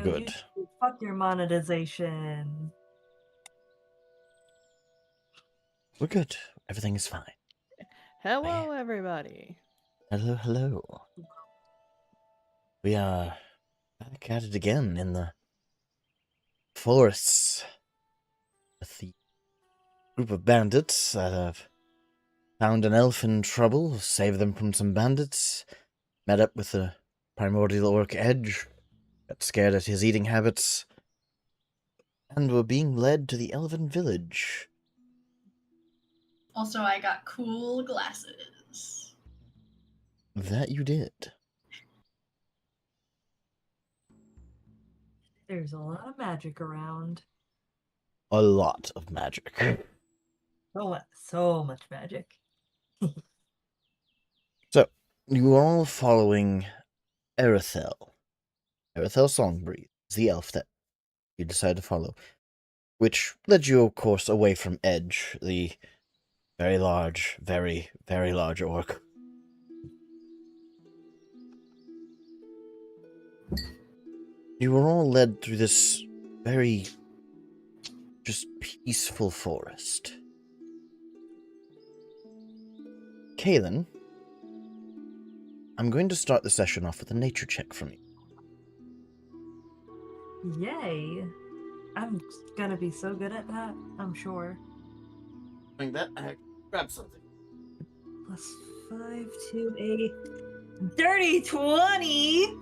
Good. Fuck your monetization. We're good. Everything is fine. Hello, everybody. Hello, hello. We are back at it again in the forests with the group of bandits that have found an elf in trouble, saved them from some bandits, met up with the primordial orc Edge, got scared at his eating habits, and were being led to the elven village. Also, I got cool glasses. That you did. There's a lot of magic around. A lot of magic. So much magic. So, you are all following Erethel. Erethel Songbreeze is the elf that you decided to follow, which led you, of course, away from Edge, the very large, very, very large orc. You were all led through this very, just peaceful forest. Kaelin, I'm going to start the session off with a nature check from you. Yay. I'm gonna be so good at that, I'm sure. Doing that, I grab something. +5 to a dirty 20!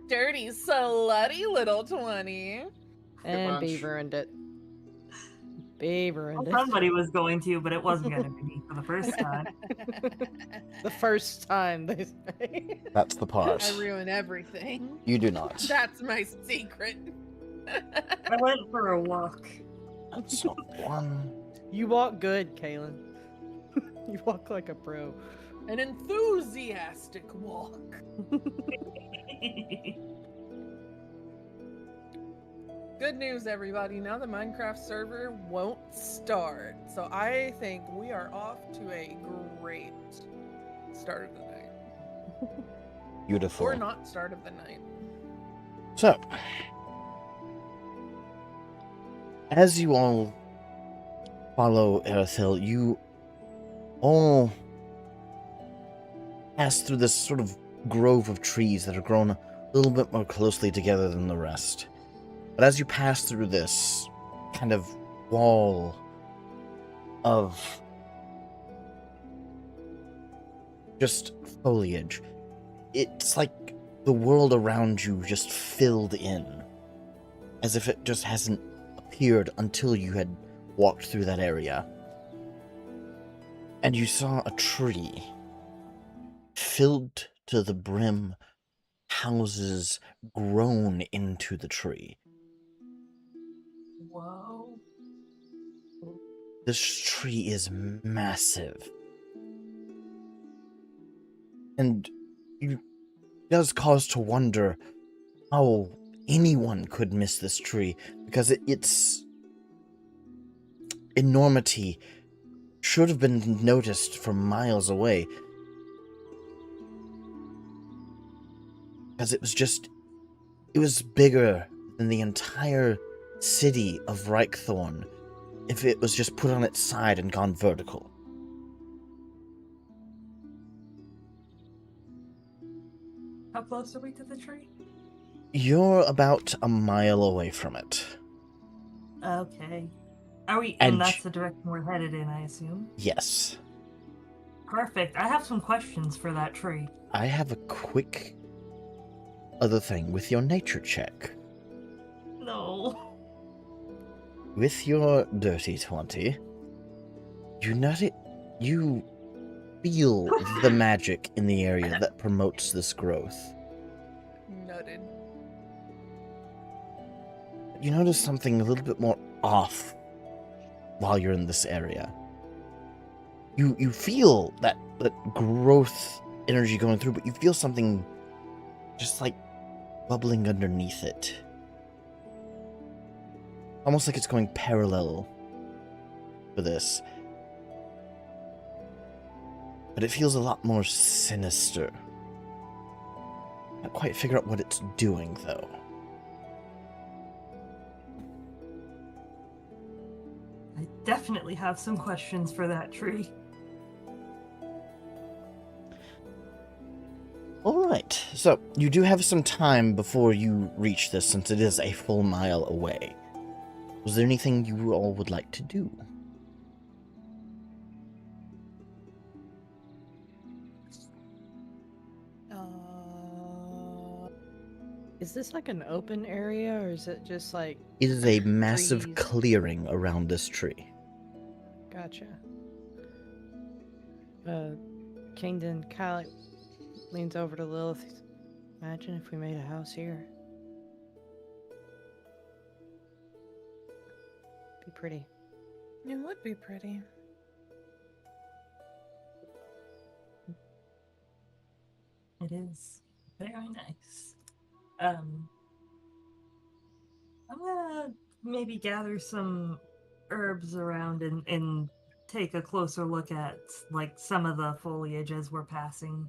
Dirty, slutty little 20. And bunch. Beaver and it. Beaver and it. Somebody was going to, but it wasn't gonna be me for the first time. The first time, they say. That's the part. I ruin everything. You do not. That's my secret. I went for a walk. So, one. You walk good, Kaelin. You walk like a pro. An enthusiastic walk. Good news, everybody. Now the Minecraft server won't start. So I think we are off to a great start of the night. Beautiful. Or not start of the night. So, as you all follow Erethil, you all pass through this sort of grove of trees that are grown a little bit more closely together than the rest. But as you pass through this kind of wall of just foliage, it's like the world around you just filled in, as if it just hasn't appeared until you had walked through that area. And you saw a tree filled to the brim, houses grown into the tree. Whoa. This tree is massive. And it does cause to wonder how anyone could miss this tree, because its enormity should have been noticed from miles away. Because it was bigger than the entire city of Reichthorn if it was just put on its side and gone vertical. How close are we to the tree? You're about a mile away from it. Okay. Are we? And And that's the direction we're headed in, I assume. Yes. Perfect. I have some questions for that tree. I have a quick other thing with your nature check. No. With your dirty 20, you feel the magic in the area that promotes this growth. Nutted. You notice something a little bit more off while you're in this area. You feel that growth energy going through, but you feel something just like bubbling underneath it. Almost like it's going parallel for this. But it feels a lot more sinister. Not quite figure out what it's doing, though. I definitely have some questions for that tree. Alright, so you do have some time before you reach this, since it is a full mile away. Was there anything you all would like to do? Is this like an open area, or is it just like... It is a massive trees? clearing around this tree. Gotcha. Kingdon kind of leans over to Lilith. Imagine if we made a house here. Be pretty. It would be pretty. It is very nice. I'm gonna maybe gather some herbs around and take a closer look at like some of the foliage as we're passing.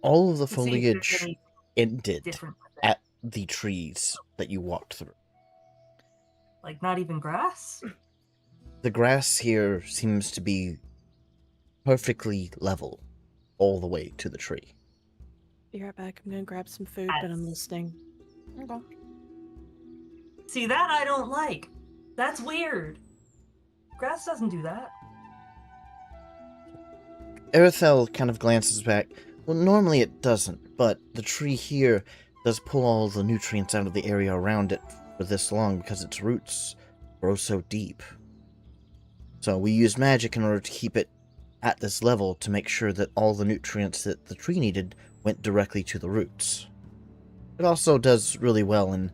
All of the To see if there's foliage any ended different with it. at the trees that you walked through. Like not even grass? The grass here seems to be perfectly level all the way to the tree. Be right back. I'm gonna grab some food, but I'm listening. Okay. See, that I don't like. That's weird. Grass doesn't do that. Erithel kind of glances back. Well, normally it doesn't, but the tree here does pull all the nutrients out of the area around it for this long because its roots grow so deep. So we used magic in order to keep it at this level to make sure that all the nutrients that the tree needed went directly to the roots. It also does really well in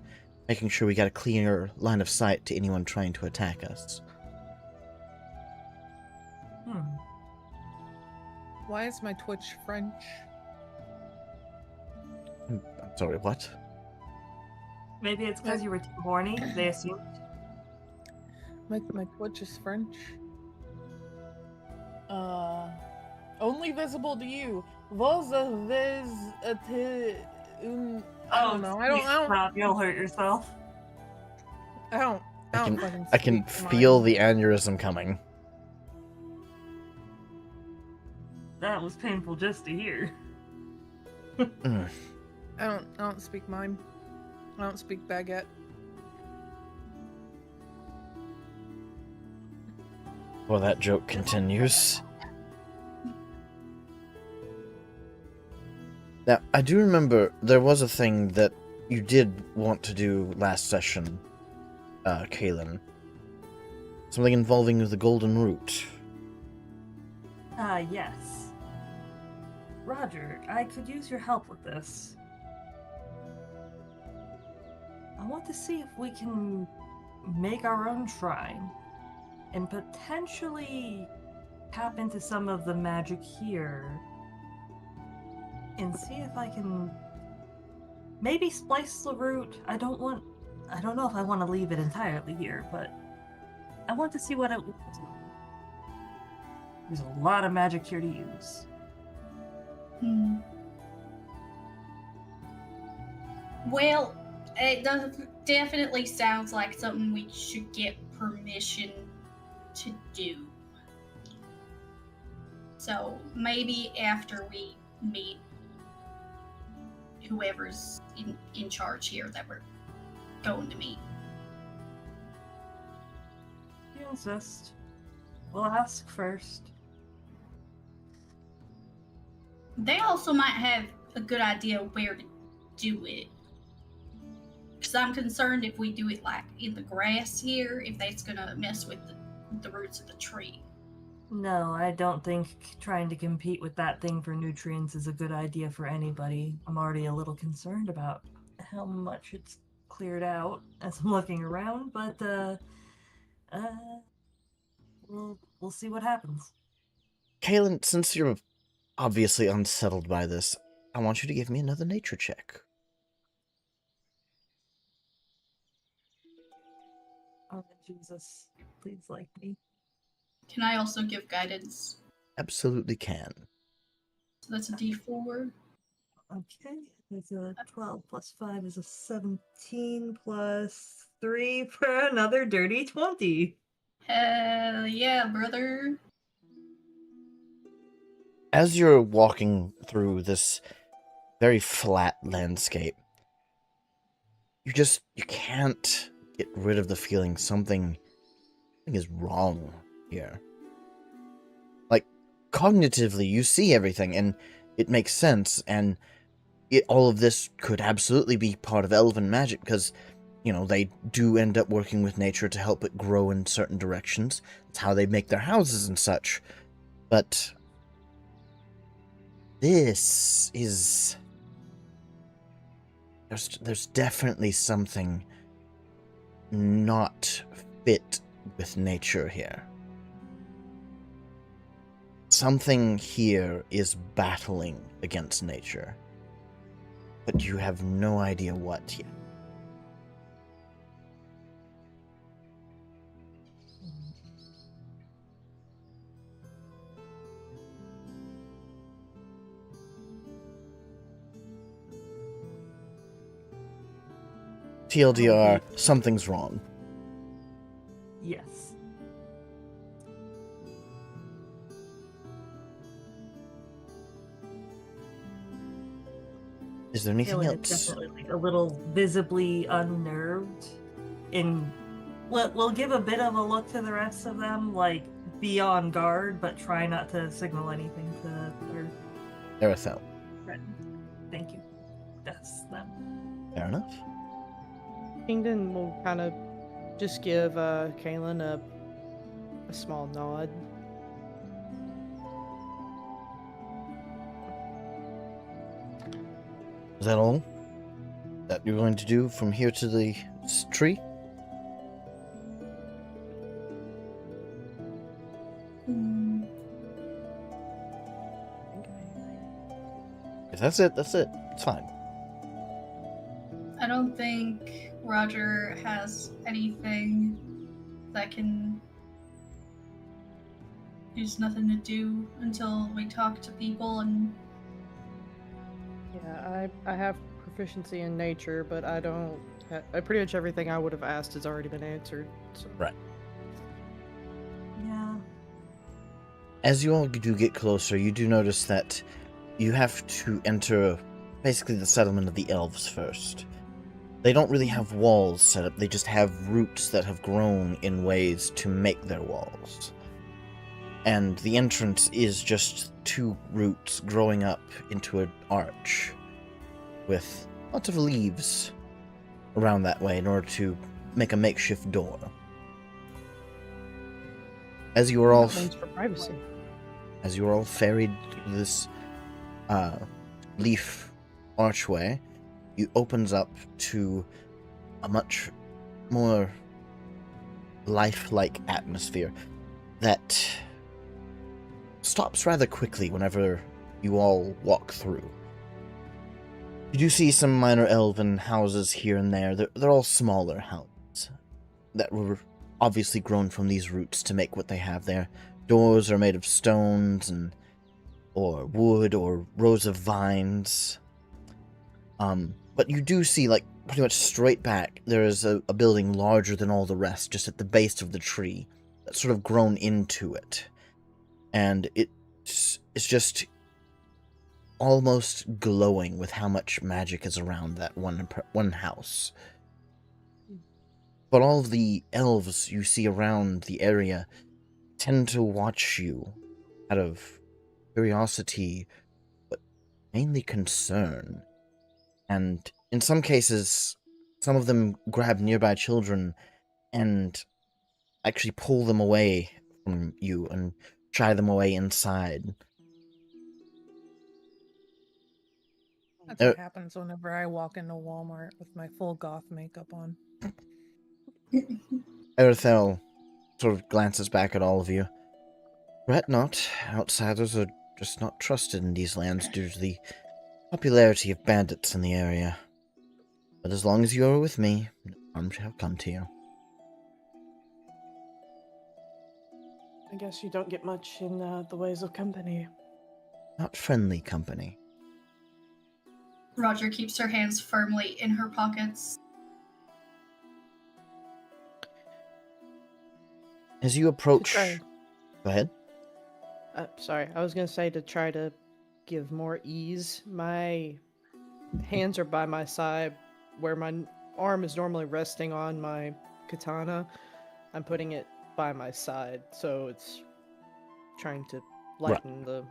making sure we got a cleaner line of sight to anyone trying to attack us. Why is my Twitch French? I'm sorry, what? Maybe it's because you were too horny. They assumed. My Twitch is French. Only visible to you. Was a vis a I don't know. I don't. Stop! You'll hurt yourself. I I can feel the aneurysm coming. That was painful just to hear. Mm. I don't speak mime. I don't speak baguette. Well, that joke continues. Now, I do remember there was a thing that you did want to do last session, Kaylin. Something involving the golden root. Yes. Roger, I could use your help with this. I want to see if we can make our own shrine and potentially tap into some of the magic here and see if I can maybe splice the root. I don't know if I want to leave it entirely here, but I want to see what it will do. There's a lot of magic here to use. Well, it definitely sounds like something we should get permission to do. So maybe after we meet whoever's in charge here that we're going to meet. You insist. We'll ask first. They also might have a good idea where to do it. Because I'm concerned if we do it like in the grass here, if that's gonna mess with the roots of the tree. No, I don't think trying to compete with that thing for nutrients is a good idea for anybody. I'm already a little concerned about how much it's cleared out as I'm looking around, but we'll see what happens. Kaylin, since you're obviously unsettled by this, I want you to give me another nature check. Oh, Jesus. Please like me. Can I also give guidance? Absolutely can. So that's a D4. Okay. It's a 12 plus 5 is a 17 plus 3 for another dirty 20. Hell yeah, brother. As you're walking through this very flat landscape, you can't get rid of the feeling something is wrong here. Like, cognitively, you see everything, and it makes sense, and all of this could absolutely be part of elven magic, because, you know, they do end up working with nature to help it grow in certain directions. It's how they make their houses and such. But this is... There's definitely something not fit with nature here. Something here is battling against nature, but you have no idea what yet. TLDR, something's wrong. Yes. Is there anything Feeling it's else? definitely like a little visibly unnerved, and we'll give a bit of a look to the rest of them, like be on guard, but try not to signal anything to our Arathel. friend. Thank you. That's them. Fair enough. Kingdon will kind of just give Kaylin a small nod. Is that all that you're going to do from here to the tree? Hmm. If that's it, that's it. It's fine. I don't think Roger has anything that can. There's nothing to do until we talk to people and. Yeah, I have proficiency in nature, but I don't. Pretty much everything I would have asked has already been answered. So. Right. Yeah. As you all do get closer, you do notice that you have to enter basically the settlement of the elves first. They don't really have walls set up, they just have roots that have grown in ways to make their walls. And the entrance is just two roots growing up into an arch with lots of leaves around that way in order to make a makeshift door. As you are all Thanks for privacy. as you are all ferried through this leaf archway, it opens up to a much more lifelike atmosphere that stops rather quickly whenever you all walk through. You do see some minor elven houses here and there. They're all smaller houses that were obviously grown from these roots to make what they have there. Doors are made of stones or wood or rows of vines. But you do see, like, pretty much straight back, there is a building larger than all the rest, just at the base of the tree, that's sort of grown into it. And it's just almost glowing with how much magic is around that one house. But all of the elves you see around the area tend to watch you out of curiosity, but mainly concern. And in some cases, some of them grab nearby children and actually pull them away from you and shy them away inside. That's what happens whenever I walk into Walmart with my full goth makeup on. Erithel sort of glances back at all of you. Fret not, outsiders are just not trusted in these lands due to the popularity of bandits in the area. But as long as you are with me, no harm shall come to you. I guess you don't get much in the ways of company. Not friendly company. Roger keeps her hands firmly in her pockets. As you approach... try- Go ahead. Sorry, I was gonna say to try to give more ease. My hands are by my side, where my arm is normally resting on my katana. I'm putting it by my side, so it's trying to lighten the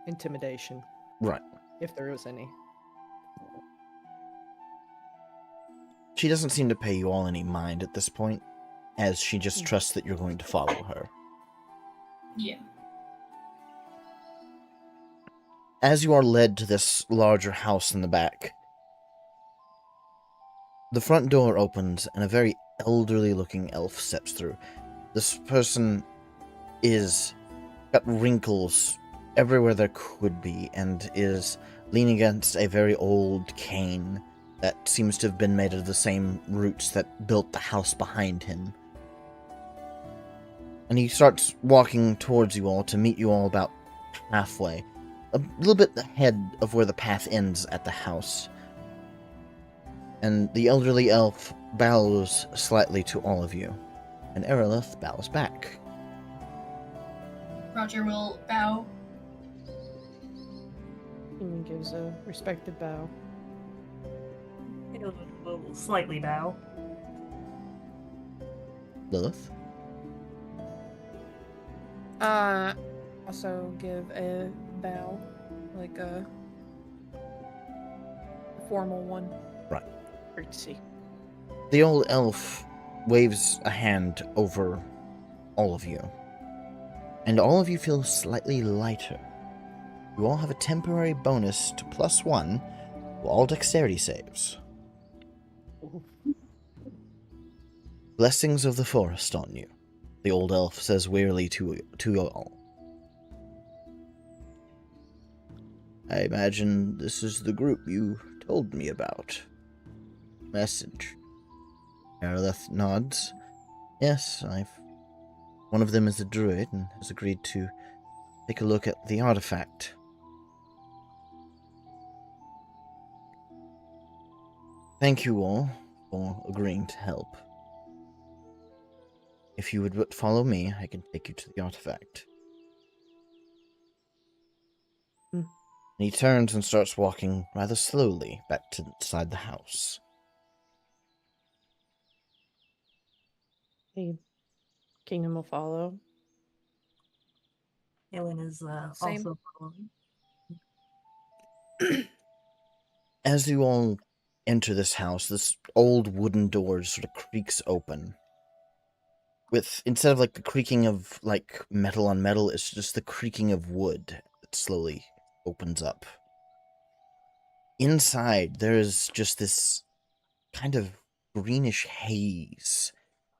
intimidation, Right. if there is any. She doesn't seem to pay you all any mind at this point, as she just trusts that you're going to follow her. Yeah. As you are led to this larger house in the back, the front door opens and a very elderly-looking elf steps through. This person is got wrinkles everywhere there could be and is leaning against a very old cane that seems to have been made of the same roots that built the house behind him. And he starts walking towards you all to meet you all about halfway, a little bit ahead of where the path ends at the house. And the elderly elf bows slightly to all of you, and Aerolith bows back. Roger will bow. He gives a respected bow. It will slightly bow. Lilith? Also give a bow, like a formal one. Right. Great to see. The old elf waves a hand over all of you, and all of you feel slightly lighter. You all have a temporary bonus to +1 to all dexterity saves. Blessings of the forest on you, the old elf says wearily to you all. I imagine this is the group you told me about. Message. Aerolith nods. Yes, one of them is a druid and has agreed to take a look at the artifact. Thank you all for agreeing to help. If you would but follow me, I can take you to the artifact. And he turns and starts walking rather slowly back to inside the house. The kingdom will follow. Ellen is Same. also following. As you all enter this house, this old wooden door sort of creaks open. With, instead of like the creaking of like metal on metal, it's just the creaking of wood that slowly opens up. Inside, there is just this kind of greenish haze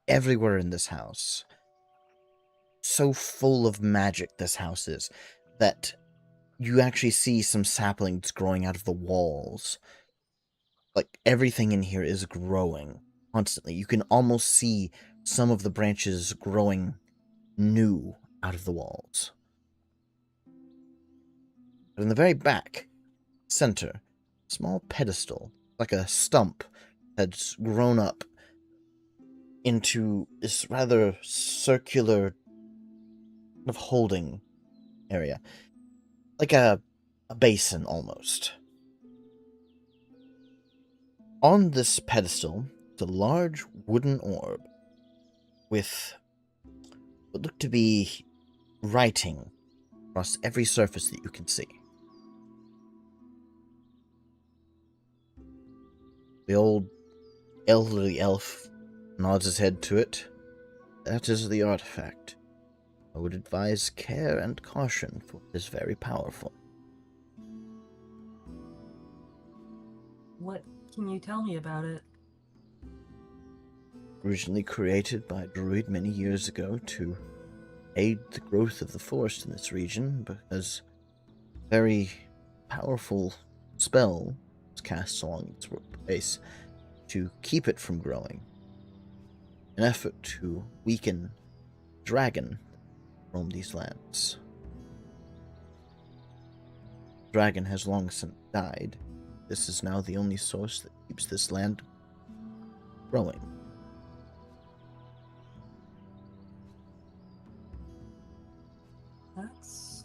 everywhere in this house. So full of magic this house is, that you actually see some saplings growing out of the walls. Like, everything in here is growing constantly. You can almost see some of the branches growing new out of the walls. But in the very back, center, small pedestal, like a stump, that's grown up into this rather circular kind of holding area. Like a basin, almost. On this pedestal is a large wooden orb with what look to be writing across every surface that you can see. The old elderly elf nods his head to it. That is the artifact. I would advise care and caution, for it is very powerful. What can you tell me about it? Originally created by a druid many years ago to aid the growth of the forest in this region, because a very powerful spell was cast along its base to keep it from growing. An effort to weaken dragon from these lands. Dragon has long since died, This is now the only source that keeps this land growing. That's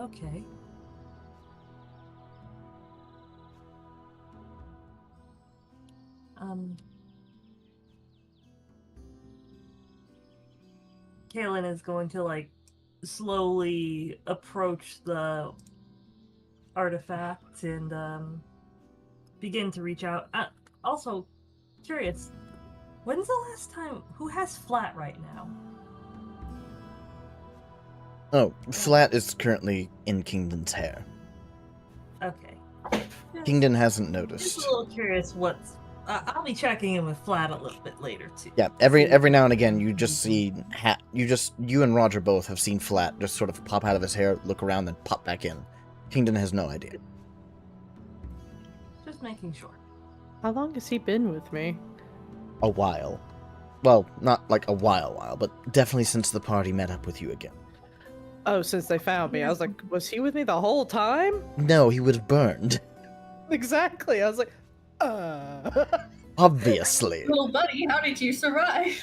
okay. Kaylin is going to like slowly approach the artifact and begin to reach out. Also, curious, when's the last time? Who has Flat right now? Oh, Flat is currently in Kingdon's hair. Okay. Kingdon hasn't Just a noticed. little curious what's. I'll be checking in with Flat a little bit later too. Yeah, every now and again you just see you and Roger both have seen Flat just sort of pop out of his hair, look around, then pop back in. Kingdon has no idea. Just making sure. How long has he been with me? A while. Well, not like a while, but definitely since the party met up with you again. Oh, since they found me. I was like, was he with me the whole time? No, he would have burned. Exactly. I was like, Obviously. Well, buddy, how did you survive?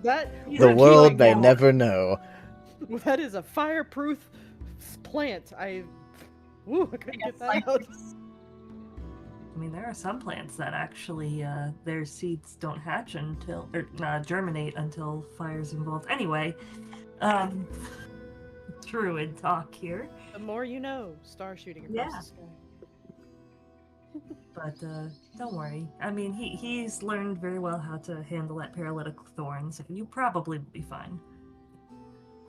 That The world may never know. That is a fireproof plant. I couldn't get that Yes, out. I mean, there are some plants that actually their seeds don't hatch until or germinate until fire's involved. Anyway, druid talk here. The more you know, star shooting across Yeah. the sky. But don't worry. I mean, he's learned very well how to handle that paralytic thorn, so you probably will be fine.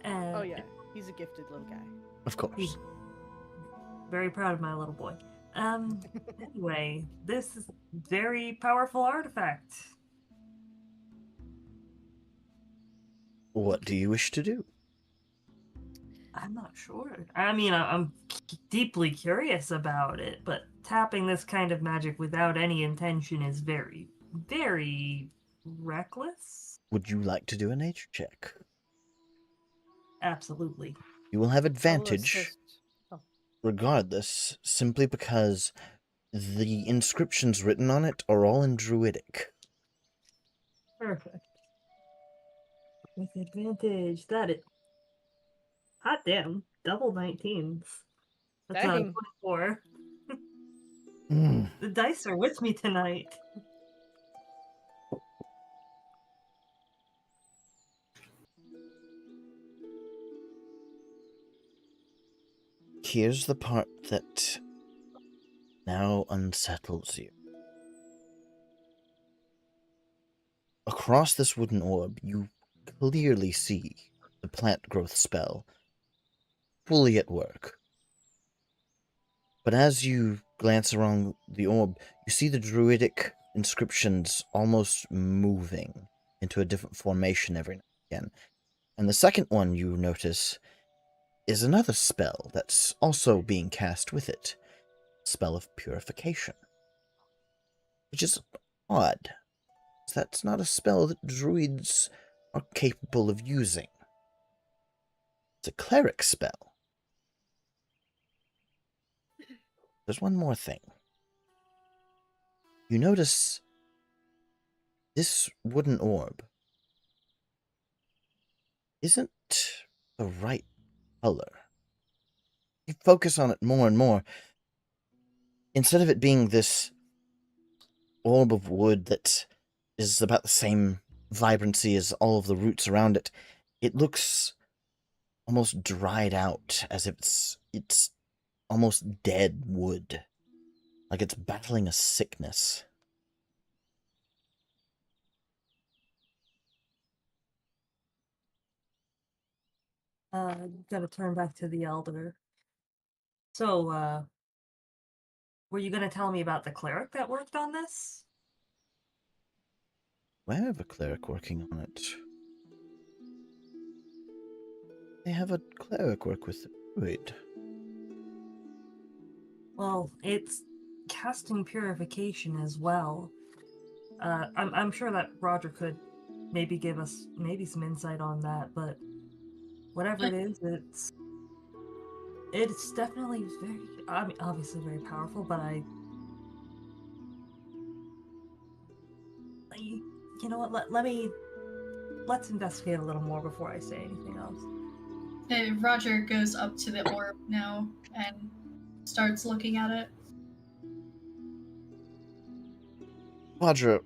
And Oh yeah, he's a gifted little guy. Of course. he's very proud of my little boy. Anyway, this is very powerful artifact. What do you wish to do? I'm not sure. I mean, I'm deeply curious about it, but tapping this kind of magic without any intention is very, very reckless. Would you like to do a nature check? Absolutely. You will have I will advantage assist. Oh, regardless, simply because the inscriptions written on it are all in Druidic. Perfect. With advantage. That is. Hot damn. Double 19s. That's not a Dang. 24. Mm. The dice are with me tonight. Here's the part that now unsettles you. Across this wooden orb, you clearly see the plant growth spell fully at work. But as you glance around the orb, you see the druidic inscriptions almost moving into a different formation every now and again. And the second one you notice is another spell that's also being cast with it. Spell of purification. Which is odd. That's not a spell that druids are capable of using. It's a cleric spell. There's one more thing. You notice this wooden orb isn't the right color. You focus on it more and more. Instead of it being this orb of wood that is about the same vibrancy as all of the roots around it, it looks almost dried out, as if it's almost dead wood, like it's battling a sickness. Gotta turn back to the elder. So, were you gonna tell me about the cleric that worked on this? I have a cleric working on it. They have a cleric work with the druid. Well, it's casting purification as well. I'm sure that Roger could maybe give us maybe some insight on that, but whatever it is, It's definitely very, I mean, obviously very powerful, but you know what? Let's investigate a little more before I say anything else. Roger goes up to the orb now and starts looking at it. Roger,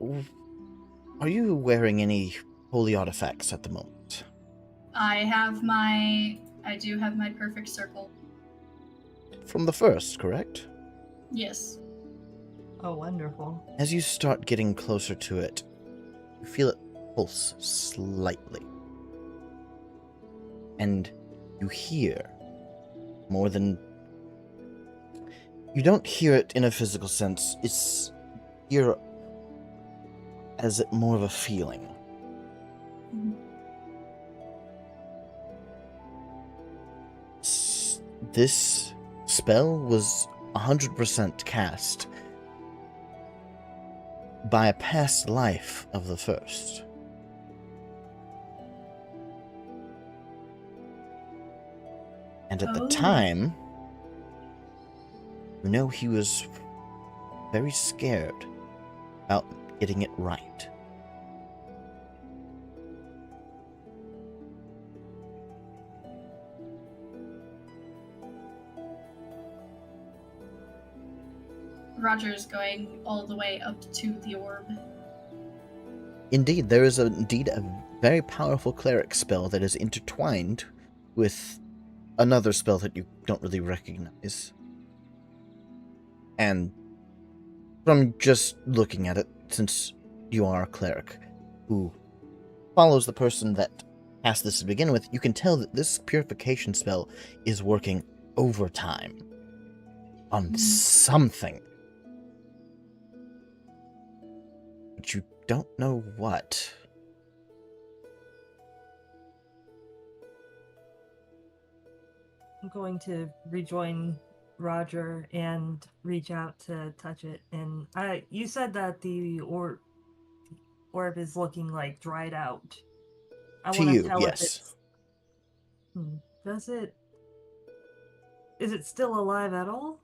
are you wearing any holy artifacts at the moment? I do have my perfect circle. From the first, correct? Yes. Oh, wonderful. As you start getting closer to it, you feel it pulse slightly. And you hear more than... You don't hear it in a physical sense. It's... You're... as it more of a feeling. This spell was 100% cast by a past life of the first. And at the time, you know he was very scared about getting it right. Roger's going all the way up to the orb. Indeed, there is indeed a very powerful cleric spell that is intertwined with another spell that you don't really recognize. And from just looking at it, since you are a cleric who follows the person that cast this to begin with, you can tell that this purification spell is working overtime on something. But you don't know what. I'm going to rejoin Roger and reach out to touch it. And you said that the orb is looking like dried out. I To want you, to tell yes. if it's... Is it still alive at all?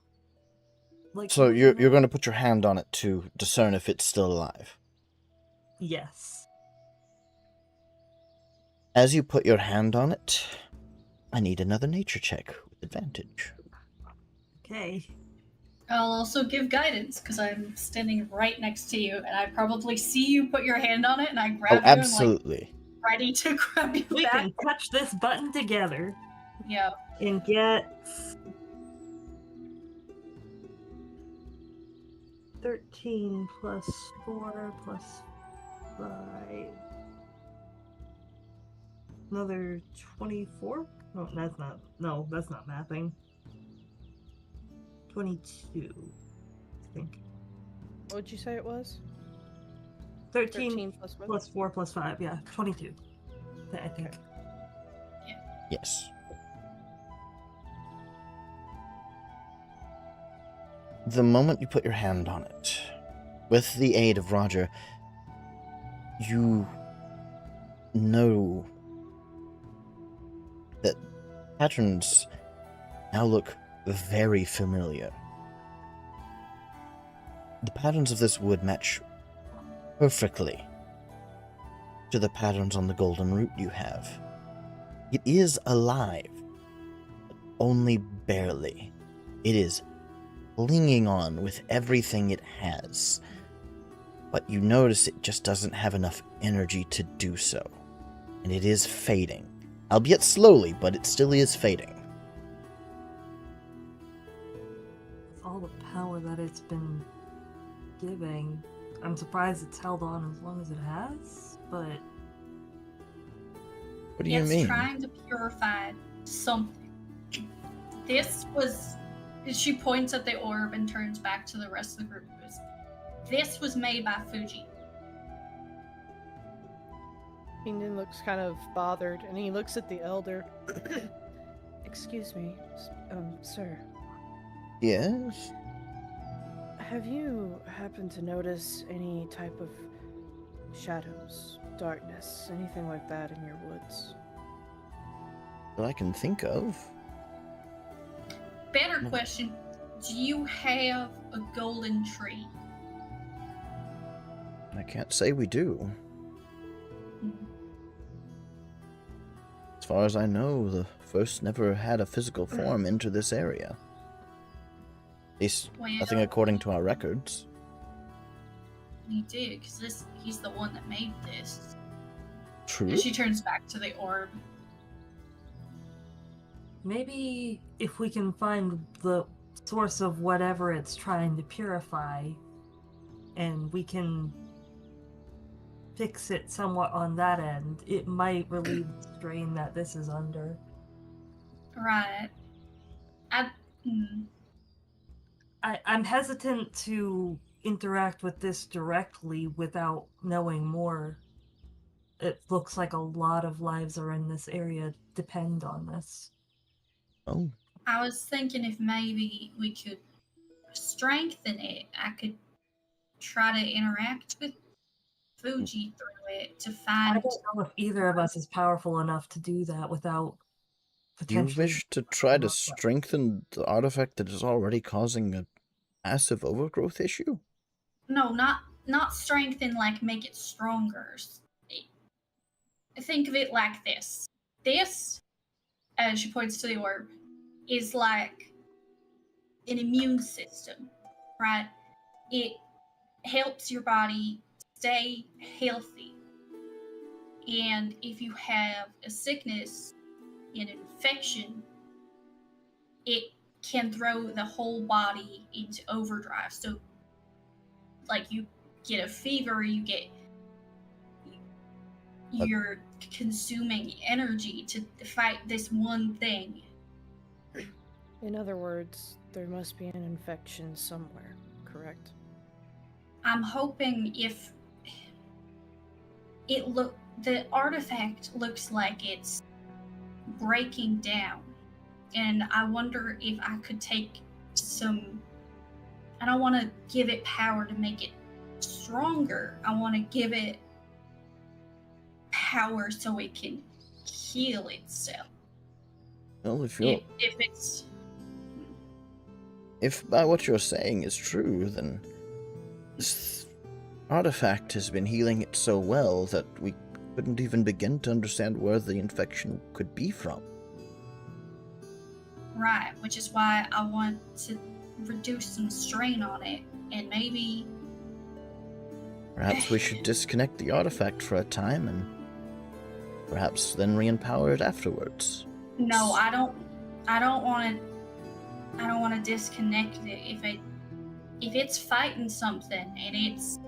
Like, So you're going to put your hand on it to discern if it's still alive. Yes. As you put your hand on it, I need another nature check with advantage. Okay. I'll also give guidance because I'm standing right next to you, and I probably see you put your hand on it, and I grab you Absolutely. and like ready to grab you We back. can touch this button together. Yeah. And get 13 plus 4 plus 5. Another 24? No, that's not. No, that's not mathing. 22, I think. What would you say it was? 13 plus what? plus 4 plus 5, yeah, 22. I think. Yes. The moment you put your hand on it, with the aid of Roger, you know that patterns now look very familiar. The patterns of this wood match perfectly to the patterns on the golden root you have. It is alive, but only barely. It is clinging on with everything it has, but you notice it just doesn't have enough energy to do so, and it is fading, albeit slowly, but it still is fading. With all the power that it's been giving, I'm surprised it's held on as long as it has, but... What do you mean? It's trying to purify something. This was... She points at the orb and turns back to the rest of the group. This was made by Fuji. Kingdon looks kind of bothered, and he looks at the elder. Excuse me, sir. Yes? Have you happened to notice any type of shadows, darkness, anything like that in your woods? That I can think of. Better question: do you have a golden tree? I can't say we do. Hmm. As far as I know, the first never had a physical form into this area. At least, nothing Well, according to our records. he did, because he's the one that made this. True. And she turns back to the orb. Maybe if we can find the source of whatever it's trying to purify, and we can fix it somewhat on that end, it might relieve the strain that this is under. Right. I'm hesitant to interact with this directly without knowing more. It looks like a lot of lives are in this area depend on this. Oh, I was thinking if maybe we could strengthen it, I could try to interact with Fuji through it to I find. don't know if either of us is powerful enough to do that without you potentially. wish to try to strengthen the artifact that is already causing a massive overgrowth issue? No, not strengthen like make it stronger. Think of it like this. This, as she points to the orb, is like an immune system, right? It helps your body stay healthy. And if you have a sickness, an infection, it can throw the whole body into overdrive. So, like, you get a fever, you're consuming energy to fight this one thing. In other words, there must be an infection somewhere, correct? I'm hoping if the artifact looks like it's breaking down, and I wonder if I could take some. I don't want to give it power to make it stronger. I want to give it power so it can heal itself. Well, if it's if by what you're saying is true, then this artifact has been healing it so well that we couldn't even begin to understand where the infection could be from. right, which is why I want to reduce some strain on it, and maybe Perhaps we should disconnect the artifact for a time and perhaps then re-empower it afterwards. no, I don't want to disconnect it. If it's fighting something and it's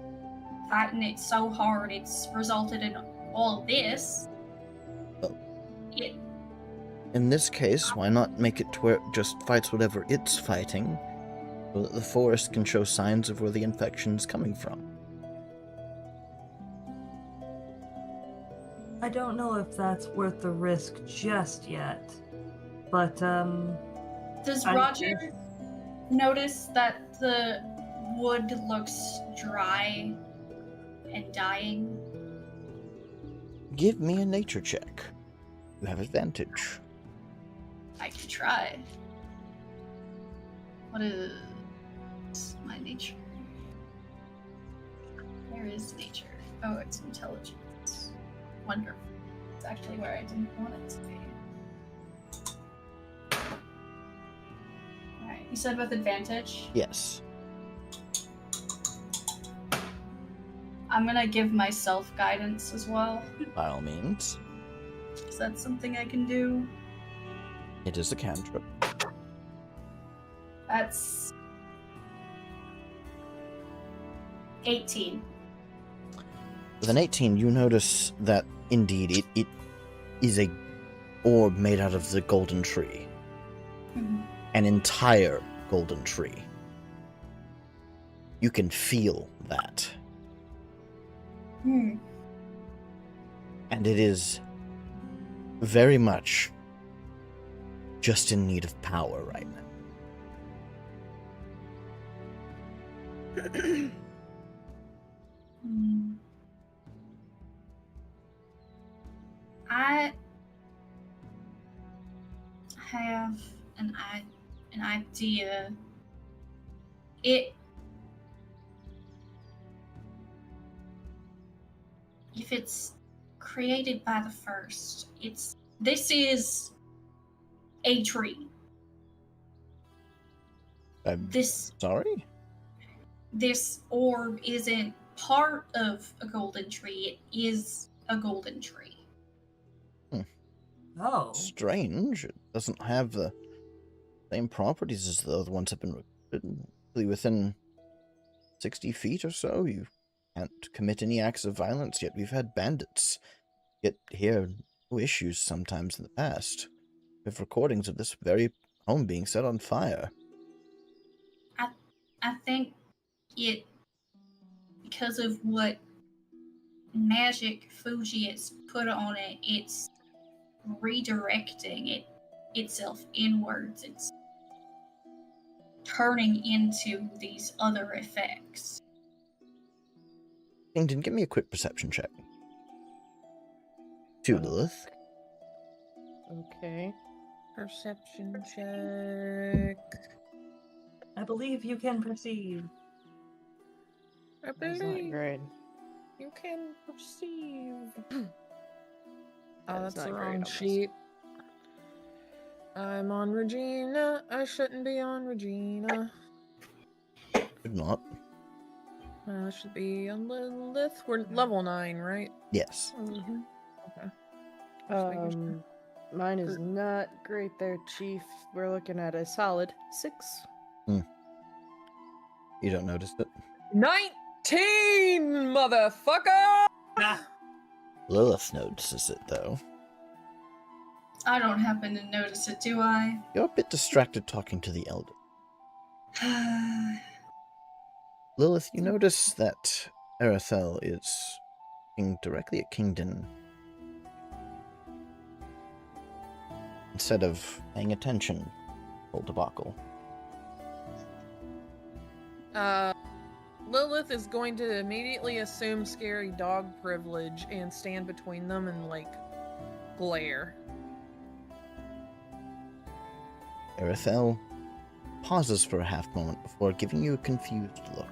fighting it so hard it's resulted in all this. Well, it in this case, why not make it to where it just fights whatever it's fighting, so that the forest can show signs of where the infection's coming from? I don't know if that's worth the risk just yet, but does I'm Roger notice that the wood looks dry and dying? Give me a nature check. You have advantage. I can try. What is my nature? Where is nature? Oh, it's intelligence. Wonderful. It's actually where I didn't want it to be. Alright, you said with advantage? Yes. I'm gonna give myself guidance as well. By all means. Is that something I can do? It is a cantrip. That's 18. With an 18, you notice that, indeed, it is a orb made out of the golden tree. Mhm. An entire golden tree. You can feel that. Hmm. And it is very much just in need of power right now. Hmm. I have an an idea. If it's created by the first, this is a tree. I'm This sorry? orb isn't part of a golden tree. It is a golden tree. Oh. Strange. It doesn't have the same properties as the other ones have been recorded. Really within 60 feet or so, you can't commit any acts of violence, yet we've had bandits get here, no issues sometimes in the past. We have recordings of this very home being set on fire. I think it, because of what magic Fuji has put on it, it's redirecting itself inwards. It's turning into these other effects. Kingdon, give me a quick perception check. To Lilith. Okay. Perception check. I believe you can perceive. I That's not believe great. you can perceive. That is That's not the great wrong on this. sheet. I'm on Regina. I shouldn't be on Regina. Should not. I should be on Lilith. We're level 9, right? Yes. Mm-hmm. Okay. Just making sure. Mine is not great there, Chief. We're looking at a solid 6. You don't notice it. 19, motherfucker! Lilith notices it, though. I don't happen to notice it, do I? You're a bit distracted talking to the elder. Lilith, you notice that Arethel is looking directly at Kingdon instead of paying attention. Whole debacle. Lilith is going to immediately assume scary dog privilege and stand between them and, like, glare. Arethel pauses for a half moment before giving you a confused look.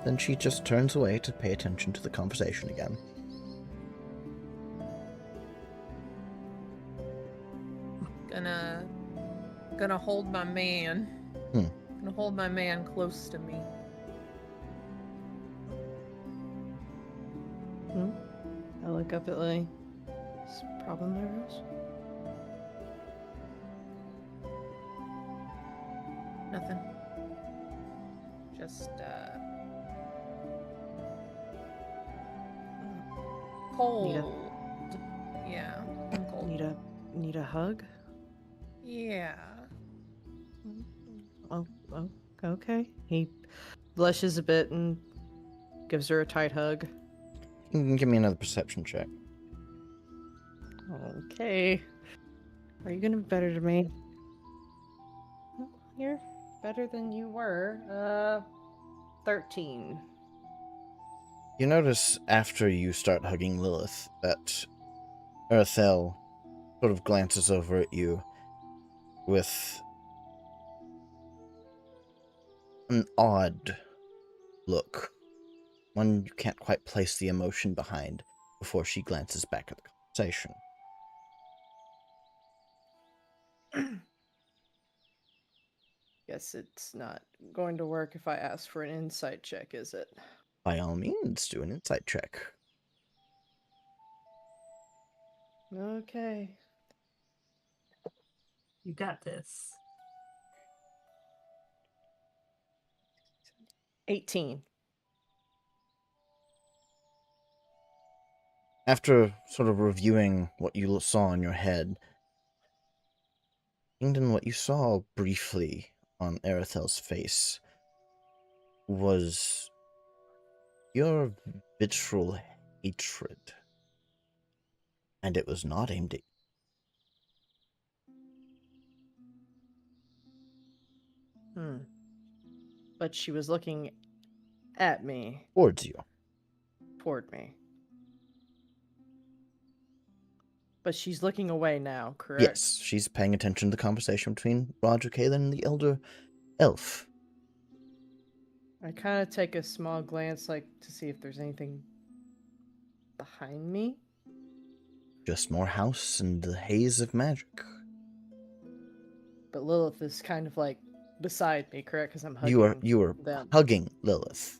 Then she just turns away to pay attention to the conversation again. Gonna hold my man. Gonna hold my man close to me. I look up at Lily. What's the problem there, Rose? Nothing. Just, cold. Yeah, I'm cold. Need a hug? Yeah. Oh, okay. He blushes a bit and gives her a tight hug. You can give me another perception check. Okay. Are you gonna be better to me? You're better than you were. 13. You notice after you start hugging Lilith that Arethel sort of glances over at you with an odd look. One you can't quite place the emotion behind before she glances back at the conversation. Guess it's not going to work if I ask for an insight check, is it? By all means, do an insight check. Okay. You got this. 18. After sort of reviewing what you saw in your head, Kingdon, what you saw briefly on Arethel's face was your visceral hatred. And it was not aimed at Hmm. But she was looking at me, towards you. toward me. But she's looking away now, correct? Yes, she's paying attention to the conversation between Roger, Kaelin, and the elder elf. I kind of take a small glance, like, to see if there's anything behind me. Just more house and the haze of magic. But Lilith is kind of, like, beside me, correct? Because I'm hugging You are them. hugging Lilith.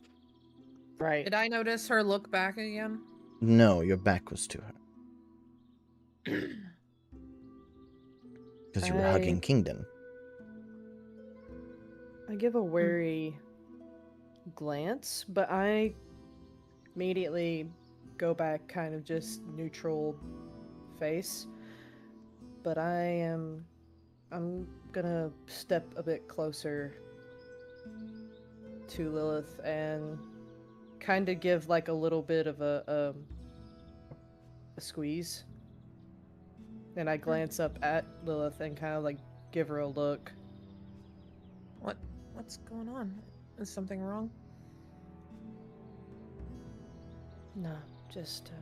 Right. Did I notice her look back again? No, your back was to her. Because you were hugging Kingdom. I give a wary glance, but I immediately go back kind of just neutral face. But I'm gonna step a bit closer to Lilith and kind of give like a little bit of a squeeze. And I glance up at Lilith and kind of like give her a look. What's going on? Is something wrong? No, just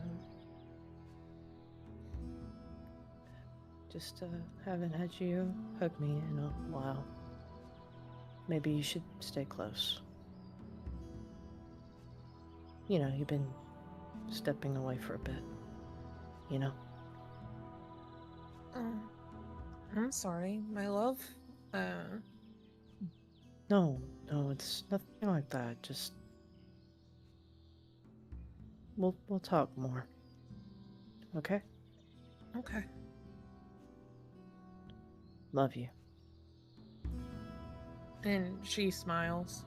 haven't had you hug me in a while. Maybe you should stay close. You know, you've been stepping away for a bit. You know? I'm sorry, my love. No, it's nothing like that. Just we'll talk more. Okay? Okay. Love you. And she smiles.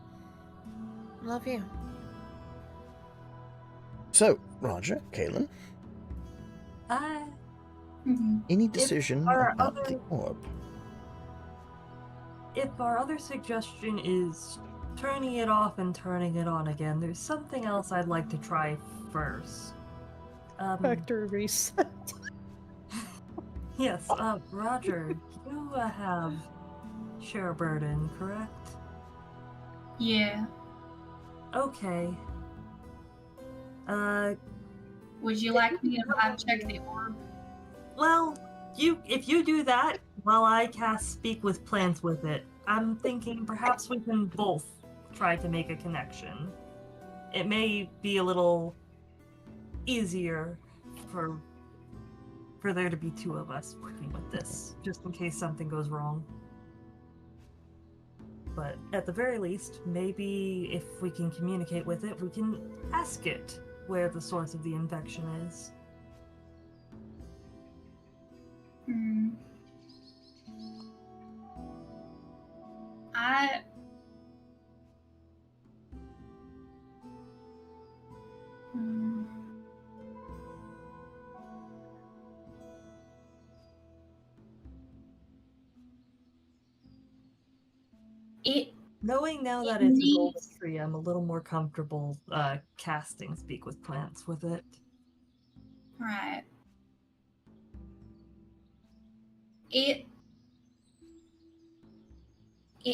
Love you. So, Roger, Kaelin, any decision our about other- the orb? If our other suggestion is turning it off and turning it on again, there's something else I'd like to try first. Factory reset. Yes, Roger, you have share burden, correct? Yeah. Okay. Would you like me to vibe check the orb? Well, if you do that while I cast Speak with Plants with it, I'm thinking perhaps we can both try to make a connection. It may be a little easier for there to be two of us working with this, just in case something goes wrong. But at the very least, maybe if we can communicate with it, we can ask it where the source of the infection is. Hmm. Hmm. Knowing now It that it's a needs- golden tree, I'm a little more comfortable casting Speak with Plants with it. Right. It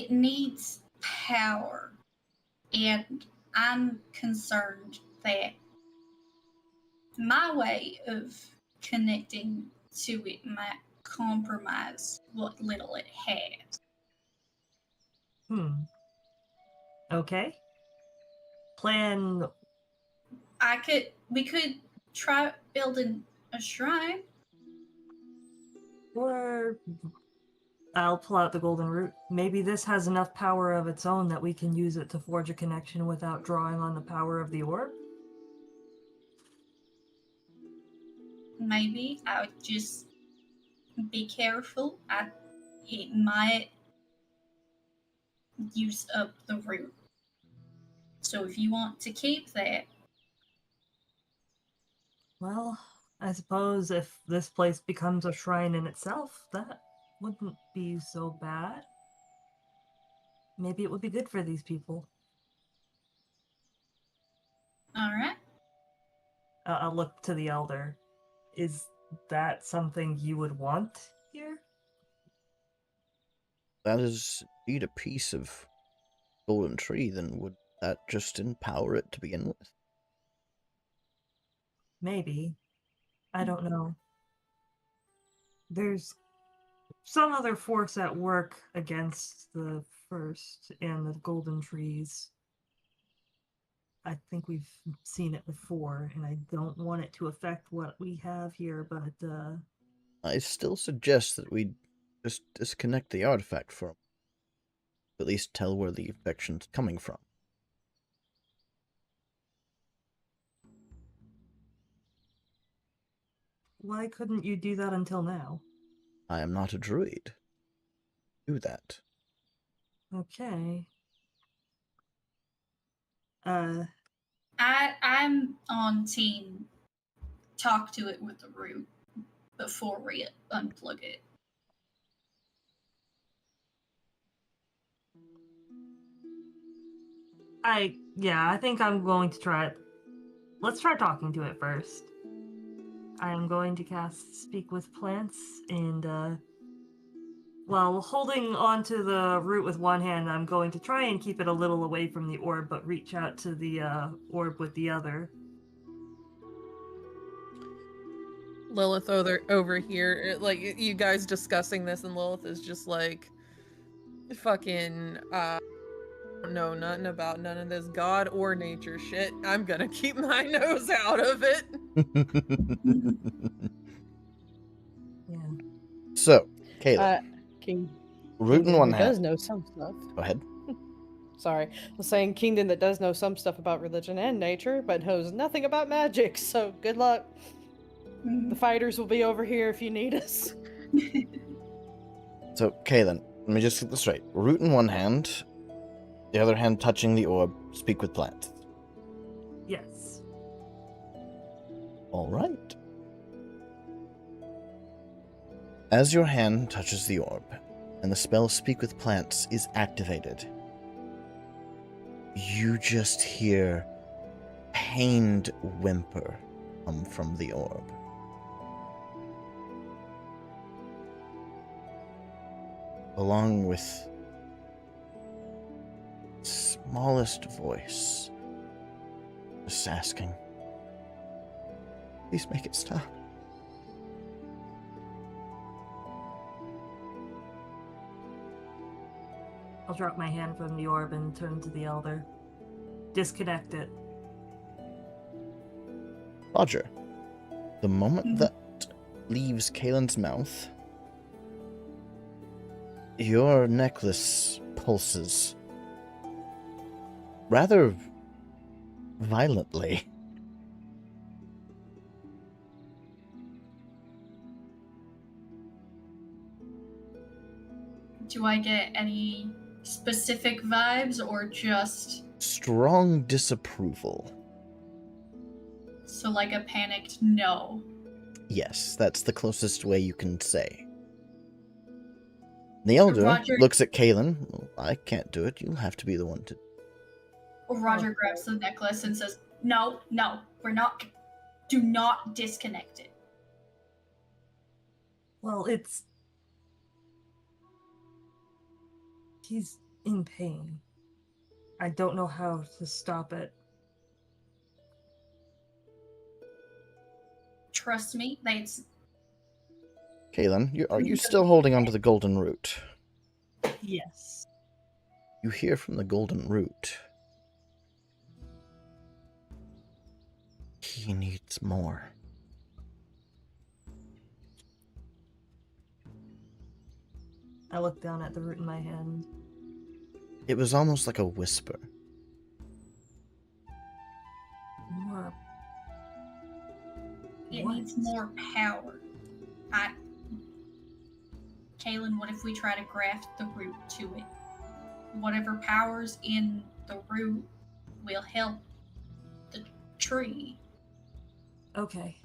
needs power, and I'm concerned that my way of connecting to it might compromise what little it has. Okay. Plan. We could try building a shrine. Or I'll pull out the golden root. Maybe this has enough power of its own that we can use it to forge a connection without drawing on the power of the orb. Maybe I would just be careful. It might use up the root. So if you want to keep that, Well, I suppose if this place becomes a shrine in itself, that wouldn't be so bad. Maybe it would be good for these people. all right. I'll look to the elder. Is that something you would want here? That is indeed a piece of golden tree, then would that just empower it to begin with? Maybe. I don't know. There's some other force at work against the first and the golden trees. I think we've seen it before, and I don't want it to affect what we have here, but I still suggest that we just disconnect the artifact from. At least tell where the infection's coming from. why couldn't you do that until now? I am not a druid. Do that. Okay. I'm on team talk to it with the root before we unplug it. I think I'm going to try it. Let's try talking to it first. I am going to cast Speak with Plants, and while holding onto the root with one hand, I'm going to try and keep it a little away from the orb, but reach out to the orb with the other. Lilith over here, like you guys discussing this, and Lilith is just like, fucking, know nothing about none of this god or nature shit. I'm gonna keep my nose out of it. Yeah. So, Kayla, King root in Kingdom one that does hand. know some stuff. Go ahead. Sorry, I was saying Kingdom that does know some stuff about religion and nature, but knows nothing about magic. So good luck. The fighters will be over here if you need us. So, Kaylin, let me just get this straight. Root in one hand, the other hand touching the orb, speak with plants. Yes. All right. As your hand touches the orb, and the spell Speak with Plants is activated, you just hear pained whimper come from the orb. Along with smallest voice, just asking, please make it stop. I'll drop my hand from the orb and turn to the elder. Disconnect it. Roger, the moment that leaves Kaylin's mouth, your necklace pulses rather violently. Do I get any specific vibes or just Strong disapproval. so like a panicked no? Yes, that's the closest way you can say. The elder Roger- looks at Kaylin. "Well, I can't do it. You'll have to be the one to. Roger grabs the necklace and says, No, we're not. Do not disconnect it. Well, he's in pain. I don't know how to stop it. Trust me, that's Kaylin, are you still holding onto the golden root? Yes. You hear from the golden root. He needs more. I look down at the root in my hand. It was almost like a whisper. More. it What? needs more power. Kaylin, what if we try to graft the root to it? Whatever power's in the root will help the tree. Okay.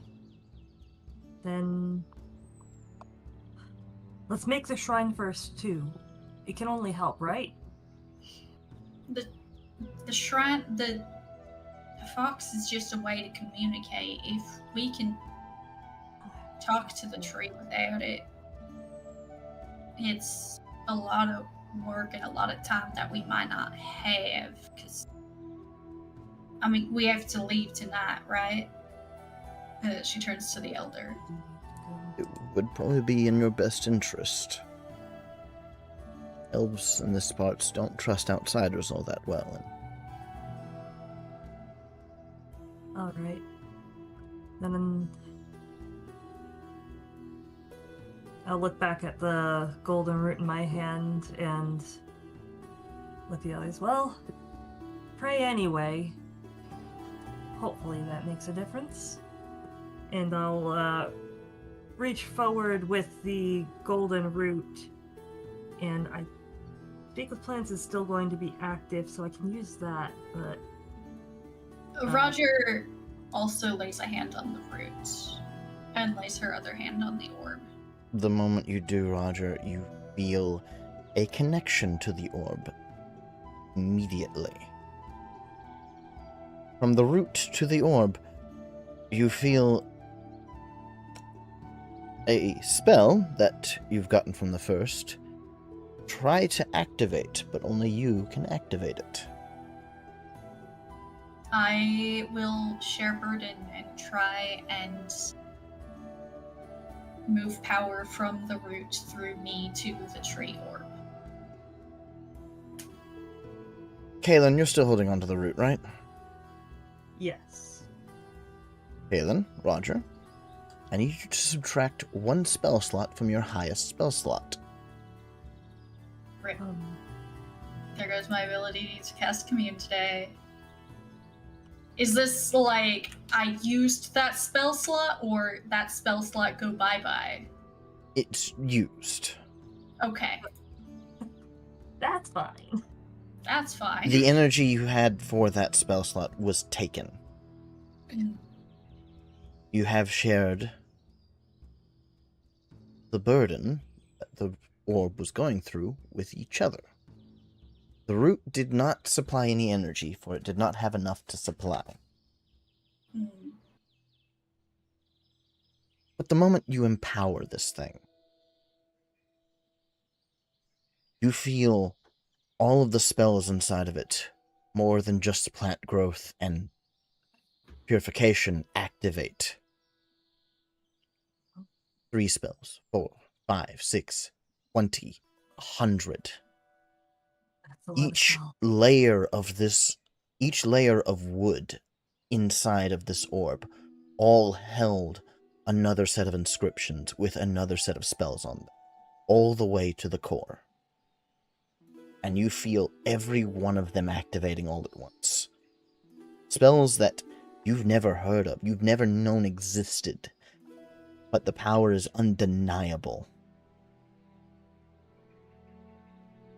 Then let's make the shrine first too. It can only help, right? The shrine, the fox is just a way to communicate. If we can talk to the tree without it, it's a lot of work and a lot of time that we might not have. Because, I mean, we have to leave tonight, right? She turns to the elder. It would probably be in your best interest. Elves in this parts don't trust outsiders all that well. Alright. Then I'll look back at the golden root in my hand and look at the others. Well, pray anyway. Hopefully that makes a difference. And I'll reach forward with the golden root, and I Speak with Plants is still going to be active, so I can use that, but... Roger also lays a hand on the root and lays her other hand on the orb. The moment you do, Roger, you feel a connection to the orb immediately. From the root to the orb, you feel a spell that you've gotten from the first. Try to activate, but only you can activate it. I will share burden and try and move power from the root through me to the tree orb. Kaylin, you're still holding onto the root, right? Yes. Kaylin, Roger, I need you to subtract one spell slot from your highest spell slot. Rip. There goes my ability to cast Commune today. Is this like I used that spell slot, or that spell slot go bye-bye? It's used. Okay. That's fine. That's fine. The energy you had for that spell slot was taken. You have shared the burden that the orb was going through with each other. The root did not supply any energy, for it did not have enough to supply. But the moment you empower this thing, you feel all of the spells inside of it, more than just plant growth and purification, activate. 3 spells, 4, 5, 6, 20, 100. That's a lot of Each spell. layer of wood inside of this orb all held another set of inscriptions with another set of spells on them, all the way to the core. And you feel every one of them activating all at once. Spells that you've never heard of, you've never known existed, but the power is undeniable.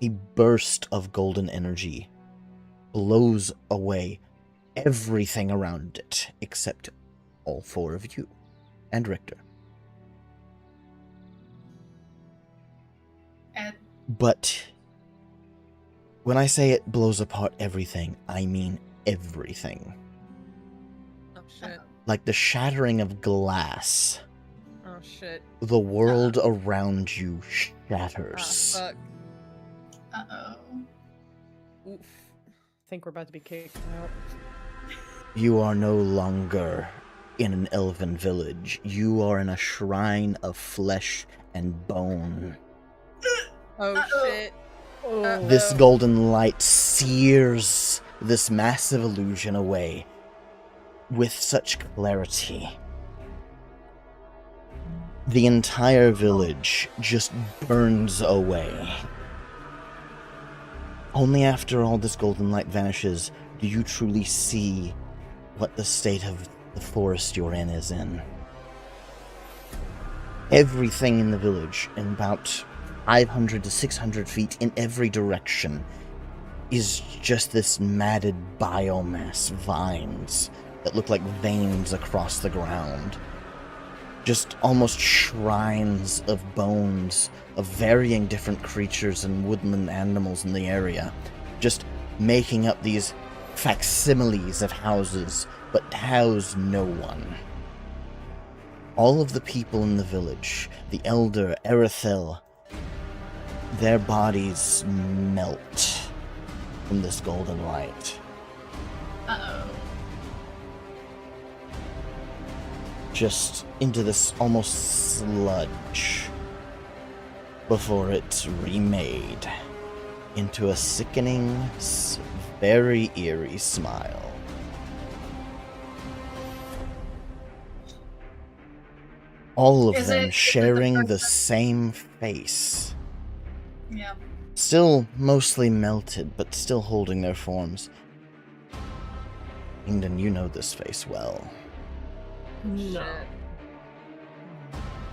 A burst of golden energy blows away everything around it, except all 4 of you and Richter. And But when I say it blows apart everything, I mean everything. Oh shit. Like the shattering of glass. Oh shit. The world around you shatters. Ah, fuck. uh-oh. Oof. I think we're about to be kicked out. You are no longer in an elven village. You are in a shrine of flesh and bone. Oh Uh-oh. shit. Oh, This golden light sears this massive illusion away with such clarity. The entire village just burns away. Only after all this golden light vanishes do you truly see what the state of the forest you're in is in. Everything in the village, in about 500 to 600 feet in every direction, is just this matted biomass vines that look like veins across the ground. Just almost shrines of bones of varying different creatures and woodland animals in the area, just making up these facsimiles of houses, but house no one. All of the people in the village, the elder, Erithil, their bodies melt from this golden light. Uh-oh. just into this almost sludge before it's remade into a sickening, very eerie smile. All of Is them it sharing the person? same face. Yeah. Still mostly melted, but still holding their forms. Kingdon, you know this face well. No. Shit.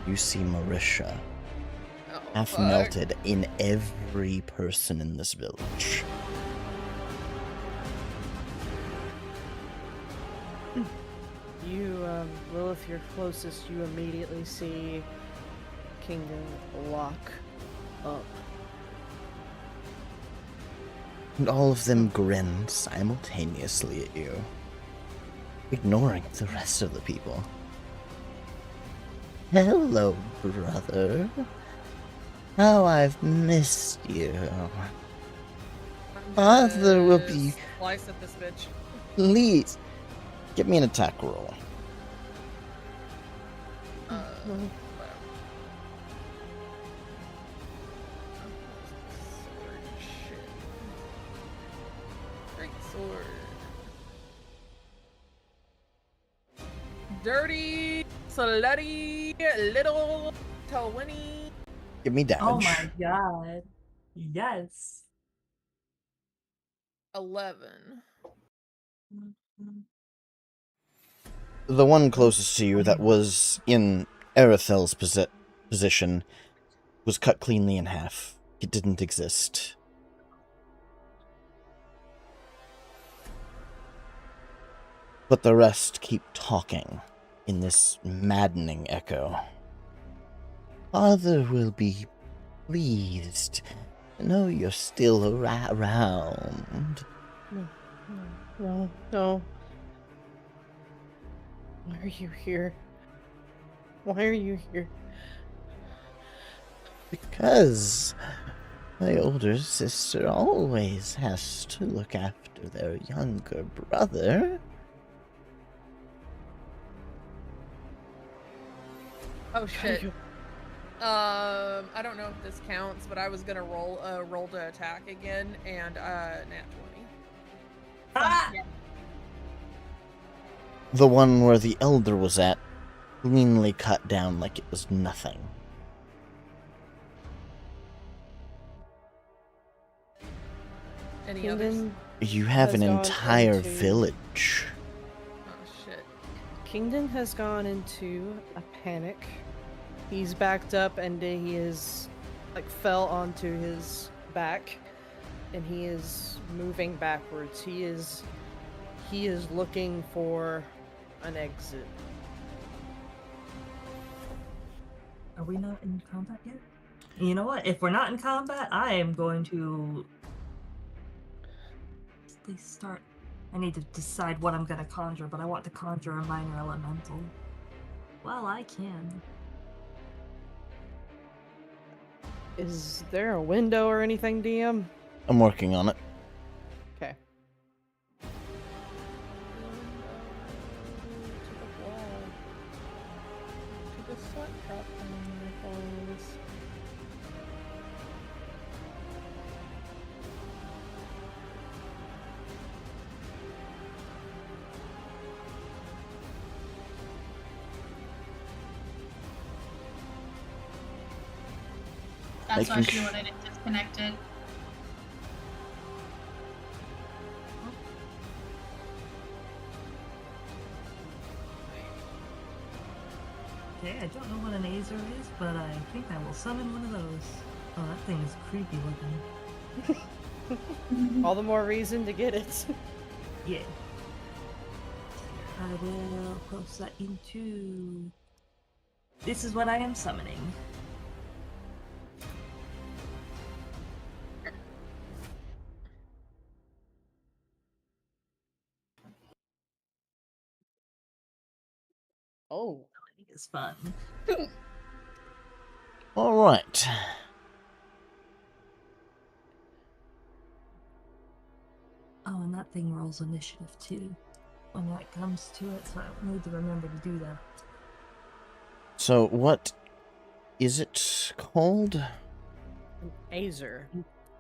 You see Marisha, Oh, half fuck. melted in every person in this village. You, Lilith, you're closest, you immediately see Kingdom lock up. And all of them grin simultaneously at you, ignoring the rest of the people. Hello, brother. How I've missed you. I'm Father will gonna be... Slice at this bitch. Please, give me an attack roll. Whatever. Sword shit. Great sword. Dirty, slutty, little Tawini. Give me damage. Oh my god. Yes. 11. The one closest to you that was in Arethel's position was cut cleanly in half. It didn't exist. But the rest keep talking in this maddening echo. Father will be pleased to know you're still around. No. Why are you here? Why are you here? Because my older sister always has to look after their younger brother. Oh shit. I don't know if this counts, but I was gonna roll to attack again, and nat 20. Ah! The one where the elder was at, cleanly cut down like it was nothing. Any others? Kingdon You have an has gone entire into- village. Oh shit. Kingdon has gone into a panic. He's backed up and he is fell onto his back and he is moving backwards. He is looking for an exit. Are we not in combat yet? You know what? If we're not in combat, I am going to at least start. I need to decide what I'm going to conjure, but I want to conjure a minor elemental. Well, I can. Is there a window or anything, DM? I'm working on it. Okay. To the wall. To the sweat drop on That's why Making she sh- wanted it disconnected. Okay, I don't know what an Azer is, but I think I will summon one of those. Oh, that thing is creepy looking. All the more reason to get it. Yeah. I will post that into... This is what I am summoning. Oh. I think it's fun. Alright. Oh, and that thing rolls initiative too when that comes to it, so I don't need to remember to do that. So what is it called? An Azer.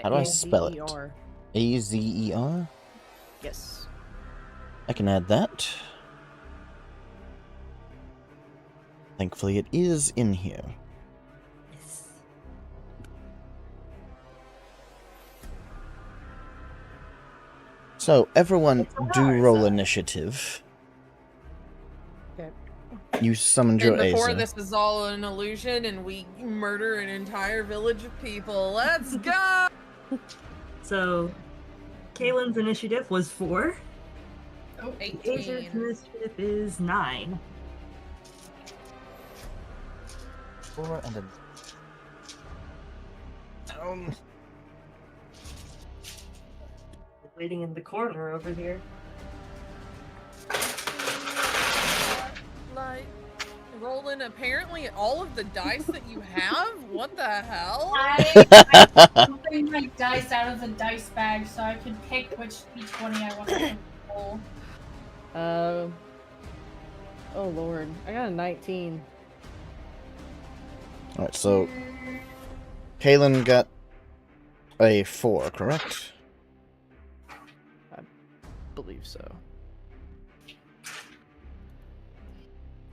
How do I spell it? A-Z-E-R. A-Z-E-R? Yes. I can add that. Thankfully it is in here. Yes. So, everyone It's on do our roll side. initiative. Okay. You summoned your And before Azer. this is all an illusion and we murder an entire village of people. Let's go! So, Kaylin's initiative was 4. Oh, Azer's 18. initiative is 9. 4 and a... Waiting in the corner over here. Like, rolling apparently all of the dice that you have? What the hell? I bring my dice out of the dice bag so I can pick which d20 I want to roll. Oh lord. I got a 19. Alright, so Kaylin got a 4, correct? Believe so.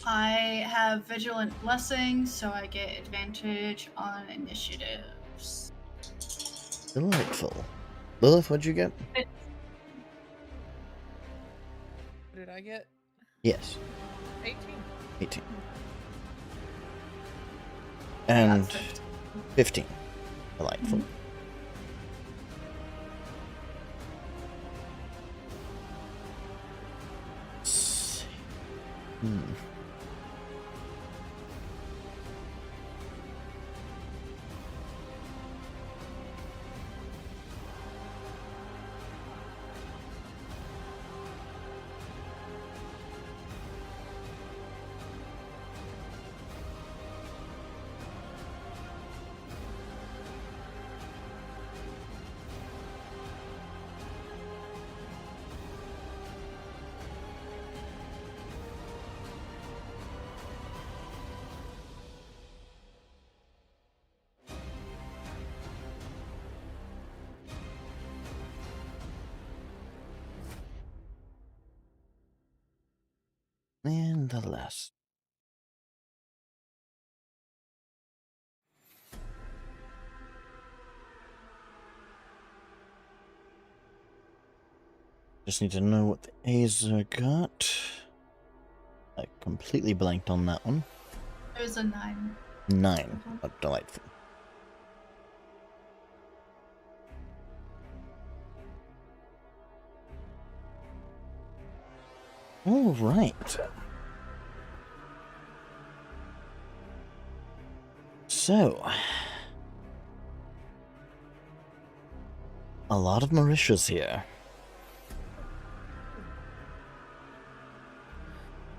I have Vigilant Blessing, so I get advantage on initiatives. Delightful. Lilith, what'd you get? What did I get? Yes, 18. 18. And 15. Delightful. Let's see. And the last. Just need to know what the Azer got. I completely blanked on that one. It was a 9. 9. Oh, delightful. All right. So, a lot of Marishas here.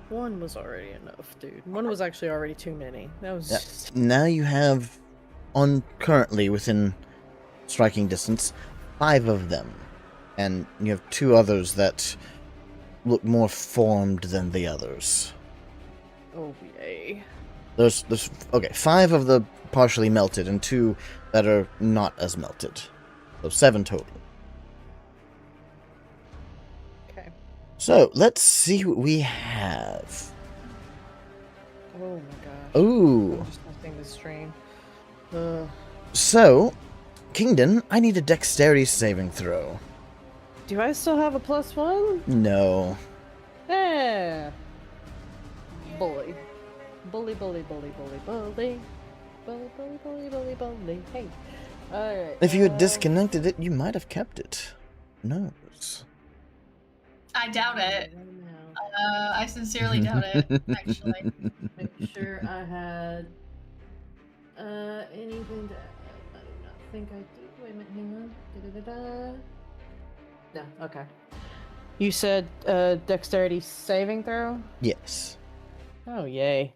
One was already enough, dude. One was actually already too many. That was Yeah. just... Now you have, currently within striking distance, 5 of them, and you have 2 others that look more formed than the others. Oh, yay. There's 5 of the partially melted and 2 that are not as melted. So 7 total. Okay. So let's see what we have. Oh my gosh. Ooh. I'm just missing the stream. So, Kingdon, I need a dexterity saving throw. Do I still have a +1? No. Yeah. Bully. Bully, bully, bully, bully, bully. Bully, bully, bully, bully, bully. Hey. Alright. If you had disconnected it, you might have kept it. Who knows? I doubt it. Now. I sincerely doubt it, actually. Make sure I had anything to add. I do not think I do. Wait a minute, hang on. Da-da-da-da. No, okay. You said dexterity saving throw? Yes. Oh, yay.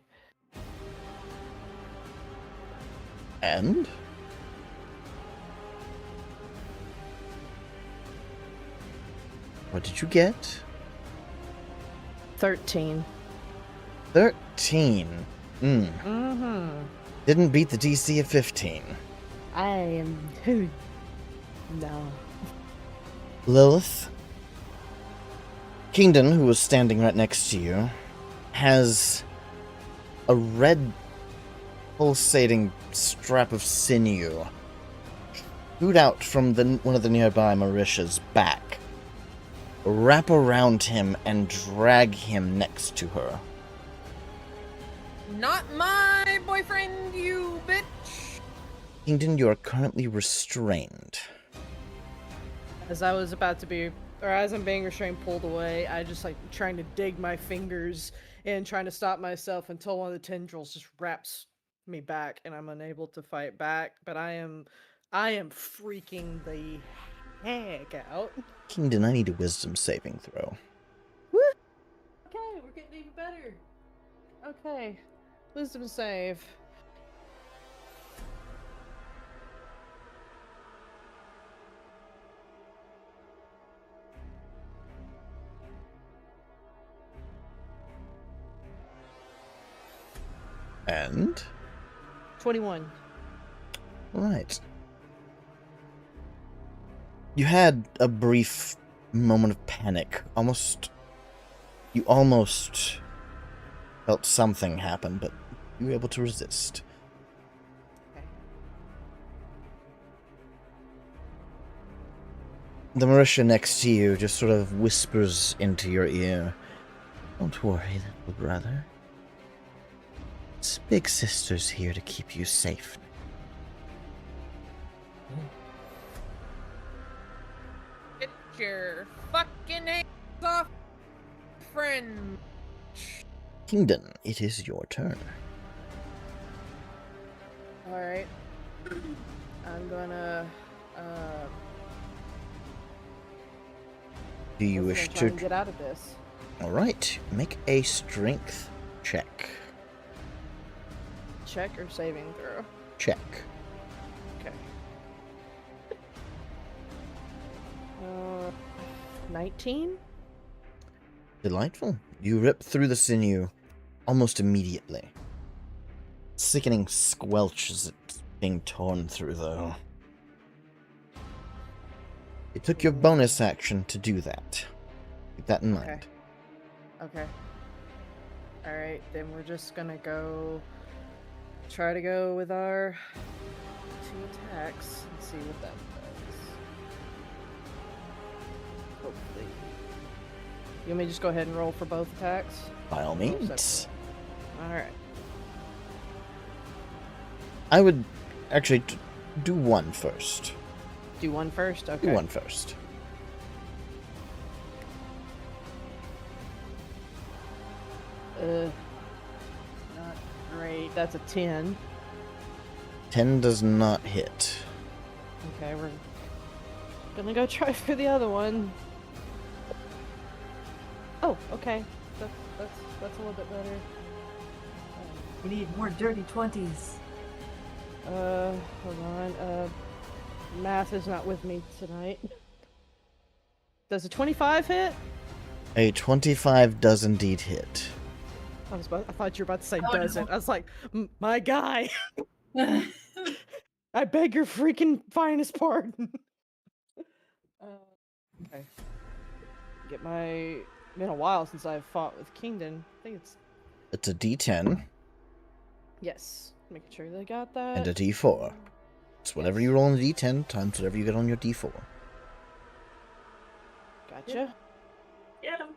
And? What did you get? 13. 13. Mm-hmm. Didn't beat the DC of 15. I am... No. Lilith, Kingdon, who was standing right next to you, has a red pulsating strap of sinew shoot out from one of the nearby Marisha's back, wrap around him, and drag him next to her. Not my boyfriend, you bitch! Kingdon, you are currently restrained. As I was about to be, or as I'm being restrained, pulled away, I just like trying to dig my fingers in, trying to stop myself until one of the tendrils just wraps me back and I'm unable to fight back. But I am freaking the heck out. Kingdon, I need a wisdom saving throw. Woo! Okay, we're getting even better. Okay, wisdom save. And? 21. Right. You had a brief moment of panic. You almost felt something happen, but you were able to resist. Okay. The Marisha next to you just sort of whispers into your ear. Don't worry, little brother. Big Sister's here to keep you safe. Get your fucking hands off, friend. Kingdon, it is your turn. Alright. I'm gonna, Do you I'm wish gonna try to... and get out of this. Alright, make a strength check. Check or saving throw? Check. Okay. 19? Delightful. You rip through the sinew almost immediately. Sickening squelch as it's being torn through, though. It took your bonus action to do that. Keep that in mind. Okay. Alright, then we're just gonna go... Try to go with our 2 attacks and see what that does. Hopefully. You want me to just go ahead and roll for both attacks? By all means. Alright. I would actually do one first. Do one first? Okay. Do one first. Not great. That's a 10. 10 does not hit. Okay, we're gonna go try for the other one. Oh, okay. That's a little bit better. We need more dirty 20s. Hold on. Math is not with me tonight. Does a 25 hit? A 25 does indeed hit. I thought you were about to say Oh, no. doesn't. I was like, my guy. I beg your freaking finest pardon. Okay. Been a while since I've fought with Kingdon. I think it's... It's a D10 Yes. Making sure they got that. and a D4. It's whatever you roll on the D10 times whatever you get on your D4. Gotcha. Get him.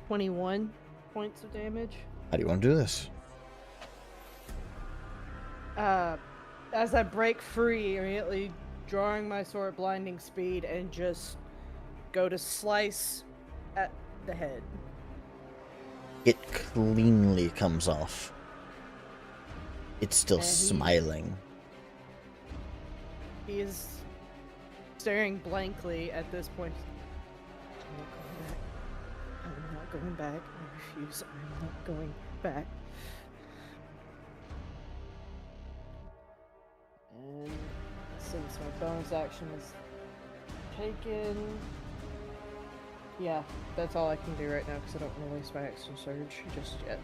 $21 points of damage. How do you want to do this? As I break free, immediately drawing my sword blinding speed and just go to slice at the head. It cleanly comes off. It's still And smiling. He is staring blankly at this point. I'm not going back. I refuse. I'm not going back. since my bonus action is taken. Yeah, that's all I can do right now because I don't want to waste my extra surge just yet.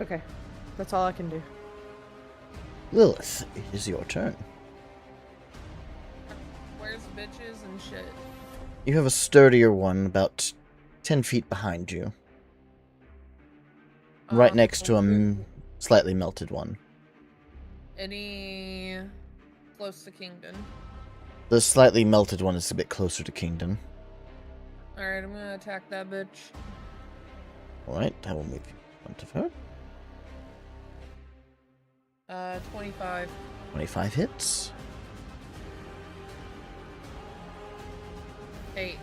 Okay, that's all I can do. Lilith, it is your turn. Where's bitches and shit? You have a sturdier one about 10 feet behind you. Right next to a slightly melted one. Any close to Kingdon? The slightly melted one is a bit closer to Kingdon. Alright, I'm gonna attack that bitch. Alright, I will move you in front of her. 25. 25 hits. 8.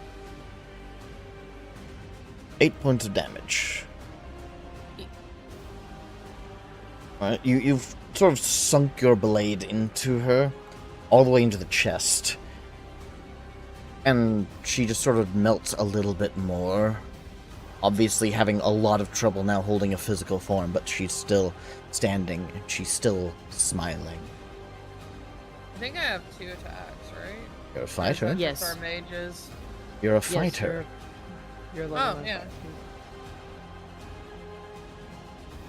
8 points of damage. Eight. Alright, you've sort of sunk your blade into her, all the way into the chest. And she just sort of melts a little bit more. Obviously having a lot of trouble now holding a physical form, but she's still standing, and she's still smiling. I think I have 2 attacks, right? You're a fighter. Yes. For mages. You're a Yes, fighter. you're Oh, level yeah.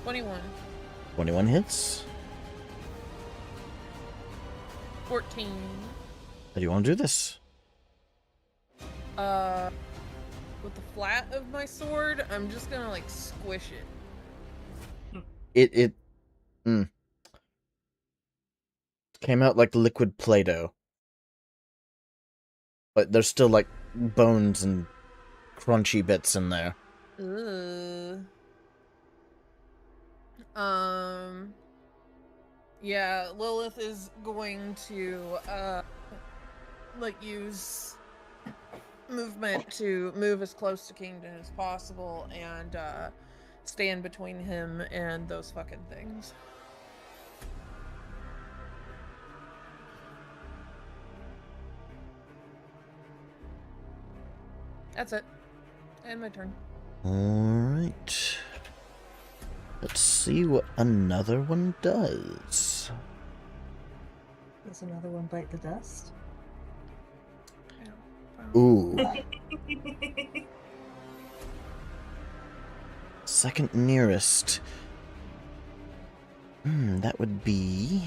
21. 21 hits. 14. How do you want to do this? With the flat of my sword, I'm just gonna like squish it. It came out like liquid Play-Doh. But there's still like bones and crunchy bits in there. Yeah, Lilith is going to like use movement to move as close to Kingdon as possible and stand between him and those fucking things. That's it. And my turn. Alright. Let's see what another one does. Does another one bite the dust? Ooh. Second nearest. That would be...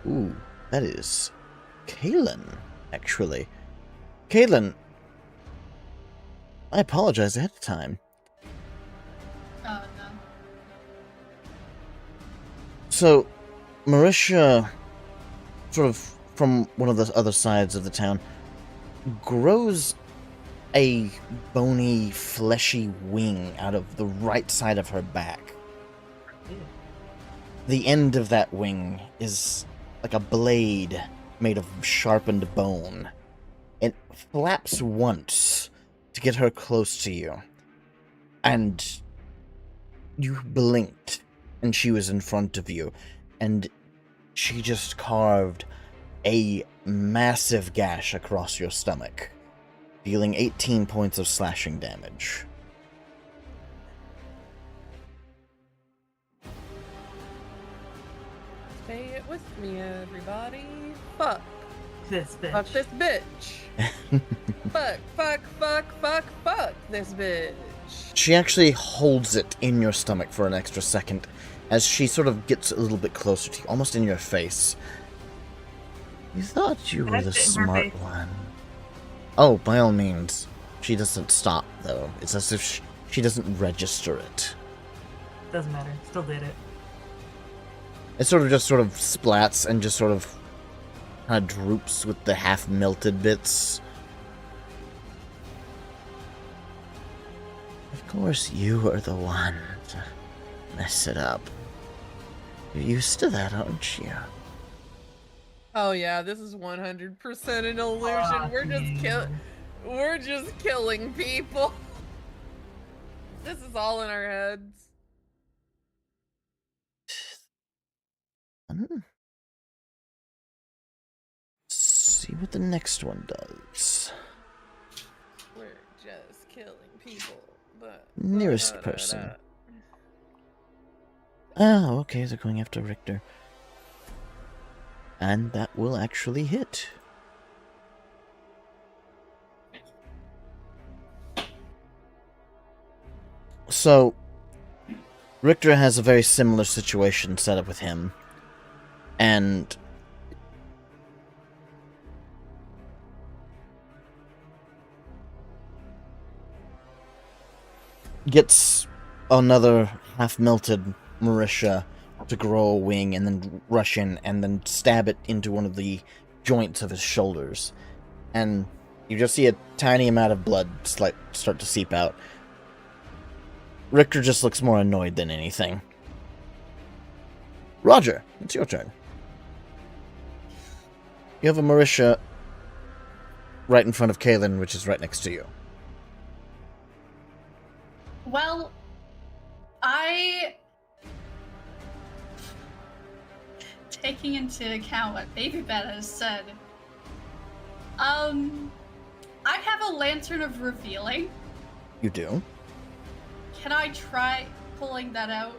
Ooh, that is Kalen, actually. Kalen, I apologize ahead of time. Oh, no. So, Marisha, sort of from one of the other sides of the town, grows a bony, fleshy wing out of the right side of her back. The end of that wing is like a blade made of sharpened bone. It flaps once to get her close to you. And you blinked, and she was in front of you. And she just carved a massive gash across your stomach, dealing 18 points of slashing damage. Say it with me, everybody. Fuck. This bitch. Fuck this bitch. fuck this bitch. She actually holds it in your stomach for an extra second as she sort of gets a little bit closer to you, almost in your face. You thought you were the smart one. Oh, by all means. She doesn't stop, though. It's as if she doesn't register it. Doesn't matter. Still did it. It sort of splats and just sort of kind of droops with the half-melted bits. Of course you are the one to mess it up. You're used to that, aren't you? Oh yeah, this is 100% an illusion. We're just killing people. This is all in our heads. See what the next one does. We're just killing people. But Nearest person. Oh, okay, they're going after Richter. And that will actually hit. So, Richter has a very similar situation set up with him. And gets another half-melted Marisha to grow a wing and then rush in and then stab it into one of the joints of his shoulders. And you just see a tiny amount of blood start to seep out. Richter just looks more annoyed than anything. Roger, it's your turn. You have a Marisha right in front of Kaelin, which is right next to you. Well, taking into account what Baby Bet has said, I have a Lantern of Revealing. You do? Can I try pulling that out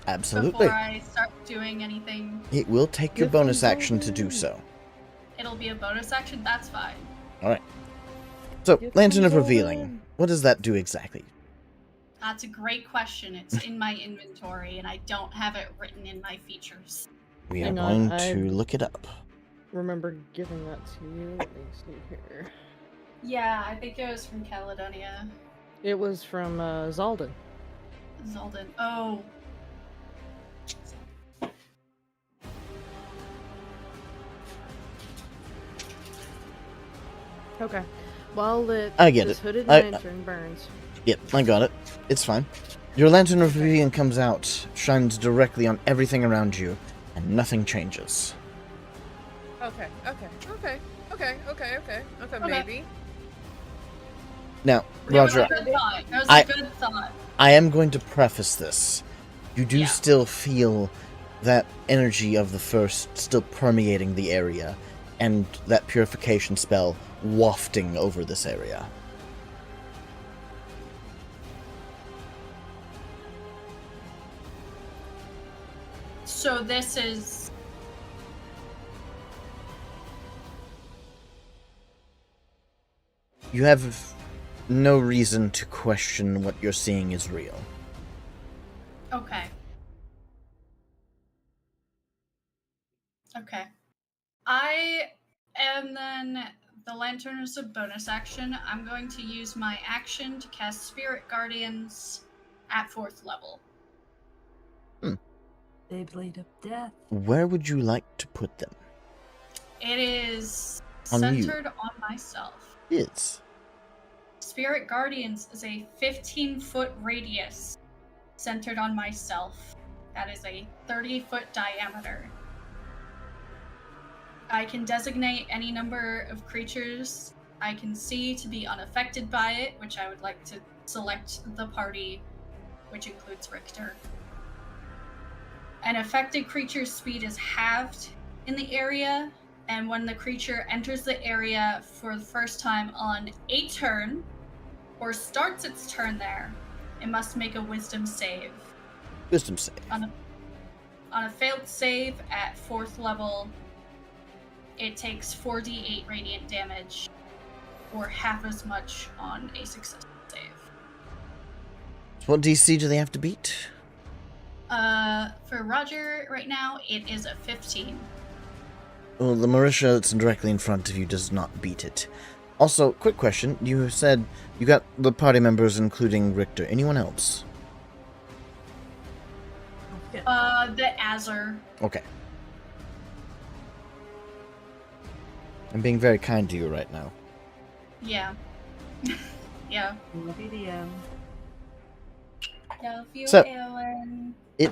Absolutely. before I start doing anything? It will take your bonus action to do so. It'll be a bonus action? That's fine. Alright. So, Get Lantern some of Revealing. golden. What does that do exactly? That's a great question. It's in my inventory, and I don't have it written in my features. We are Hang on, going to look it up. Remember giving that to you? Let me see here. Yeah, I think it was from Caledonia. It was from Zalden. Zalden. Oh. Okay. While I get this it. hooded I- lantern burns. Yep, I got it. It's fine. Your Lantern of Revealing comes out, shines directly on everything around you, and nothing changes. Okay, maybe. Now, It Roger, was a good thought. It was I- a good thought. I am going to preface this. You do Yeah. still feel that energy of the first still permeating the area, and that purification spell wafting over this area. So this is... You have no reason to question what you're seeing is real. Okay. Okay. I am then... The Lantern is a bonus action. I'm going to use my action to cast Spirit Guardians at 4th level. Beyblade of Death. Where would you like to put them? It is On you. centered on myself. It's Spirit Guardians is a 15-foot radius centered on myself. That is a 30-foot diameter. I can designate any number of creatures I can see to be unaffected by it, which I would like to select the party, which includes Richter. An affected creature's speed is halved in the area, and when the creature enters the area for the first time on a turn, or starts its turn there, it must make a wisdom save. wisdom save. On a failed save at 4th level, it takes 4d8 radiant damage, or half as much on a successful save. What DC do they have to beat? For Roger, right now, it is a 15. Well, the Marisha that's directly in front of you does not beat it. Also, quick question. You said you got the party members, including Richter. Anyone else? The Azur. Okay. I'm being very kind to you right now. Yeah. Yeah. Love you, DM. Love you, So- Ellen. Now,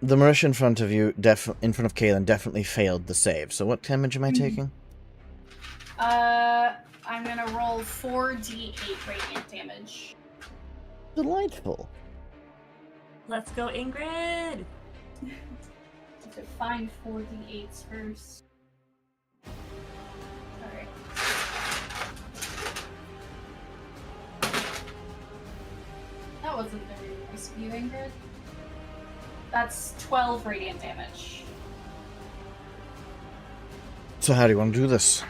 the Marisha in front of you, in front of Kaelin, definitely failed the save. So what damage am I taking? I'm gonna roll 4d8 radiant damage. Delightful. Let's go, Ingrid! Have to find 4d8s first. Alright. wasn't very nice of you, Ingrid. That's 12 radiant damage. So how do you want to do this?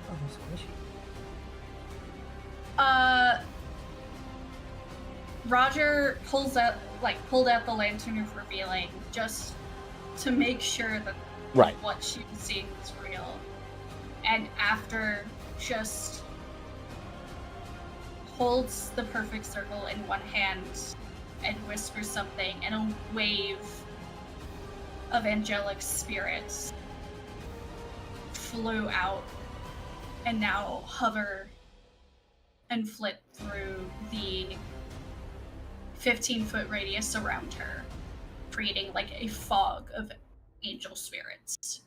Oh, squishy. Roger pulled out the lantern of revealing just to make sure that Right. what she was seeing was real. And after just holds the perfect circle in one hand and whispers something, and a wave of angelic spirits flew out and now hover and flit through the 15-foot radius around her, creating like a fog of angel spirits,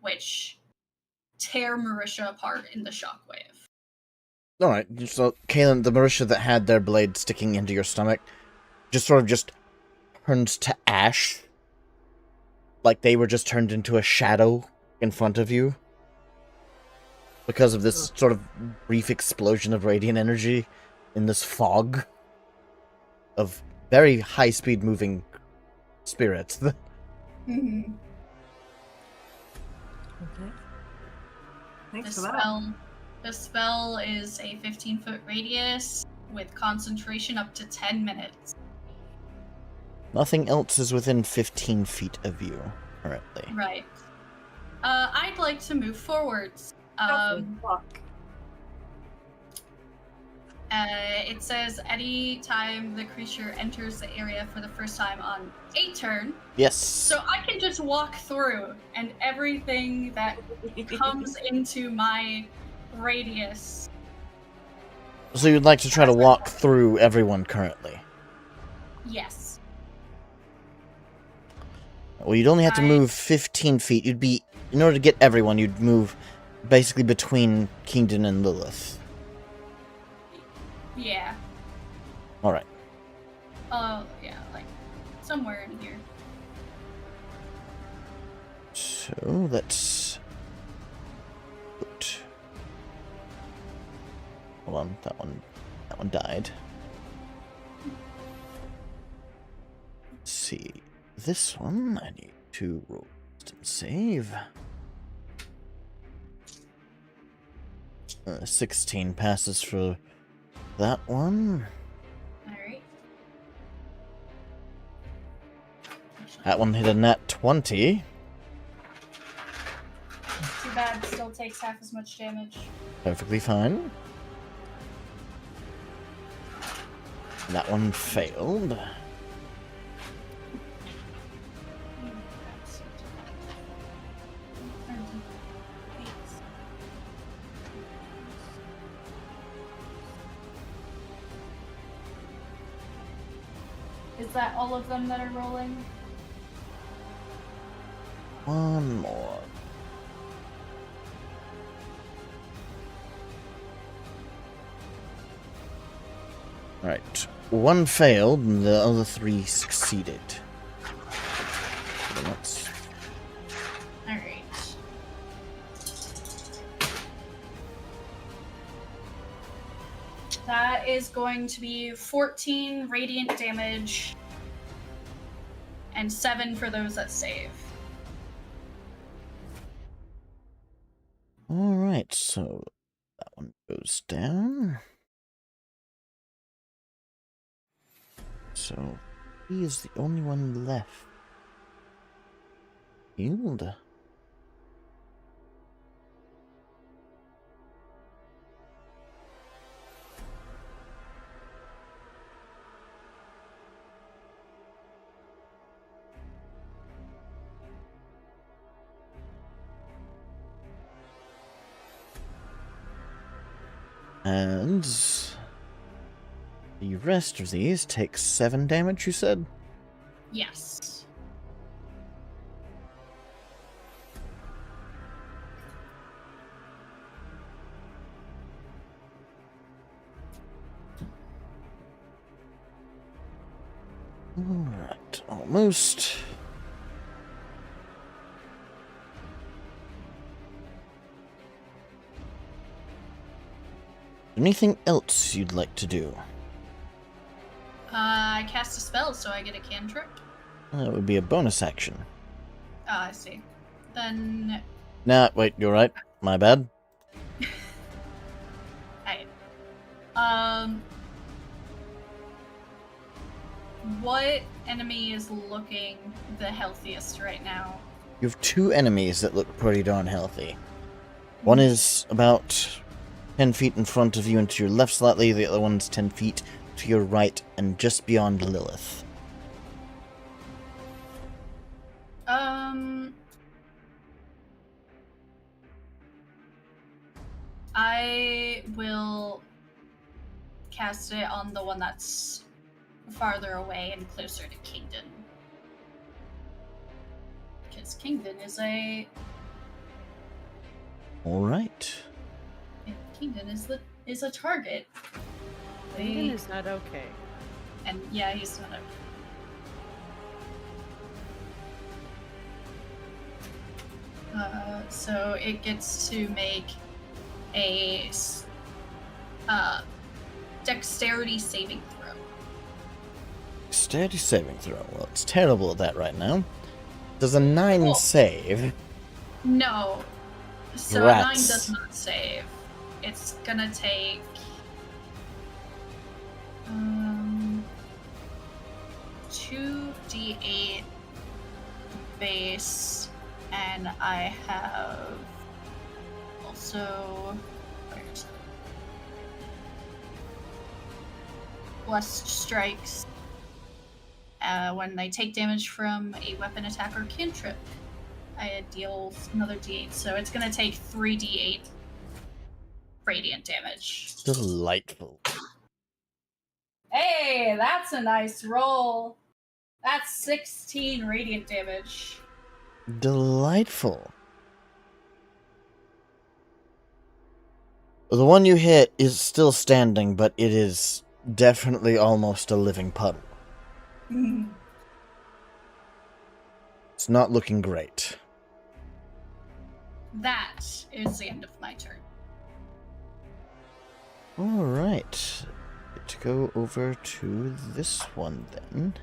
which tear Marisha apart in the shockwave. Alright, so Kaelin, the Marisha that had their blade sticking into your stomach just sort of just turns to ash. Like they were just turned into a shadow in front of you. Because of this sort of brief explosion of radiant energy in this fog of very high-speed moving spirits. Mm-hmm. Okay. Thanks for that. The spell is a 15-foot radius with concentration up to 10 minutes. Nothing else is within 15 feet of you currently. Right. I'd like to move forwards. Fuck. It says any time the creature enters the area for the first time on a turn. Yes. So I can just walk through, and everything that comes into my radius. So you'd like to try to walk through everyone currently? Yes. Well, you'd only have to move 15 feet. You'd be, in order to get everyone, you'd move basically between Kingdon and Lilith. Yeah. Alright. Yeah, like somewhere in here. So, let's put... Hold on, that one died. Let's see. This one, I need to roll wisdom save. 16 passes for that one. Alright. That one hit a nat 20. Too bad, still takes half as much damage. Perfectly fine. That one failed. Is that all of them that are rolling? One more. Alright. One failed, and the other 3 succeeded. So that's... Alright. That is going to be 14 radiant damage and 7 for those that save. Alright, so that one goes down. So he is the only one left. Healed. And the rest of these take 7 damage, you said? Yes. Alright, almost. Anything else you'd like to do? I cast a spell, so I get a cantrip. That would be a bonus action. Oh, I see. Then Nah, wait, you're right. My bad. What enemy is looking the healthiest right now? You have two enemies that look pretty darn healthy. One is about 10 feet in front of you and to your left slightly, the other one's 10 feet to your right and just beyond Lilith. I will cast it on the one that's farther away and closer to Kingdon. Because Kingdon is a... Alright. Kingdon is a target. Kingdon is not okay. And yeah, he's not okay. So it gets to make a dexterity saving throw. Dexterity saving throw. Well, it's terrible at that right now. Does a 9 save? No. So a 9 does not save. It's gonna take 2d8 base, and I have also blessed strikes when they take damage from a weapon attack or cantrip. I deal another d8, so it's gonna take 3d8 radiant damage. Delightful. Hey, that's a nice roll. That's 16 radiant damage. Delightful. The one you hit is still standing, but it is definitely almost a living puddle. It's not looking great. That is the end of my turn. Alright. Let's go over to this one then.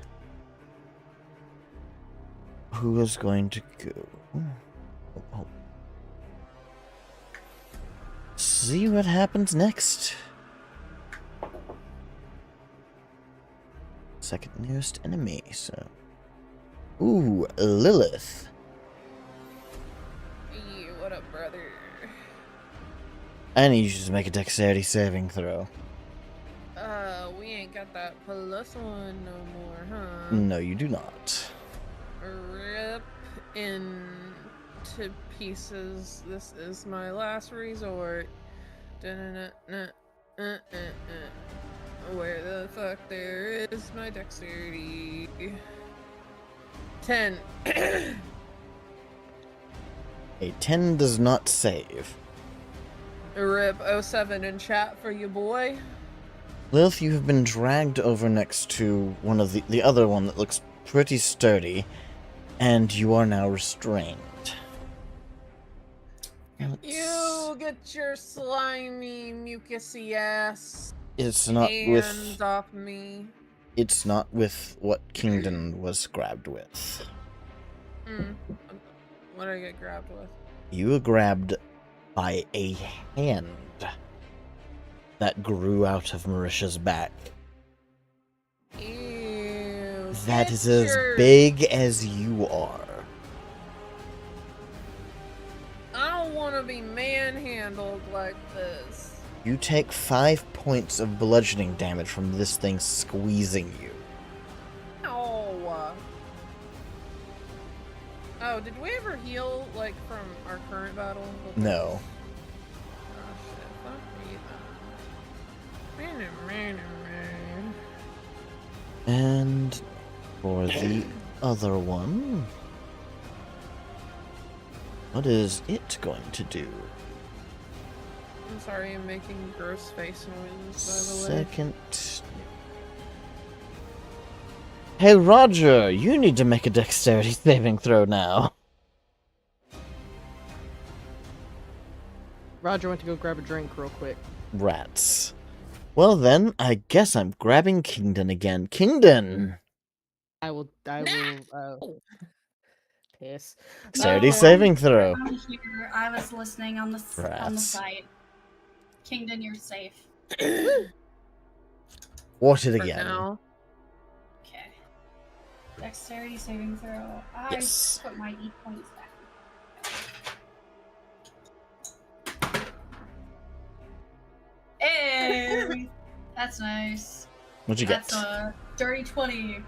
Who is going to go? Oh. See what happens next. Second nearest enemy, so. Ooh, Lilith. Hey, what up, brother? I need you to make a dexterity saving throw. We ain't got that plus one no more, huh? No, you do not. Rip into pieces. This is my last resort. Where the fuck there is my dexterity? 10. A 10 does not save. Rip 07 in chat for you, boy. Lilith, you have been dragged over next to one of the other one that looks pretty sturdy, and you are now restrained. You get your slimy, mucusy ass It's not hands off me. It's not with what Kingdon was grabbed with. What did I get grabbed with? You were grabbed by a hand that grew out of Marisha's back. Ew. That is as big as you are. I don't want to be manhandled like this. You take 5 points of bludgeoning damage from this thing squeezing you. Oh. Oh, did we ever heal, like, from our current battle? No. Oh, shit. Fuck me, then. And for the other one, what is it going to do? I'm sorry, I'm making gross face noises, by the way. Second. Hey, Roger, you need to make a dexterity saving throw now. Roger went to go grab a drink real quick. Rats. Well then, I guess I'm grabbing Kingdon again. Kingdon! I will. Piss. Dexterity Okay. saving throw. I'm here. I was listening on the Rats. site. Kingdon, you're safe. What it For again. now. Okay. Dexterity saving throw. I Yes. put my e-points back. Hey! That's nice. What'd you get? That's a dirty 20.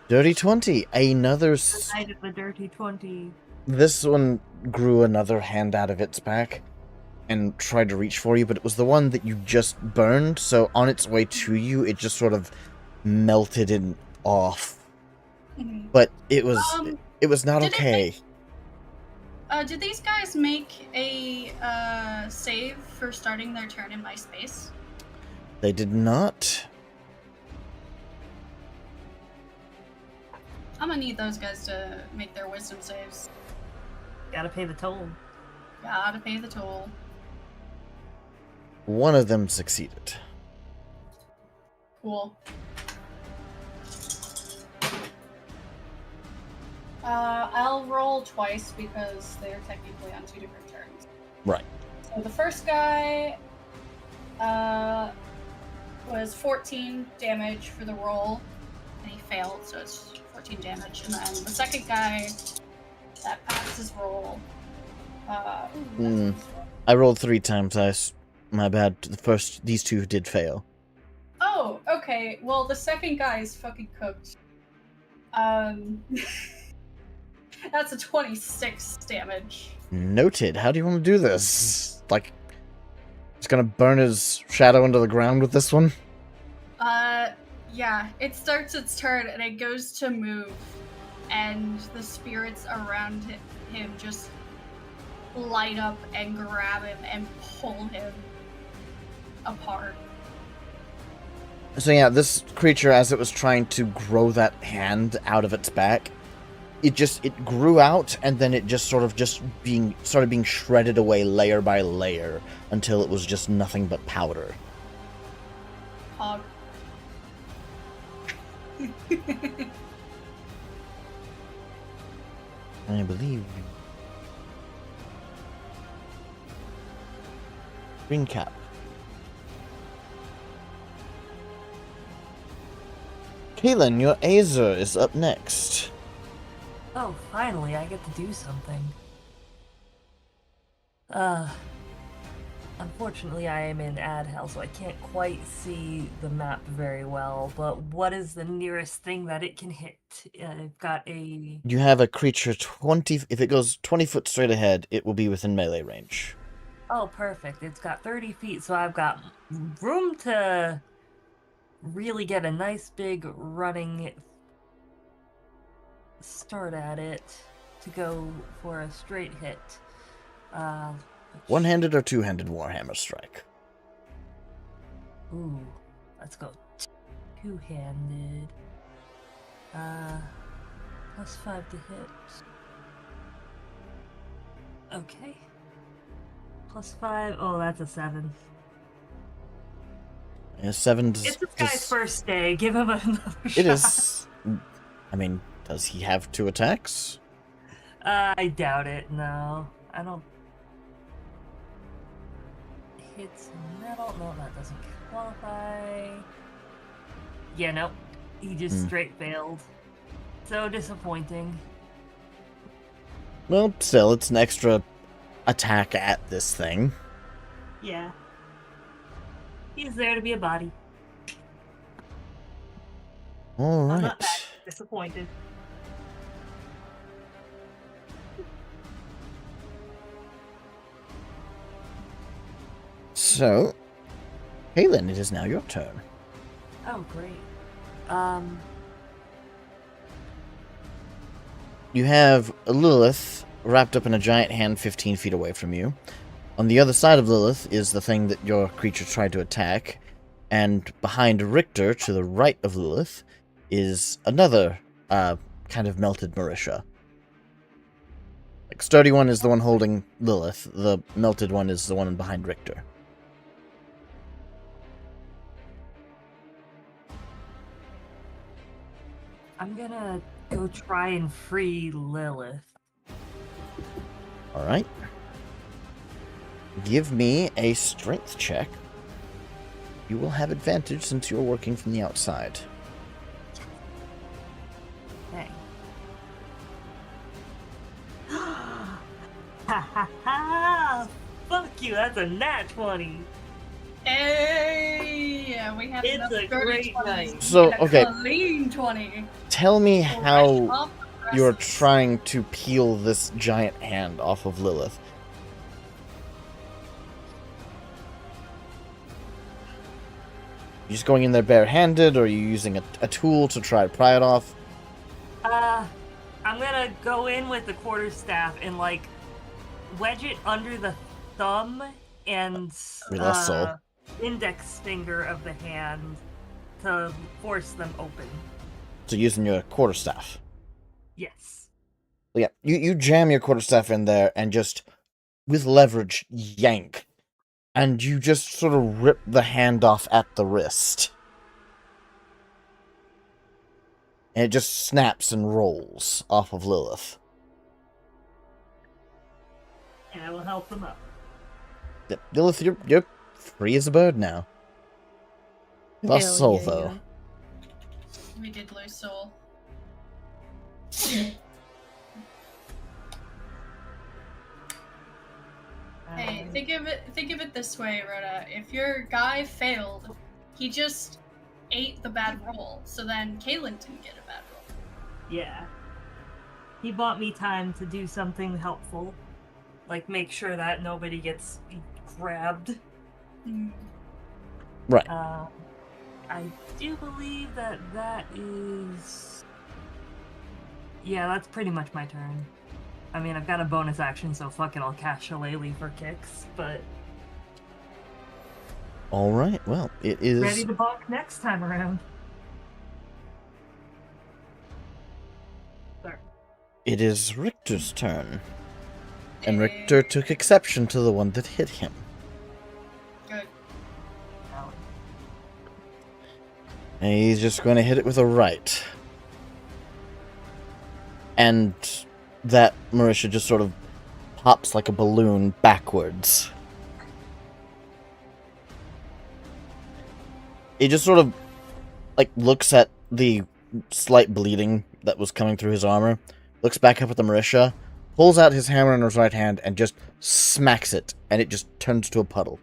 Dirty 20. Another... Side of the dirty 20. This one grew another hand out of its back and tried to reach for you, but it was the one that you just burned, so on its way to you, it just sort of melted and off. Mhm. But it was not did it okay. Did these guys make a save for starting their turn in my space? They did not. I'm gonna need those guys to make their wisdom saves. Gotta pay the toll. Gotta pay the toll. One of them succeeded. Cool. I'll roll twice because they're technically on 2 different turns. Right. So the first guy was 14 damage for the roll, and he failed, so it's 14 damage. And then the second guy that passed his roll. I rolled 3 times. My bad. These 2 did fail. Oh, okay. Well, the second guy is fucking cooked. That's a 26 damage. Noted. How do you want to do this? Like, it's gonna burn his shadow into the ground with this one? Yeah. It starts its turn and it goes to move, and the spirits around him just light up and grab him and pull him apart. So yeah, this creature, as it was trying to grow that hand out of its back, it grew out, and then it just started being shredded away layer by layer until it was just nothing but powder. Hog. I believe. Green cap. Kaylin, your Azer is up next. Oh, finally, I get to do something. Unfortunately, I am in ad hell, so I can't quite see the map very well, but what is the nearest thing that it can hit? I've got a... You have a creature 20... If it goes 20 foot straight ahead, it will be within melee range. Oh, perfect. It's got 30 feet, so I've got room to really get a nice big running start at it to go for a straight hit. One-handed or two-handed Warhammer strike? Ooh, let's go two-handed. +5 to hit. Okay. +5. Oh, that's a 7. Yeah, 7. It's this guy's first day. Give him another shot. It is. I mean, does he have 2 attacks? I doubt it. No, I don't. Hits metal. No, that doesn't qualify. Yeah, nope. He just straight failed. So disappointing. Well, still, it's an extra attack at this thing. Yeah. He's there to be a body. All I'm right. not that disappointed. So, Kaylin, it is now your turn. Oh, great. You have Lilith wrapped up in a giant hand 15 feet away from you. On the other side of Lilith is the thing that your creature tried to attack, and behind Richter, to the right of Lilith, is another kind of melted Marisha. Like, sturdy one is the one holding Lilith, the melted one is the one behind Richter. I'm gonna go try and free Lilith. Alright. Give me a strength check. You will have advantage since you're working from the outside. Dang. Ha ha ha! Fuck you, that's a nat 20. Hey, yeah, we have It's enough a dirty great 20s. night. So, And a okay. clean 20. Tell me Fresh how off the you're presses. trying to peel this giant hand off of Lilith. You just going in there barehanded, or are you using a tool to try to pry it off? I'm gonna go in with the quarterstaff and, like, wedge it under the thumb and We lost Soul. index finger of the hand to force them open. So using your quarterstaff. Yes. Yeah, you jam your quarterstaff in there and just, with leverage, yank. And you just sort of rip the hand off at the wrist. And it just snaps and rolls off of Lilith. And I will help them up. Yep, Lilith, you're free as a bird now. You lost Hell Soul, yeah, though. We did lose Soul. Hey, think of it this way, Rhoda. If your guy failed, he just ate the bad roll, so then Kaylin didn't get a bad roll. Yeah. He bought me time to do something helpful. Like, make sure that nobody gets grabbed. Right. I do believe that is... Yeah, that's pretty much my turn. I mean, I've got a bonus action, so fuck it, I'll cast Shillelagh for kicks, but... Alright, well, it is... Ready to bonk next time around. There. It is Richter's turn. And Richter took exception to the one that hit him. Good. And he's just going to hit it with a right. And that Marisha just sort of pops like a balloon backwards. He just sort of, like, looks at the slight bleeding that was coming through his armor, looks back up at the Marisha, pulls out his hammer in his right hand, and just smacks it, and it just turns to a puddle.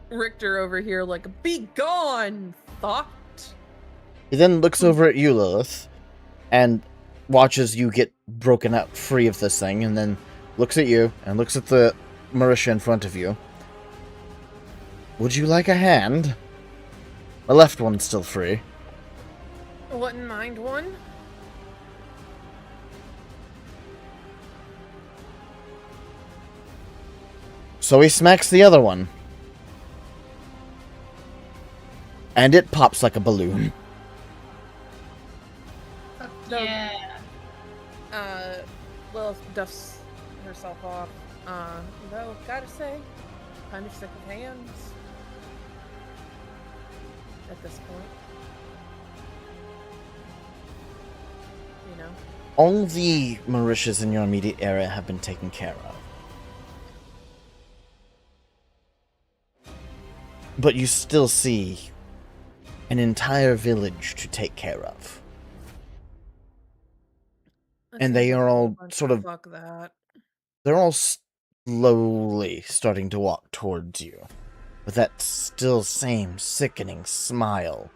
Richter over here like, be gone, thought. He then looks over at you, Lilith, and watches you get broken out free of this thing, and then looks at you, and looks at the Marisha in front of you. Would you like a hand? My left one's still free. I wouldn't mind one. So he smacks the other one. And it pops like a balloon. No. Yeah. Lilith dusts herself off. Though, gotta say, kind of sick of hands. At this point. You know? All the Marishas in your immediate area have been taken care of. But you still see an entire village to take care of. And they are all sort of... Fuck that. They're all slowly starting to walk towards you. With that still same sickening smile.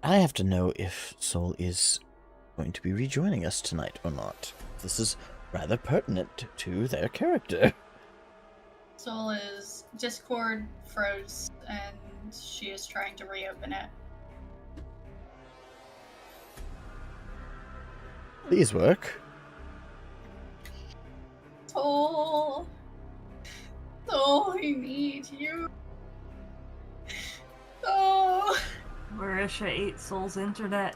I have to know if Soul is going to be rejoining us tonight or not. This is rather pertinent to their character. Soul is Discord froze, and she is trying to reopen it. Please work. Soul, Soul, I need you. Soul. Marisha ate Soul's internet.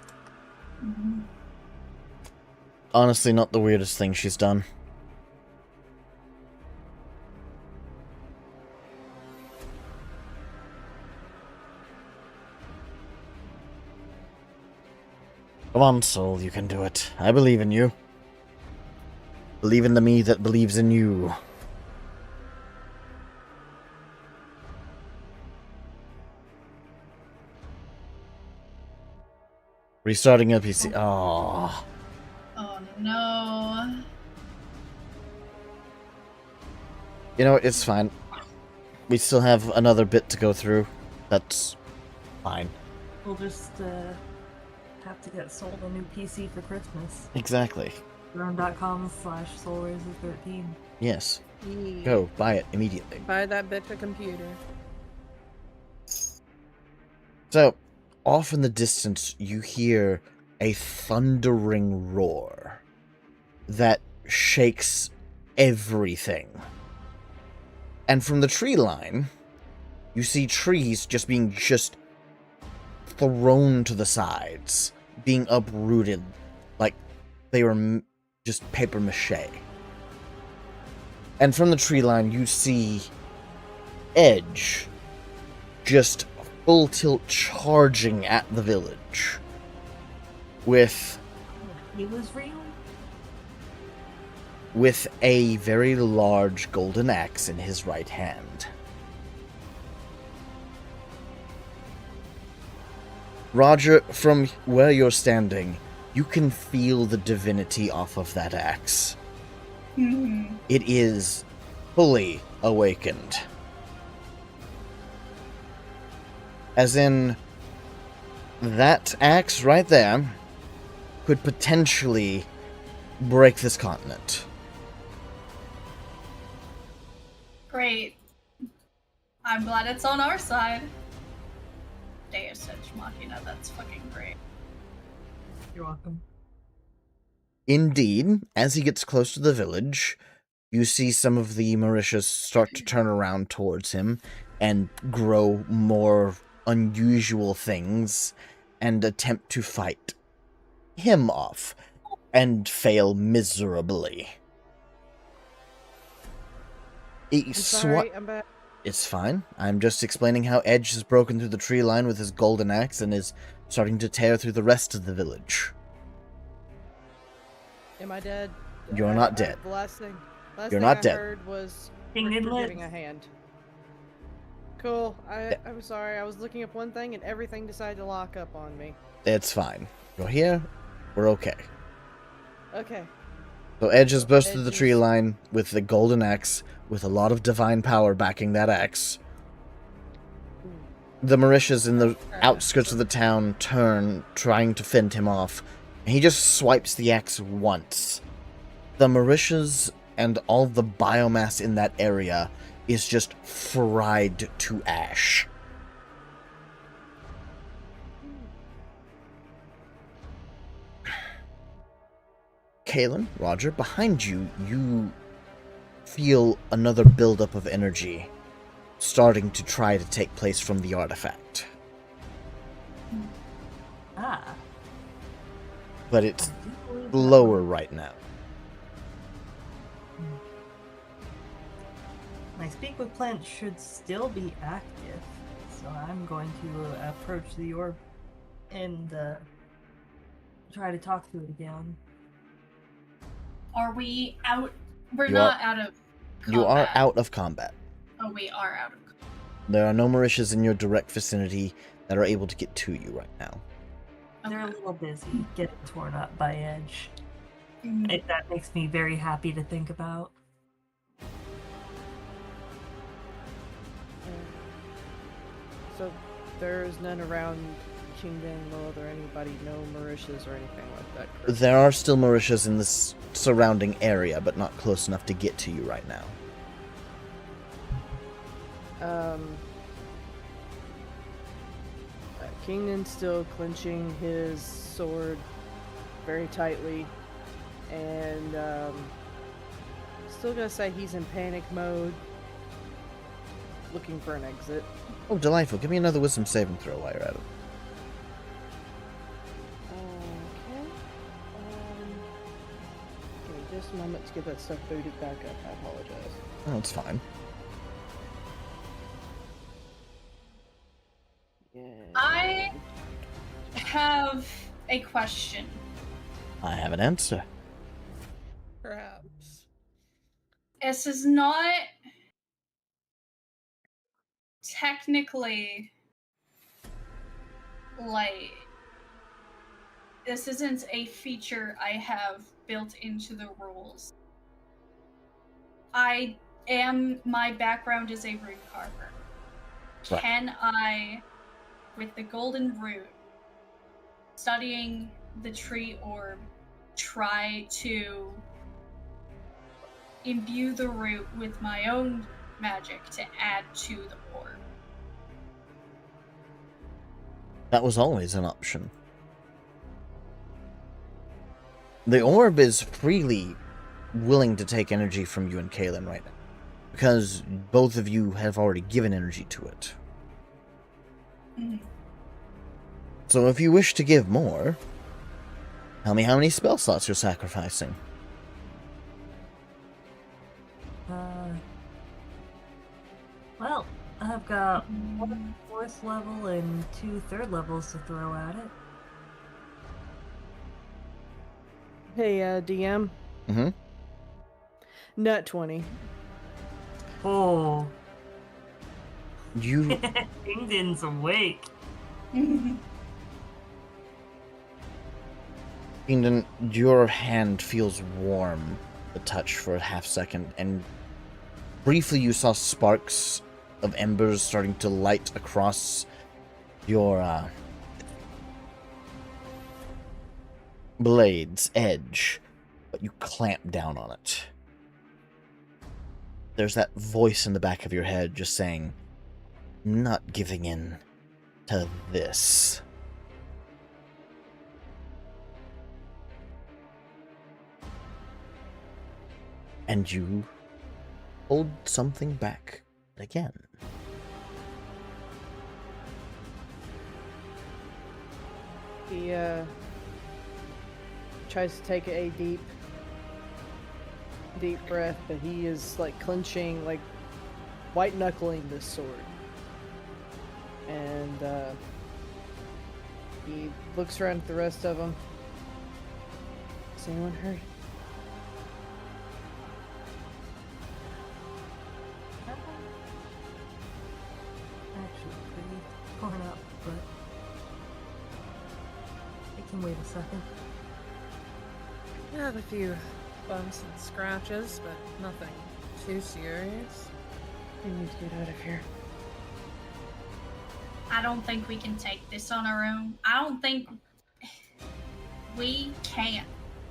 Honestly, not the weirdest thing she's done. Come on, Soul, you can do it. I believe in you. Believe in the me that believes in you. Restarting your PC. Oh. Oh no. You know, it's fine. We still have another bit to go through. That's fine. We'll just have to get sold a new PC for Christmas. Exactly. Run.com/SoulRaiser13. Yes. Yeah. Go, buy it immediately. Buy that bitch a computer. So, off in the distance, you hear a thundering roar that shakes everything. And from the tree line, you see trees being thrown to the sides, being uprooted like they were just paper mache. And from the tree line, you see Edge just full tilt charging at the village with He was real? a very large golden axe in his right hand. Roger, from where you're standing, you can feel the divinity off of that axe. Mhm. It is fully awakened. As in, that axe right there could potentially break this continent. Great. I'm glad it's on our side. Deus Ex Machina, that's fucking great. You're welcome. Indeed, as he gets close to the village, you see some of the Mauritius start to turn around towards him and grow more unusual things and attempt to fight him off and fail miserably. I'm sorry, I'm back. It's fine. I'm just explaining how Edge has broken through the tree line with his golden axe and is starting to tear through the rest of the village. Am I dead? You're not dead. The last thing You're not I dead. heard was King Richter Inlet. giving a hand. Cool. I'm sorry. I was looking up one thing and everything decided to lock up on me. It's fine. You're here. We're okay. Okay. So Edge has burst through the Edge tree is- line with the golden axe, with a lot of divine power backing that axe. The Mauritius in the outskirts of the town turn, trying to fend him off. And he just swipes the axe once. The Mauritius and all the biomass in that area is just fried to ash. Kalen, Roger, behind you, you feel another buildup of energy starting to try to take place from the artifact. Ah. But it's I do believe that lower one. right now. My speak with plant should still be active, so I'm going to approach the orb and try to talk to it again. Are we out? We're You not out of combat. You are out of combat. Oh, we are out of combat. There are no Mauritius in your direct vicinity that are able to get to you right now. They're a Okay. little busy getting torn up by Edge. Mm, That makes me very happy to think about. So there's none around Qingdang, Lilith, or anybody, no Mauritius or anything like that. correct? There are still Mauritius in this surrounding area, but not close enough to get to you right now. Kingdon's still clenching his sword very tightly, and still gonna say he's in panic mode, looking for an exit. Oh, delightful. Give me another wisdom saving throw while you're at it. Okay. Give me just a moment to get that stuff booted back up. I apologize. Oh, it's fine. Yeah. I have a question. I have an answer. Perhaps. This is not technically like this isn't a feature I have built into the rules. My background is a rune carver. Right. Can I, with the golden root, studying the tree orb, try to imbue the root with my own magic to add to the orb? That was always an option. The orb is freely willing to take energy from you and Kaylin right now, because both of you have already given energy to it. Mm. So if you wish to give more, tell me how many spell slots you're sacrificing. Well, I've got 1 4th level and 2 3rd levels to throw at it. Hey, DM. Mm-hmm. Nut 20. Oh, You Kingdon's awake. Kingdon, your hand feels warm, the touch for a half second, and briefly you saw sparks of embers starting to light across your blade's edge, but you clamp down on it. There's that voice in the back of your head just saying, "I'm not giving in to this." And you hold something back again. He tries to take a deep breath, but he is like clenching, like white knuckling this sword. And he looks around at the rest of them. Is anyone hurt? Actually, pretty torn up, but it can wait a second. I have a few bumps and scratches, but nothing too serious. We need to get out of here. I don't think we can take this on our own. I don't think we can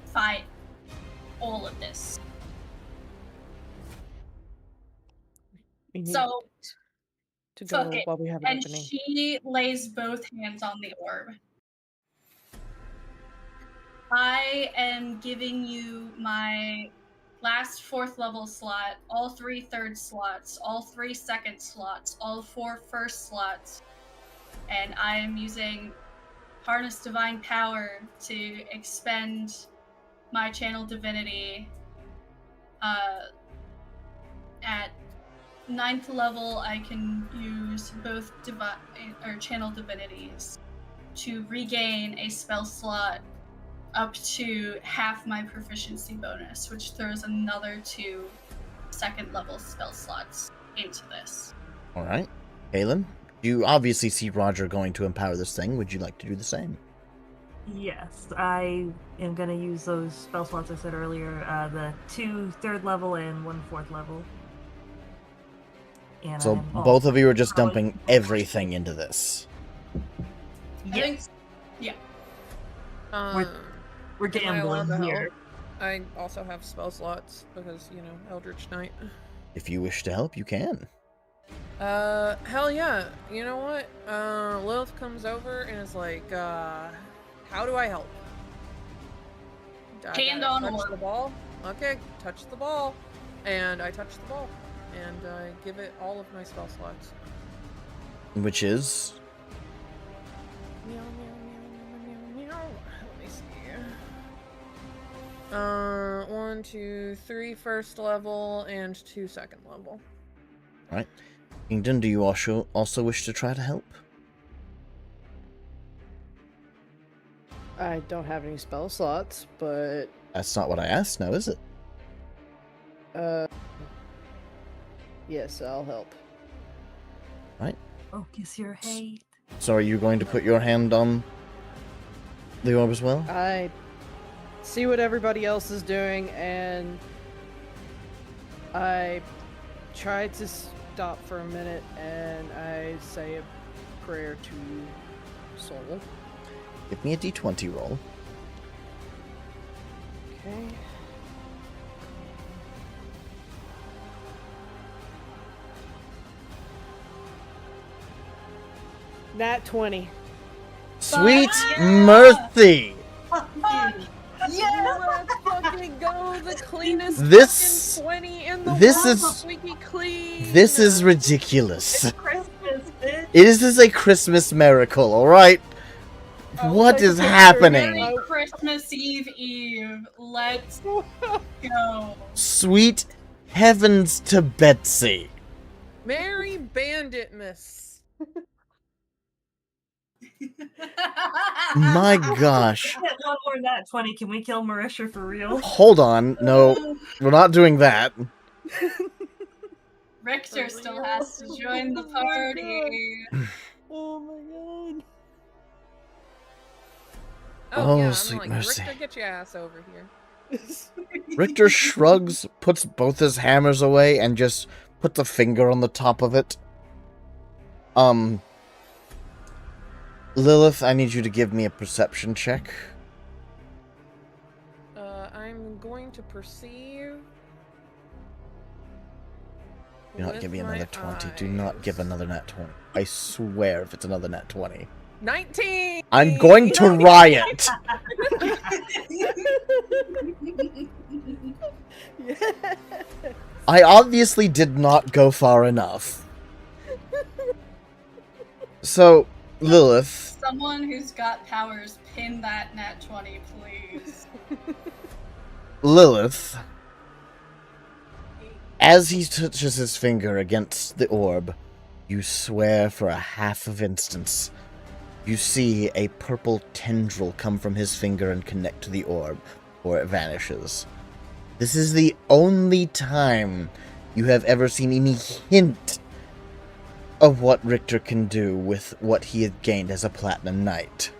fight all of this. We need So, to go fuck it. while we have an And opening. she lays both hands on the orb. I am giving you my last 4th level slot, all 3 3rd slots, all 3 2nd slots, all 4 1st slots, and I am using Harness Divine Power to expend my Channel Divinity. At 9th level, I can use both Channel Divinities to regain a spell slot up to half my proficiency bonus, which throws another 2 2nd level spell slots into this. Alright. Kaylin, you obviously see Roger going to empower this thing. Would you like to do the same? Yes, I am going to use those spell slots I said earlier, the 2 3rd level and 1 4th level. And So I'm both of you are just throwing- dumping everything into this. Yes, we're Am I allowed gambling to here. help? I also have spell slots because, Eldritch Knight. If you wish to help, you can. Hell yeah. You know what? Lilith comes over and is like, how do I help? I Hand gotta on touch orb. the ball. Okay, touch the ball. And I touch the ball. And I give it all of my spell slots. Which is... Meow, meow, meow, meow, meow, meow. Let me see. 1, 2, 3 first level and 2 second level. Alright. Kingdon, do you also wish to try to help? I don't have any spell slots, but That's not what I asked now, is it? yes, I'll help. Focus your hate. So are you going to put your hand on the orb as well? I see what everybody else is doing, and I try to stop for a minute, and I say a prayer to Soul. Give me a d20 roll. Okay. Nat 20. Sweet Yeah! mercy! Yeah. Let's fucking go. The cleanest This- fucking 20 in the this world. is- Squeaky clean. This is ridiculous. It's Christmas, bitch. It is a Christmas miracle, alright? Oh, What like is a picture. happening? Merry Christmas Eve. Let's go. Sweet heavens to Betsy. Merry Bandit Miss. My gosh. Get one more nat 20. Can we kill Marisha for real? Hold on. No, we're not doing that. Richter For still real? has to join the Oh my party. Oh my god. Oh, Yeah, I'm sweet like, mercy. Richter, get your ass over here. Richter shrugs, puts both his hammers away, and just puts a finger on the top of it. Lilith, I need you to give me a perception check. I'm going to perceive. Do not with give me my another 20. Do not give eyes. another nat 20. I swear if it's another nat 20. 19! I'm going to riot! Yeah. I obviously did not go far enough. So, Lilith, Someone who's got powers, pin that nat 20, please. Lilith, as he touches his finger against the orb, you swear for a half of instance. You see a purple tendril come from his finger and connect to the orb, or it vanishes. This is the only time you have ever seen any hint of what Richter can do with what he had gained as a Platinum Knight.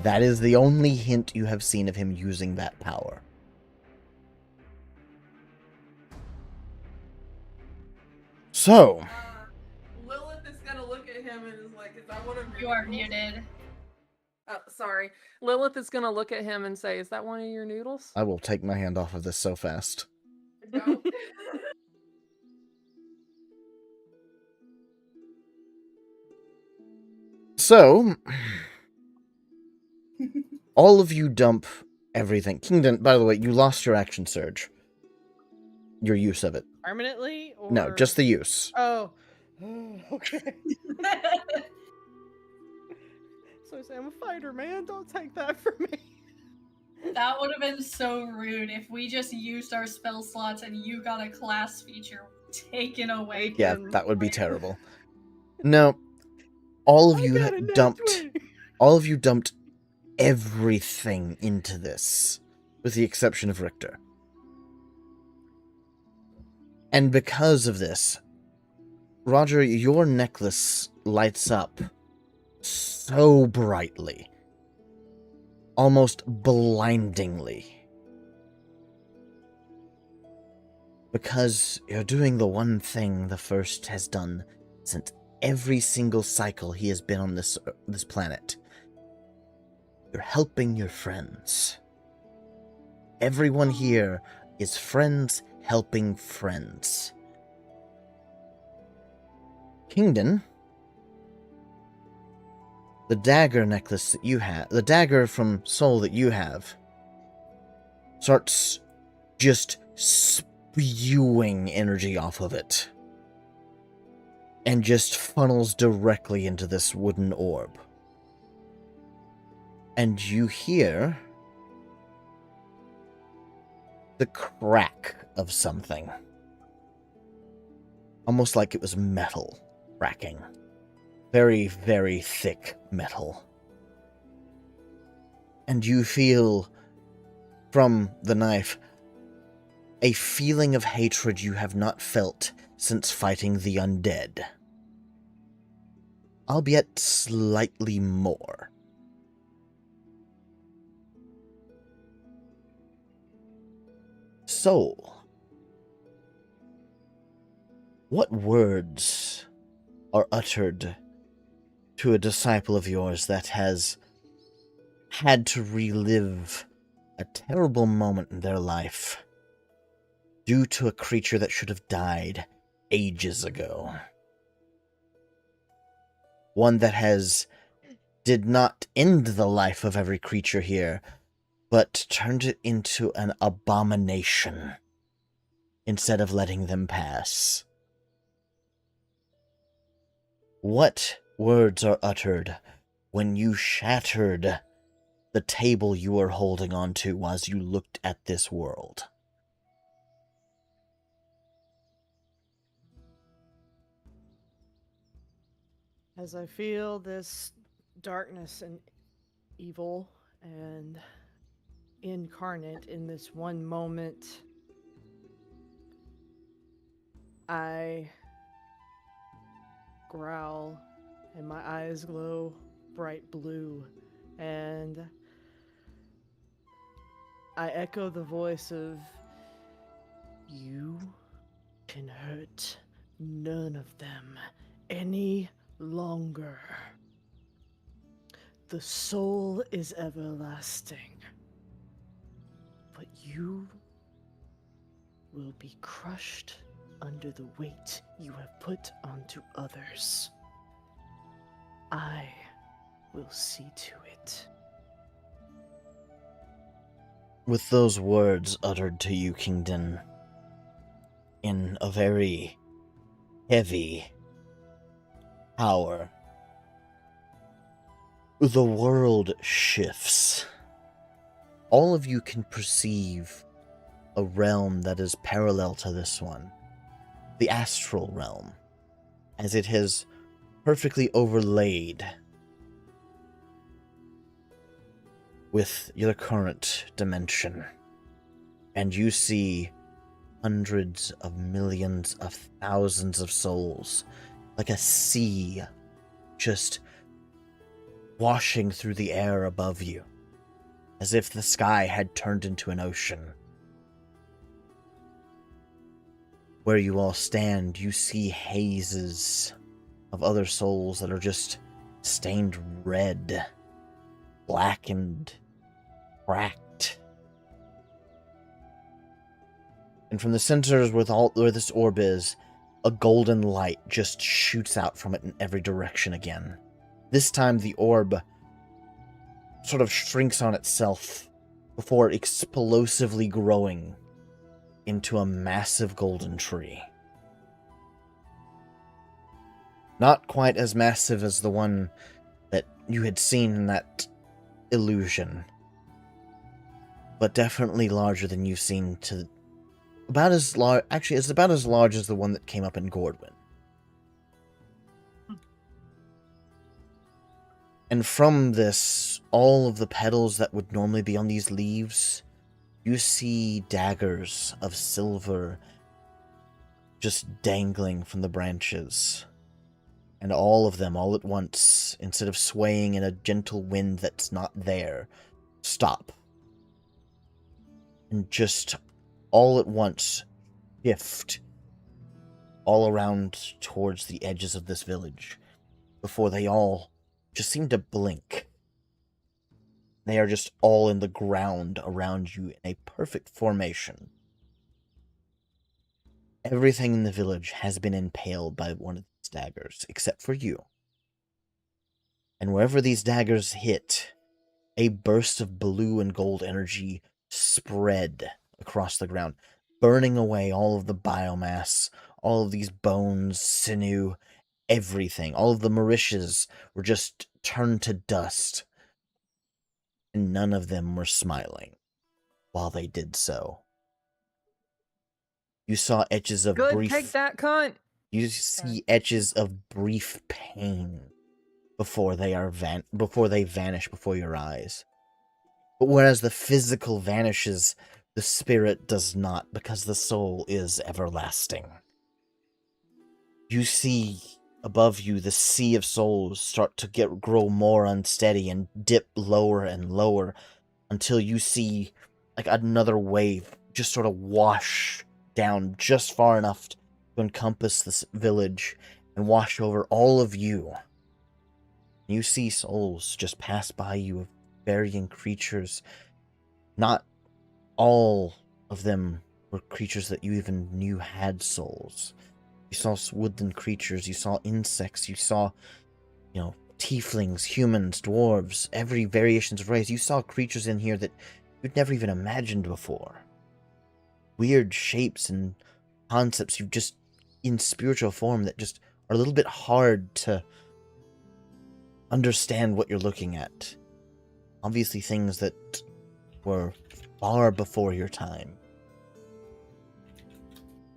That is the only hint you have seen of him using that power. So, Lilith is gonna look at him and is like, is that one of your You are noodles? muted. Oh, sorry. Lilith is gonna look at him and say, is that one of your noodles? I will take my hand off of this so fast. No. So, all of you dump everything. Kingdom, by the way, you lost your action surge. Your use of it. Permanently? Or... No, just the use. Oh. Okay. So I say, I'm a fighter, man. Don't take that from me. That would have been so rude if we just used our spell slots and you got a class feature taken away. Yeah, Taken. that would be terrible. No, all of I you got a nat dumped 20. all of you dumped everything into this, with the exception of Richter. And because of this, Roger, your necklace lights up so brightly, almost blindingly. Because you're doing the one thing the First has done since every single cycle he has been on this planet. You're helping your friends. Everyone here is friends helping friends. Kingdon, the dagger necklace that you have, the dagger from Soul that you have, starts just spewing energy off of it. And just funnels directly into this wooden orb. And you hear the crack of something. Almost like it was metal. cracking. Very, very thick metal. And you feel, from the knife, a feeling of hatred you have not felt since fighting the undead. Albeit slightly more. So, what words are uttered to a disciple of yours that has had to relive a terrible moment in their life due to a creature that should have died ages ago? One that did not end the life of every creature here, but turned it into an abomination instead of letting them pass. What words are uttered when you shattered the table you were holding on to as you looked at this world? As I feel this darkness and evil and incarnate in this one moment, I growl and my eyes glow bright blue, and I echo the voice of, "You can hurt none of them any longer. The soul is everlasting, but you will be crushed under the weight you have put onto others. I will see to it." With those words uttered to you, Kingdon, in a very heavy power, the world shifts. All of you can perceive a realm that is parallel to this one, the astral realm, as it has perfectly overlaid with your current dimension. And you see hundreds of millions of thousands of souls, like a sea, just washing through the air above you, as if the sky had turned into an ocean. Where you all stand, you see hazes of other souls that are just stained red, blackened, cracked. And from the centers where this orb is, a golden light just shoots out from it in every direction again. This time the orb sort of shrinks on itself before explosively growing into a massive golden tree. Not quite as massive as the one that you had seen in that illusion, but definitely larger than you've seen to... About as large... Actually, it's about as large as the one that came up in Gordwin. And from this, all of the petals that would normally be on these leaves, you see daggers of silver just dangling from the branches. And all of them, all at once, instead of swaying in a gentle wind that's not there, stop. And just all at once shift all around towards the edges of this village, before they all just seem to blink. They are just all in the ground around you in a perfect formation. Everything in the village has been impaled by one of these daggers, except for you. And wherever these daggers hit, a burst of blue and gold energy spread across the ground, burning away all of the biomass, all of these bones, sinew, everything. All of the Mauritius were just turned to dust. And none of them were smiling while they did so. You saw etches of Good, brief... take that, cunt! You see etches of brief pain before they vanish before your eyes. But whereas the physical vanishes, the spirit does not, because the soul is everlasting. You see above you the sea of souls start to grow more unsteady and dip lower and lower until you see like another wave just sort of wash down just far enough to encompass this village and wash over all of you. You see souls just pass by you of varying creatures. Not all of them were creatures that you even knew had souls. You saw woodland creatures, you saw insects, you saw, tieflings, humans, dwarves, every variations of race. You saw creatures in here that you'd never even imagined before. Weird shapes and concepts you've just, in spiritual form, that just are a little bit hard to understand what you're looking at. Obviously things that were far before your time.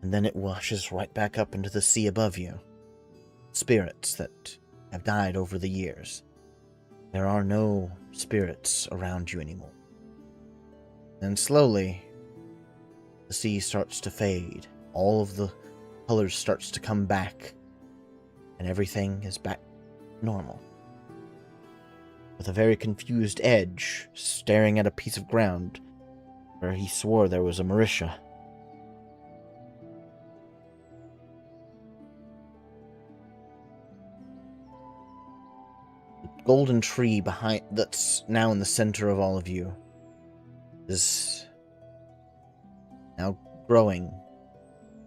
And then it washes right back up into the sea above you. Spirits that have died over the years. There are no spirits around you anymore. Then slowly, the sea starts to fade. All of the colors starts to come back. And everything is back normal. With a very confused Edge staring at a piece of ground where he swore there was a Marisha. The golden tree behind that's now in the center of all of you is now growing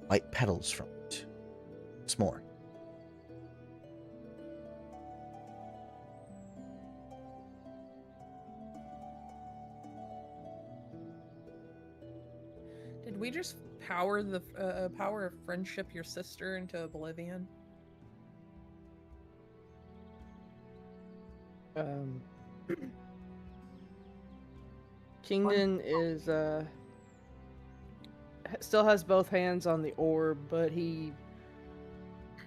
white petals from it. It's more. Did we just power the power of friendship your sister into oblivion? Kingdon is still has both hands on the orb, but he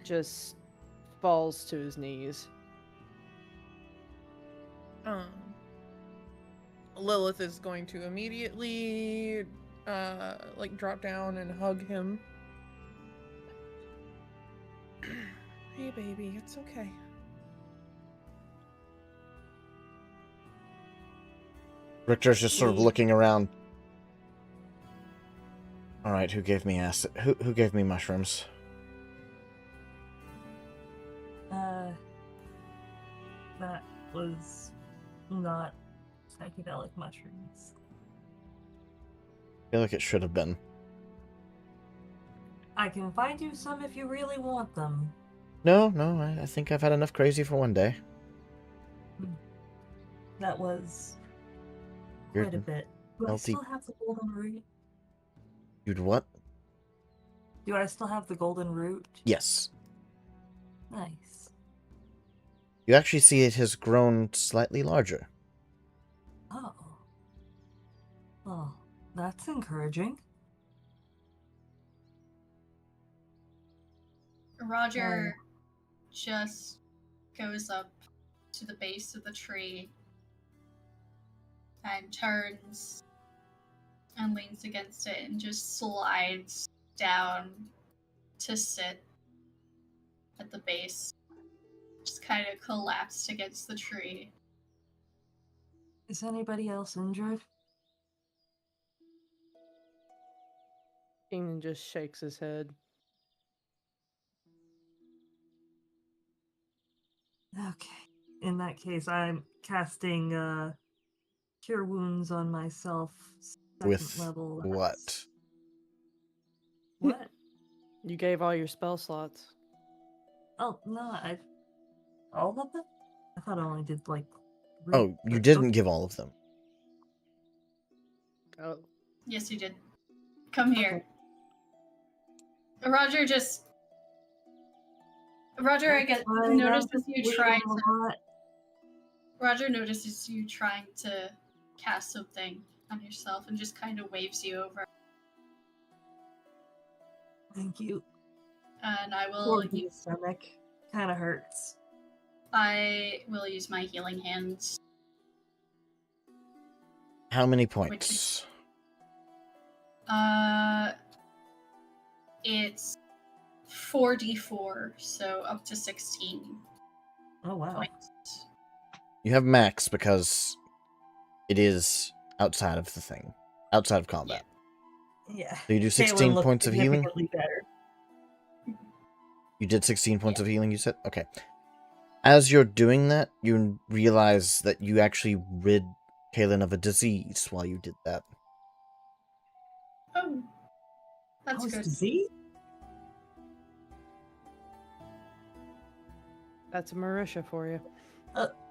just falls to his knees. Lilith is going to immediately drop down and hug him. Hey baby, it's okay. Richter's just sort of looking around. Alright, who gave me acid? Who gave me mushrooms? That was not psychedelic mushrooms. I feel like it should have been. I can find you some if you really want them. No, I think I've had enough crazy for one day. That was You're quite a bit. Do I healthy. still have the golden root? You'd what? Do I still have the golden root? Yes. Nice. You actually see it has grown slightly larger. Oh. Well, that's encouraging. Roger just goes up to the base of the tree and turns and leans against it and just slides down to sit at the base. Just kind of collapsed against the tree. Is anybody else injured? Kingdon just shakes his head. Okay. In that case, I'm casting Cure Wounds on myself. With level. what? What? You gave all your spell slots. Oh, no, all of them? I thought I only did, like... 3. Oh, you didn't give all of them. Oh. Yes, you did. Come here. Roger just... Roger, I guess, notices you trying to... Roger notices you trying to cast something on yourself and just kind of waves you over. Thank you. And I will Poor use, stomach. Kind of hurts. I will use my healing hands. How many Which points? is, it's 4d4, so up to 16 Oh wow. points. You have max because it is outside of the thing. Outside of combat. Yeah. So you do Kaylin 16 looks points of healing? significantly better. You did 16 points of healing, you said? Okay. As you're doing that, you realize that you actually rid Kaylin of a disease while you did that. Oh, that's How's good. disease? That's a Marisha for you.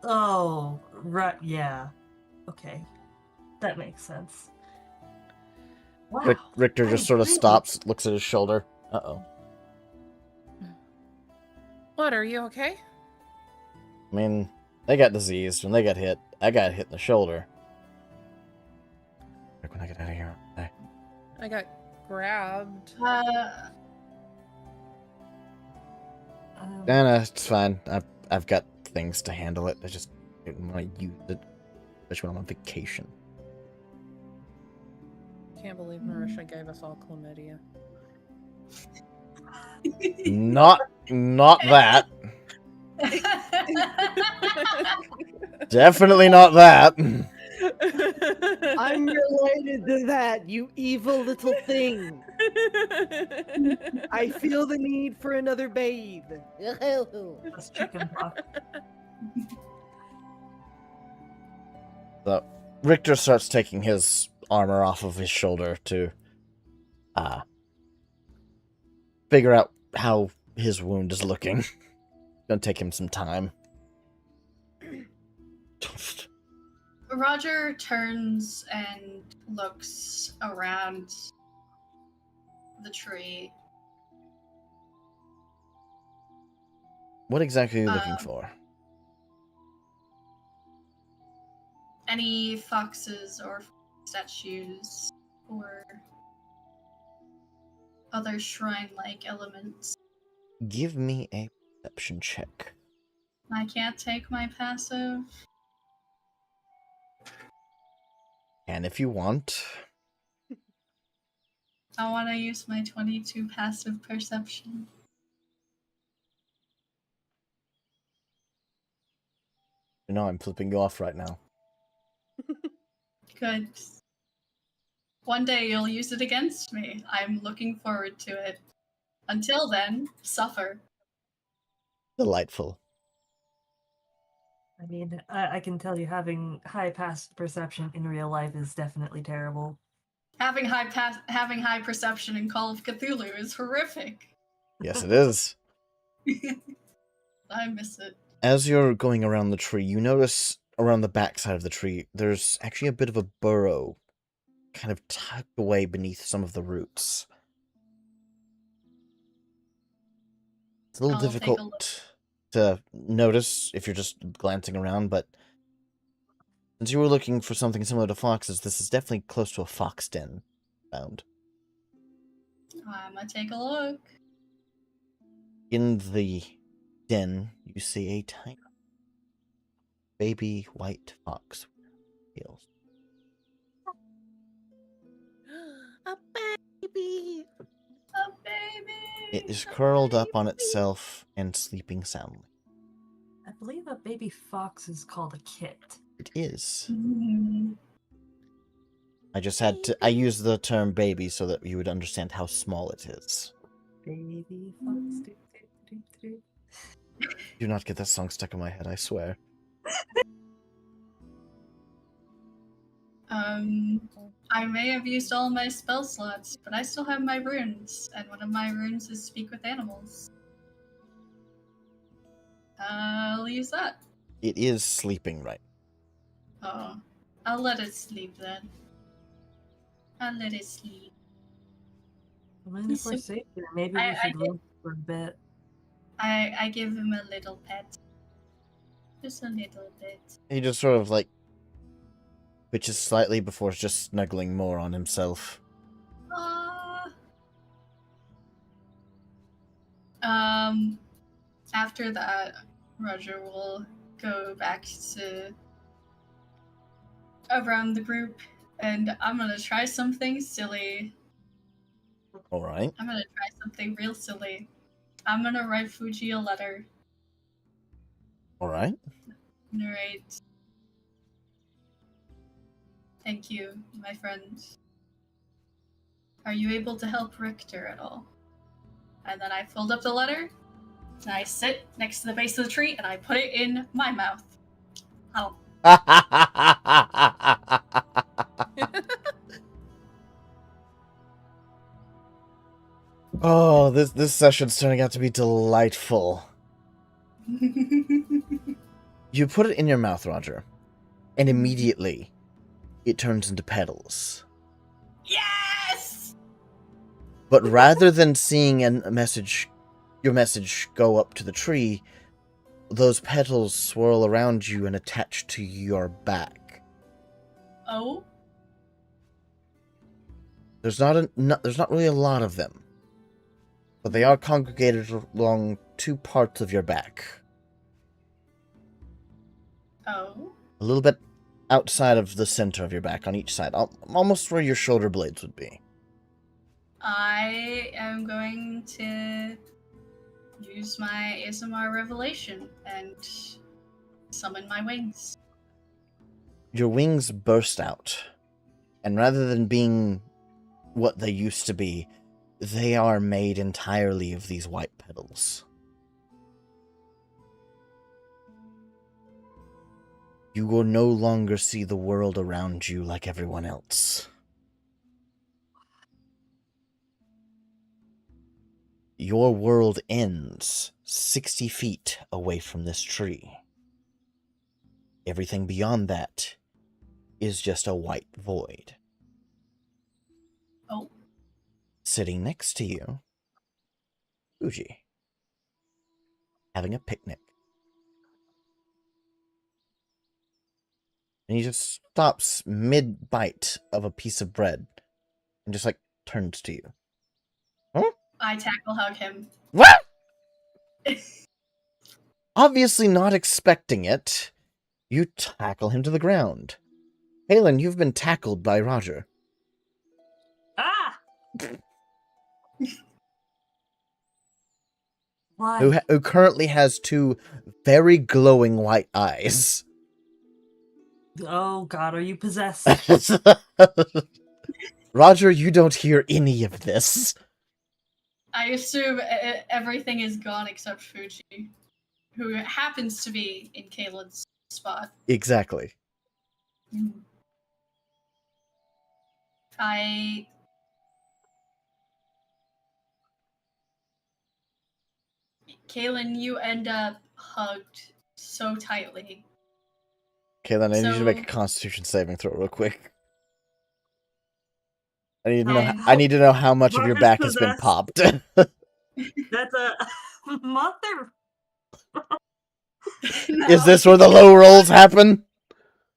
Oh, right. Yeah. Okay. That makes sense. Wow. Richter I just sort of really- stops, looks at his shoulder. Uh-oh. What, are you okay? I mean, they got diseased when they got hit. I got hit in the shoulder. When I get out of here. I got grabbed. No, it's fine. I've got things to handle it. I just didn't want to use it, especially when I'm on vacation. Can't believe Marisha gave us all chlamydia. Not that. Definitely not that. I'm related to that, you evil little thing. I feel the need for another bathe. That's chicken pox. So Richter starts taking his armor off of his shoulder to figure out how his wound is looking. Gonna take him some time. Roger turns and looks around the tree. What exactly are you looking for? Any foxes or statues or other shrine-like elements. Give me a perception check. I can't take my passive. And if you want, I want to use my 22 passive perception. you know I'm flipping you off right now. Good. One day you'll use it against me. I'm looking forward to it. Until then, suffer. Delightful. I mean, I can tell you having high past perception in real life is definitely terrible. Having high perception in Call of Cthulhu is horrific. Yes, it is. I miss it. As you're going around the tree, you notice around the backside of the tree, there's actually a bit of a burrow kind of tucked away beneath some of the roots. It's a little I'll take a difficult to notice if you're just glancing around, but since you were looking for something similar to foxes, this is definitely close to a fox den found. I'm gonna take a look. In the den, you see a tiny baby white fox with tails. A baby! A baby! It is curled up on itself and sleeping soundly. I believe a baby fox is called a kit. It is. Mm. I used the term baby so that you would understand how small it is. Baby fox. Do not get that song stuck in my head, I swear. I may have used all my spell slots, but I still have my runes, and one of my runes is speak with animals. I'll use that. It is sleeping right. Oh, I'll let it sleep then. I'll let it sleep. I mean, if we're So- safe here, maybe we I should did- rest for a bit. I give him a little pet. Just a little bit. He just sort of twitches slightly before just snuggling more on himself. Ah. After that, Roger will go back to around the group, and I'm gonna try something silly. All right. I'm gonna try something real silly. I'm gonna write Fuji a letter. All right. I'm gonna write, "Thank you, my friend. Are you able to help Richter at all?" And then I fold up the letter, and I sit next to the base of the tree, and I put it in my mouth. Oh, Oh, this session's turning out to be delightful. You put it in your mouth, Roger, and immediately it turns into petals. yes! But rather than seeing your message go up to the tree, those petals swirl around you and attach to your back. Oh, There's not really a lot of them, but they are congregated along two parts of your back. oh. A little bit outside of the center of your back on each side, almost where your shoulder blades would be. I am going to use my ASMR revelation and summon my wings. Your wings burst out, and rather than being what they used to be, they are made entirely of these white petals. You will no longer see the world around you like everyone else. Your world ends 60 feet away from this tree. Everything beyond that is just a white void. Oh, Sitting next to you, Fuji, having a picnic. And he just stops mid-bite of a piece of bread and just, turns to you. Huh? I tackle hug him. What? Obviously not expecting it, you tackle him to the ground. Halen, you've been tackled by Roger. Ah! Why? Who currently has two very glowing white eyes. Oh god, are you possessed? Roger, you don't hear any of this. I assume everything is gone except Fuji, who happens to be in Kaylin's spot. Exactly. Kaylin, you end up hugged so tightly. Okay, then I need you to make a So- Constitution saving throw real quick. I need to know. And I need to know how much of your Roger's back has been possessed. popped. That's a mother. Is this where the low rolls happen?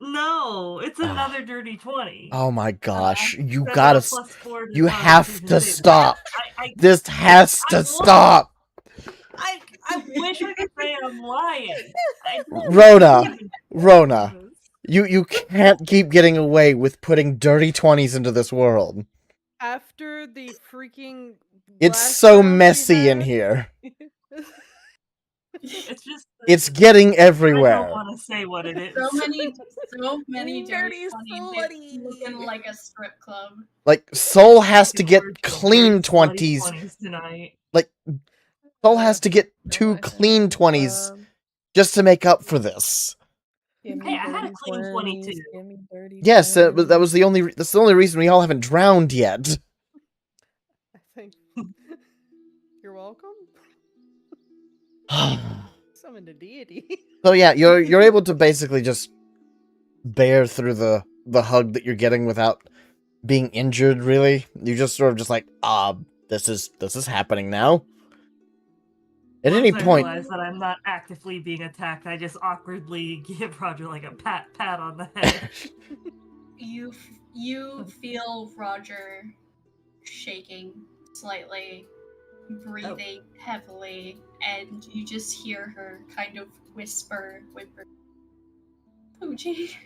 No, it's another dirty 20. Oh my gosh! You That's gotta. a +4 to You the have Constitution to save. stop. I This has I to won't. stop. wish I could say I'm lying. Rona, you can't keep getting away with putting dirty 20s into this world. After the freaking It's last so round we messy in had- here. It's just. It's getting I don't everywhere. want to say what it is. So many dirty Dirty 20s. It's slutty. looking like a strip club. Soul has to get Words of clean dirty, slutty 20s. tonight. Soul has to get 2 clean 20s just to make up for this. Hey, I had a clean 22. Yes, that was the only. That's the only reason we all haven't drowned yet. I think. You're welcome. Summon a deity. So yeah, you're able to basically just bear through the hug that you're getting without being injured. Really, you just sort of just this is happening now. At any Once I point, realize that I'm not actively being attacked, I just awkwardly give Roger like a pat on the head. You feel Roger shaking slightly, breathing heavily, and you just hear her kind of whimper, Fuji.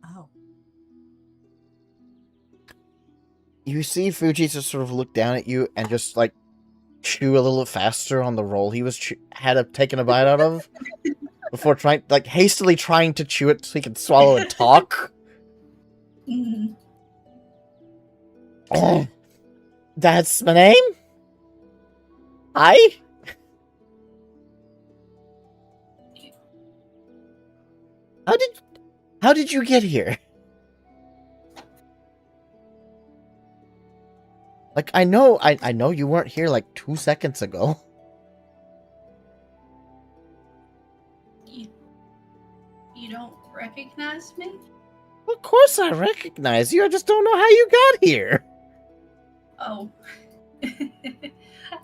Oh. You see Fuji just sort of look down at you and just like chew a little faster on the roll he was taken a bite out of before hastily trying to chew it so he could swallow and talk. That's my name? Hi? How did you get here? Like, I know you weren't here like 2 seconds ago. You don't recognize me? Of course I recognize you, I just don't know how you got here. Oh.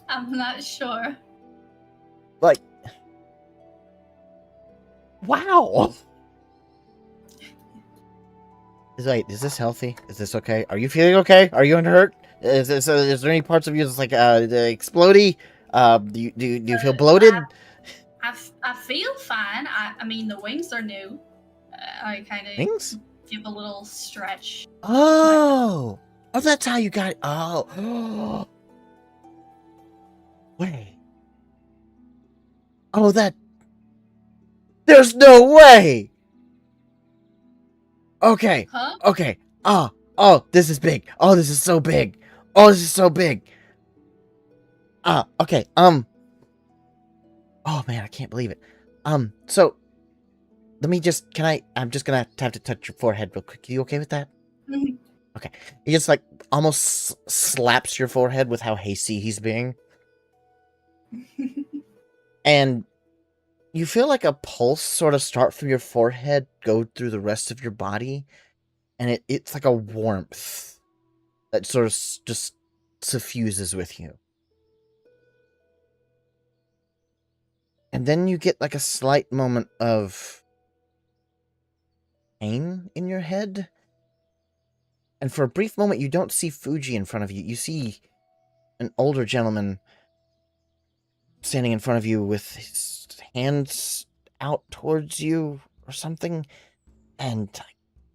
I'm not sure. Like, wow. Is this healthy? Is this okay? Are you feeling okay? Are you unhurt? Is there any parts of you that's like explodey? Do you feel bloated? I feel fine. I mean, the wings are new. I kind of Wings? give a little stretch. Oh, that's how you got it. Oh, wait. Oh, there's no way. Okay. Huh? Okay. Oh, this is big. Oh, this is so big. Oh, this is so big. Okay. Oh man, I can't believe it. So let me I'm just gonna have to touch your forehead real quick. Are you okay with that? Mhm. Okay. He just like almost slaps your forehead with how hasty he's being. And you feel like a pulse sort of start from your forehead, go through the rest of your body, and it's like a warmth that sort of just suffuses with you. And then you get like a slight moment of pain in your head. And for a brief moment, you don't see Fuji in front of you. You see an older gentleman standing in front of you with his hands out towards you or something. And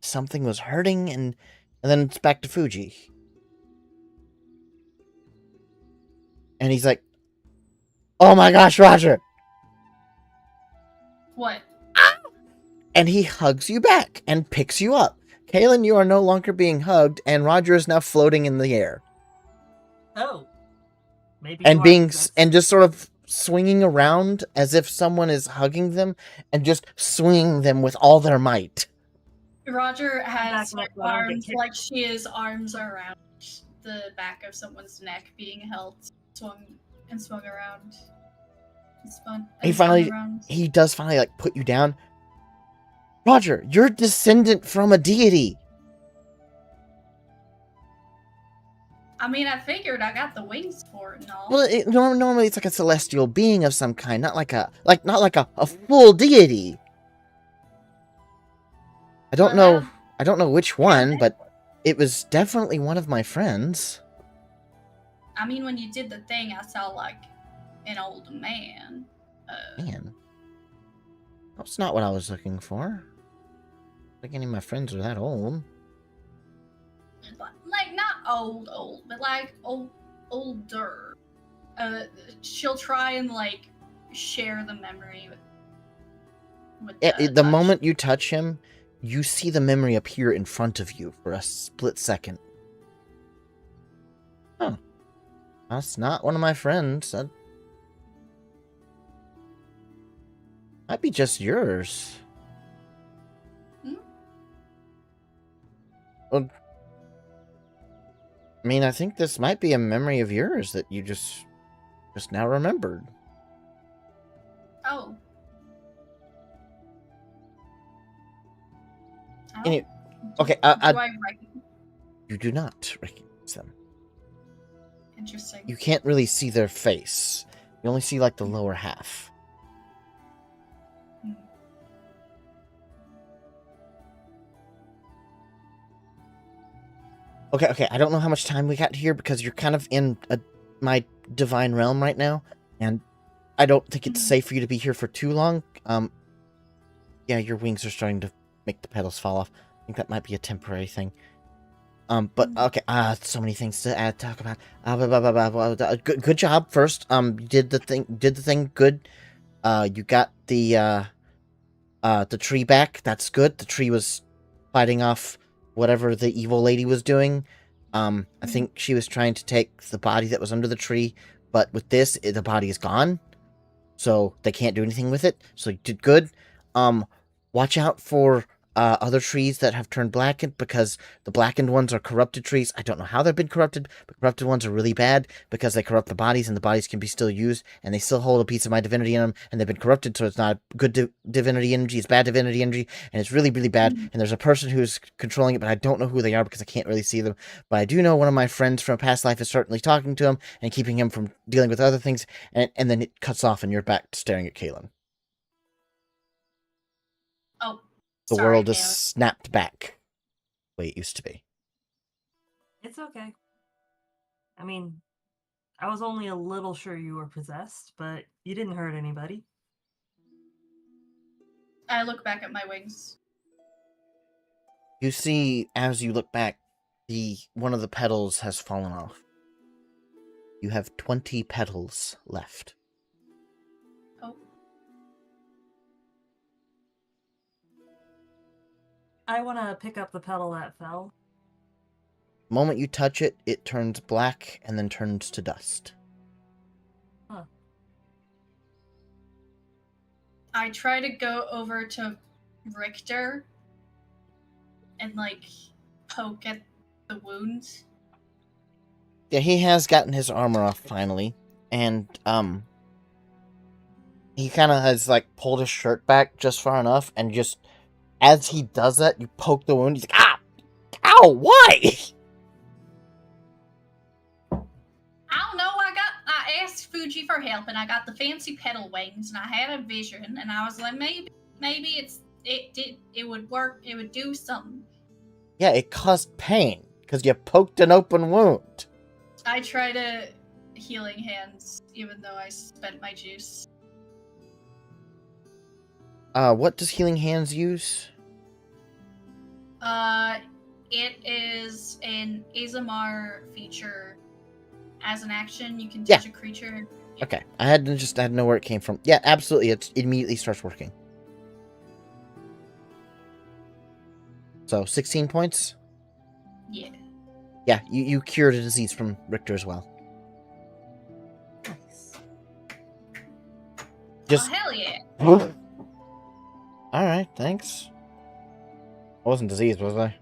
something was hurting, and then it's back to Fuji. And he's like, "Oh my gosh, Roger!" What? And he hugs you back and picks you up. Kaylin, you are no longer being hugged, and Roger is now floating in the air. Oh. Maybe And you are being possessed. and just sort of swinging around as if someone is hugging them and just swinging them with all their might. Roger has back her neck, I don't get arms kicked. like she has arms around the back of someone's neck, being held, swung around. It's fun. He does finally like put you down. Roger, you're descendant from a deity. I mean, I figured I got the wings for it and all. Well, normally it's like a celestial being of some kind, not like a full deity. I don't know which one, but it was definitely one of my friends. I mean, when you did the thing, I saw like an old man. Man, that's not what I was looking for. I think any of my friends are that old. Like not old, but like older. She'll try and like share the memory with The touch. moment you touch him, you see the memory appear in front of you for a split second. Huh. That's not one of my friends. That might be just yours. Well, I mean, I think this might be a memory of yours that you just now remembered. Oh. Any- okay, Do I recognize? You do not recognize them. Interesting. You can't really see their face. You only see like the lower half. Okay, I don't know how much time we got here because you're kind of in a my divine realm right now, and I don't think it's safe for you to be here for too long. Yeah, your wings are starting to make the petals fall off. I think that might be a temporary thing. But okay, so many things to talk about. Good job first. You did the thing good. You got the tree back. That's good. The tree was fighting off whatever the evil lady was doing. I think she was trying to take the body that was under the tree, but with this, the body is gone, so they can't do anything with it. So you did good. Watch out for other trees that have turned blackened, because the blackened ones are corrupted trees. I don't know how they've been corrupted, but corrupted ones are really bad because they corrupt the bodies, and the bodies can be still used, and they still hold a piece of my divinity in them, and they've been corrupted, so it's not good divinity energy, it's bad divinity energy, and it's really, really bad. And there's a person who's controlling it, but I don't know who they are because I can't really see them. But I do know one of my friends from a past life is certainly talking to him and keeping him from dealing with other things, and then it cuts off, and you're back staring at Kaylin. Oh, The sorry, world is Taylor. snapped back the way it used to be. It's okay. I mean, I was only a little sure you were possessed, but you didn't hurt anybody. I look back at my wings. You see, as you look back, one of the petals has fallen off. You have 20 petals left. Oh. I want to pick up the petal that fell. The moment you touch it, it turns black and then turns to dust. Huh. I try to go over to Richter and, like, poke at the wounds. Yeah, he has gotten his armor off finally, and he kind of has like pulled his shirt back just far enough, and just as he does that, you poke the wound. He's like, ah, ow, why? I don't know. I asked Fuji for help, and I got the fancy petal wings, and I had a vision, and I was like, maybe it would work. It would do something. Yeah, it caused pain because you poked an open wound. I try to healing hands, even though I spent my juice. What does healing hands use? It is an Azamar feature. As an action, you can Yeah. touch a creature. Okay, I had to know where it came from. Yeah, absolutely, it immediately starts working. So 16 points. Yeah. Yeah, you cured a disease from Richter as well. Nice. Just Oh, hell yeah. all right, thanks. I wasn't diseased, was I?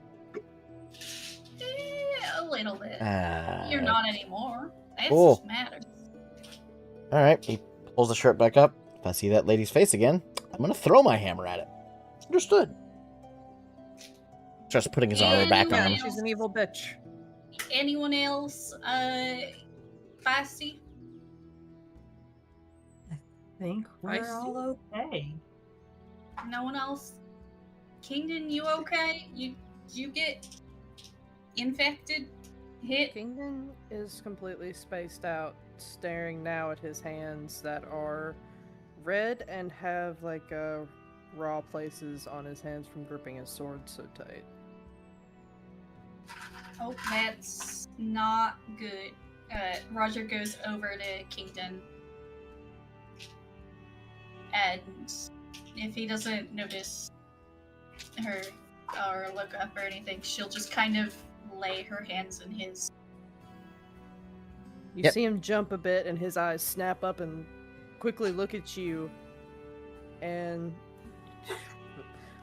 A little bit. Ah, You're not anymore. That Cool. just matters. all right, he pulls the shirt back up. If I see that lady's face again, I'm gonna throw my hammer at it. Understood. Starts putting his armor back Yeah, on. she's an evil bitch. Anyone else feisty? I think we're all okay. No one else? Kingdon, you okay? You get infected? Hit? Kingdon is completely spaced out, staring now at his hands that are red and have like raw places on his hands from gripping his sword so tight. Oh, that's not good. Roger goes over to Kingdon. And if he doesn't notice her or look up or anything, she'll just kind of lay her hands in his. You Yep. see him jump a bit and his eyes snap up and quickly look at you. And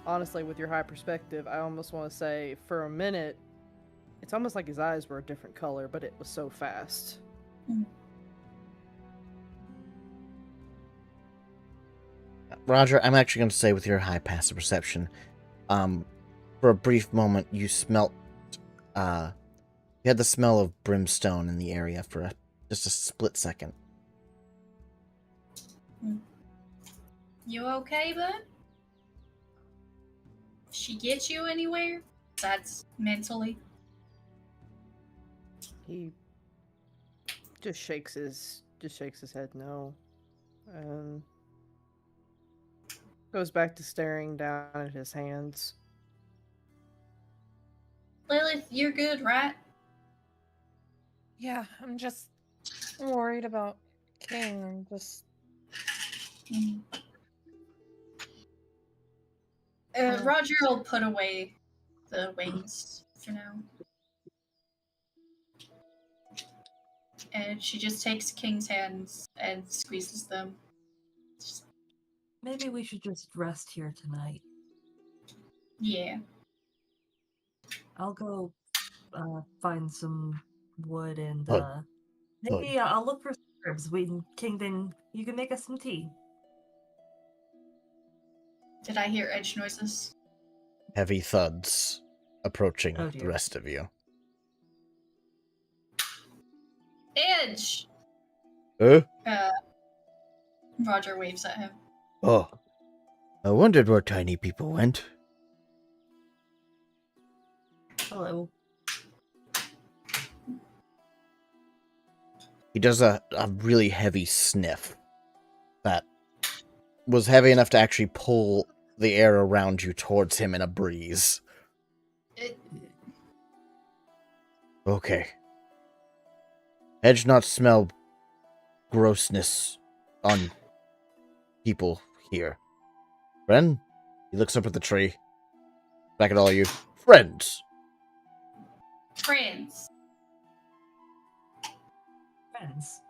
honestly, with your high perspective, I almost want to say for a minute, it's almost like his eyes were a different color, but it was so fast. Roger, I'm actually going to say with your high passive perception, for a brief moment you smelt, you had the smell of brimstone in the area for just a split second. You okay, bud? She get you anywhere? Besides mentally? He just shakes his head no, and goes back to staring down at his hands. Lilith, you're good, right? Yeah, I'm just worried about King. I'm just. Mm. Uh, Roger will put away the wings for now. And she just takes King's hands and squeezes them. Just, Maybe we should just rest here tonight. yeah. I'll go find some wood and Oh, maybe I'll look for some herbs. Kingdom, you can make us some tea. Did I hear edge noises? heavy thuds approaching Oh, the dear. rest of you. Edge! Huh? Roger waves at him. Oh. I wondered where tiny people went. Hello. He does a really heavy sniff that was heavy enough to actually pull the air around you towards him in a breeze. Okay. Edge not smell grossness on people here. Friend? He looks up at the tree. Back at all you. Friends! Friends. Friends.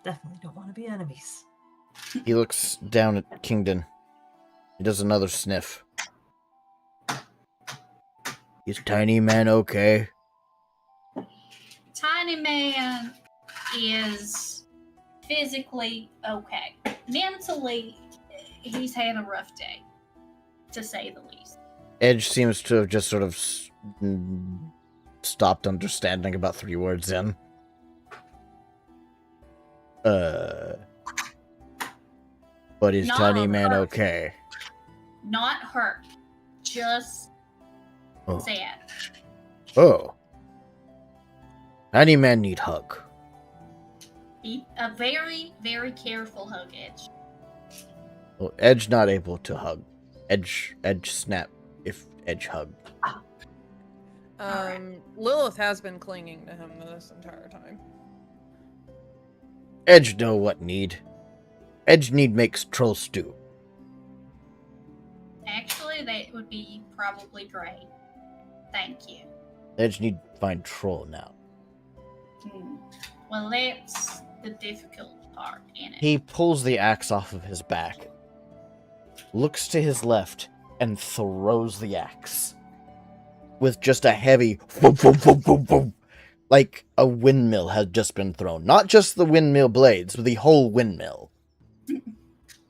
Definitely don't want to be enemies. He looks down at Kingdon. He does another sniff. Is Tiny Man okay? Tiny Man is physically okay. Mentally, he's had a rough day, to say the least. Edge seems to have just sort of stopped understanding about 3 words in. But is Not Tiny Man hurt. okay? Not hurt, just Oh. sad. Oh. Tiny Man need hug. Be a very, very careful hug, Edge. Well, Edge not able to hug. Edge snap if Edge hug. Alright. Lilith has been clinging to him this entire time. Edge know what need. Edge need makes troll stew. Actually, that would be probably great. Thank you. Edge need find troll now. Well, that's the difficult part in it. He pulls the axe off of his back, looks to his left, and throws the axe. With just a heavy boom, boom, boom, boom, boom. Like a windmill had just been thrown. Not just the windmill blades, but the whole windmill.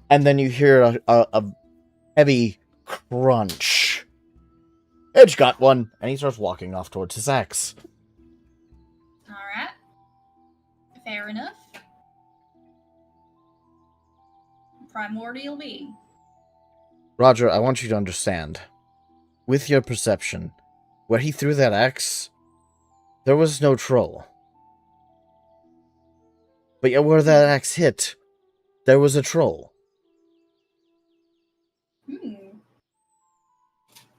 And then you hear a heavy crunch. Edge got one, and he starts walking off towards his axe. Alright. Fair enough. Primordial being. Roger, I want you to understand. With your perception, where he threw that axe, there was no troll. But yet where that axe hit, there was a troll.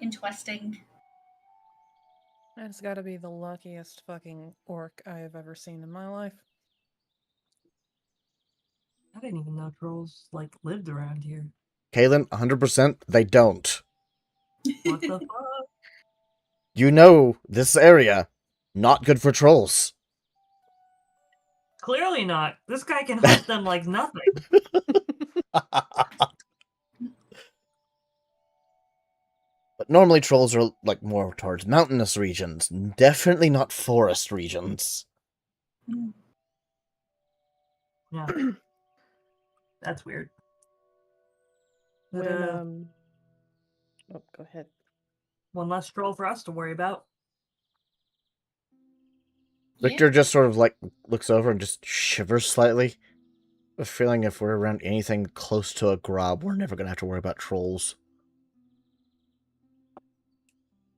Interesting. That's gotta be the luckiest fucking orc I have ever seen in my life. I didn't even know trolls lived around here. Kaylin, 100%, they don't. What the fuck? You know, this area, not good for trolls. Clearly not. This guy can hunt them like nothing. But normally trolls are more towards mountainous regions, definitely not forest regions. Yeah. That's weird. But, When oh, go ahead. one less troll for us to worry about. Victor just sort of looks over and just shivers slightly. A feeling if we're around anything close to a grob, we're never gonna have to worry about trolls.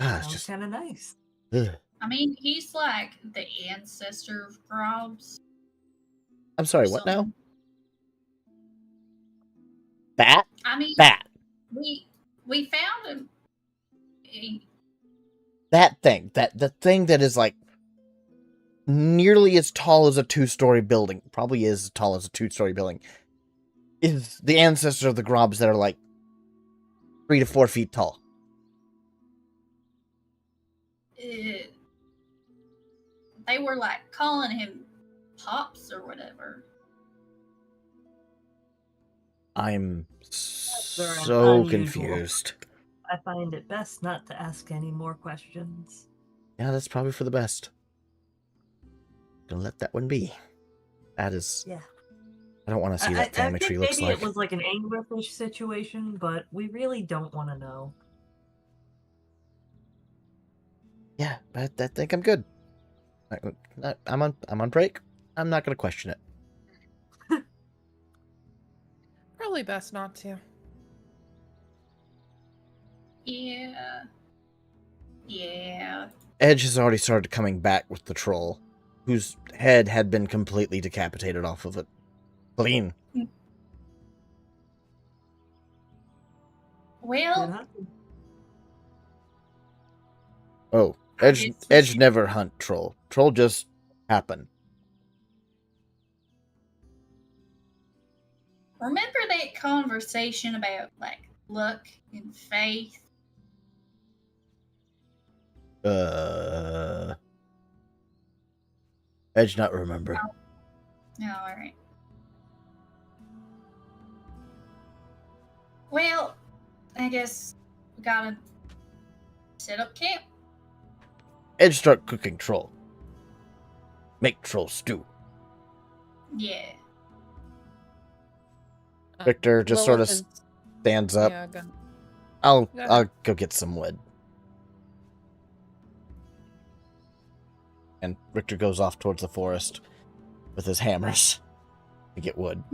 It's Sounds just kind of nice. ugh. I mean, he's like the ancestor of grobs. I'm sorry, or what now? something. Bat? I mean, Bat. we found a That thing. The thing that is like nearly as tall as a 2-story building. Probably is as tall as a 2-story building. Is the ancestor of the grobs that are like 3 to 4 feet tall. they were like calling him Pops or whatever. I'm Very so unusual. confused. I find it best not to ask any more questions. Yeah, that's probably for the best. Gonna let that one be. That is. Yeah. I don't want to see I what family think tree looks maybe like. it was like an anglerfish situation, but we really don't want to know. Yeah, I think I'm good. I'm on break. I'm not gonna question it. Probably best not to. Yeah. Yeah. Edge has already started coming back with the troll, whose head had been completely decapitated off of it. Clean. Well, Good hunting. Oh, I Edge guess we Edge should- never hunt troll. Troll just happen. remember that conversation about like luck and faith? Edge not remember. No, all right. Well, I guess we gotta set up camp. Edge start cooking troll. Make troll stew. Yeah. Victor just sort of Lilith is- stands up. Yeah, go. I'll Go ahead. I'll go get some wood. And Victor goes off towards the forest with his hammers to get wood.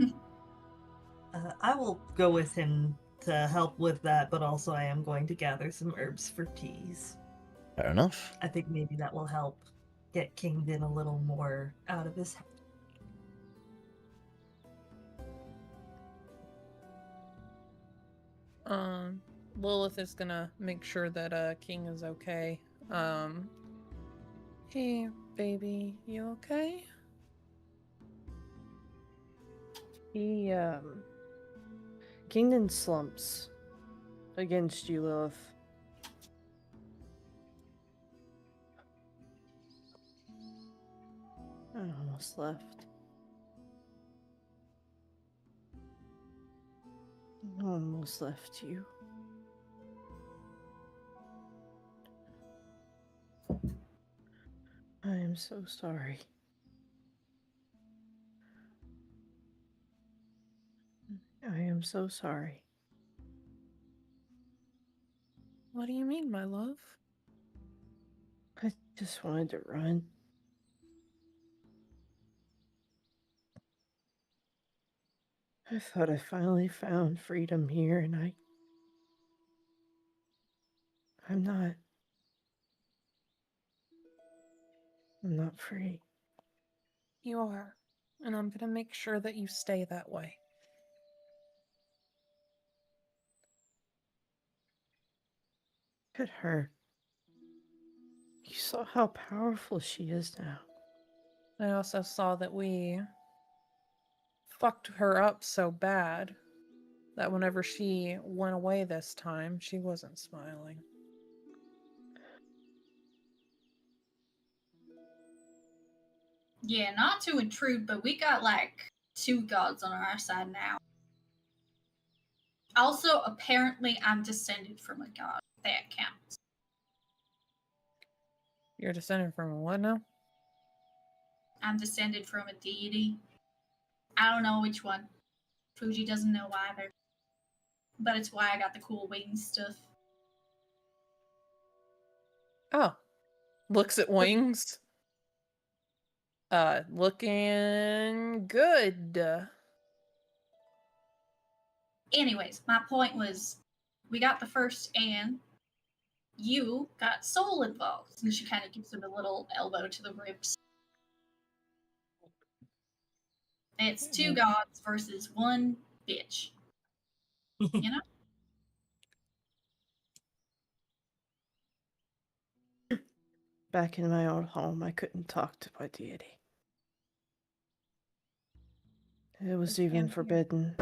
I will go with him to help with that, but also I am going to gather some herbs for teas. Fair enough. I think maybe that will help get Kingdon a little more out of his head. Lilith is gonna make sure that King is okay. Hey, baby, you okay? He, Kingdon slumps against you, Lilith. I almost left. I almost left you. I am so sorry. I am so sorry. What do you mean, my love? I just wanted to run. I thought I finally found freedom here, and I'm not. I'm not free. You are, and I'm gonna make sure that you stay that way. Look at her. You saw how powerful she is now. I also saw that we fucked her up so bad that whenever she went away this time, she wasn't smiling. Yeah, not to intrude, but we got like 2 gods on our side now. Also, apparently, I'm descended from a god. That counts. You're descended from a what now? I'm descended from a deity. I don't know which one. Fuji doesn't know either. But it's why I got the cool wings stuff. Oh. Looks at wings. Looking good. Anyways, my point was we got the first and you got soul involved. And she kind of gives him a little elbow to the ribs. It's two gods versus one bitch. You know? Back in my old home, I couldn't talk to my deity. It was It's even him. forbidden.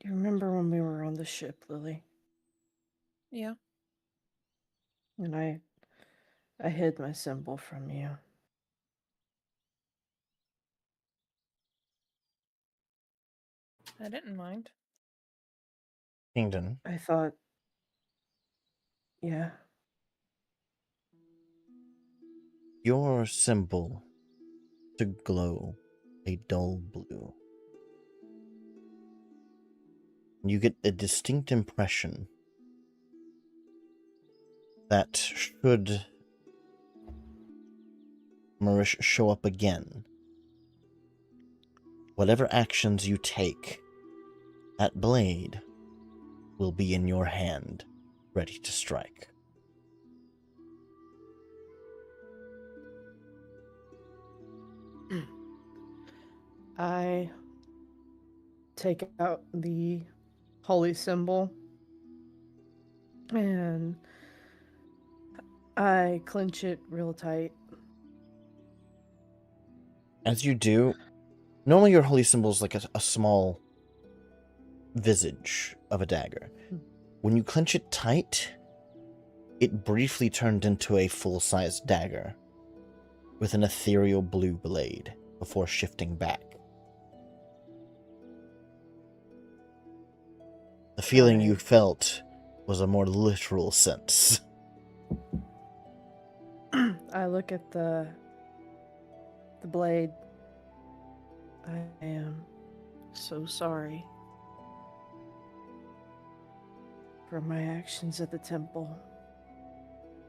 You remember when we were on the ship, Lily? Yeah. And I hid my symbol from you. I didn't mind. Kingdon, I thought, yeah, your symbol to glow a dull blue. You get a distinct impression that should Marish show up again, whatever actions you take, that blade will be in your hand, ready to strike. I take out the holy symbol and I clench it real tight. As you do, normally your holy symbol is like a small visage of a dagger. When you clench it tight, it briefly turned into a full-size dagger with an ethereal blue blade before shifting back. The feeling you felt was a more literal sense. I look at the blade. I am so sorry for my actions at the temple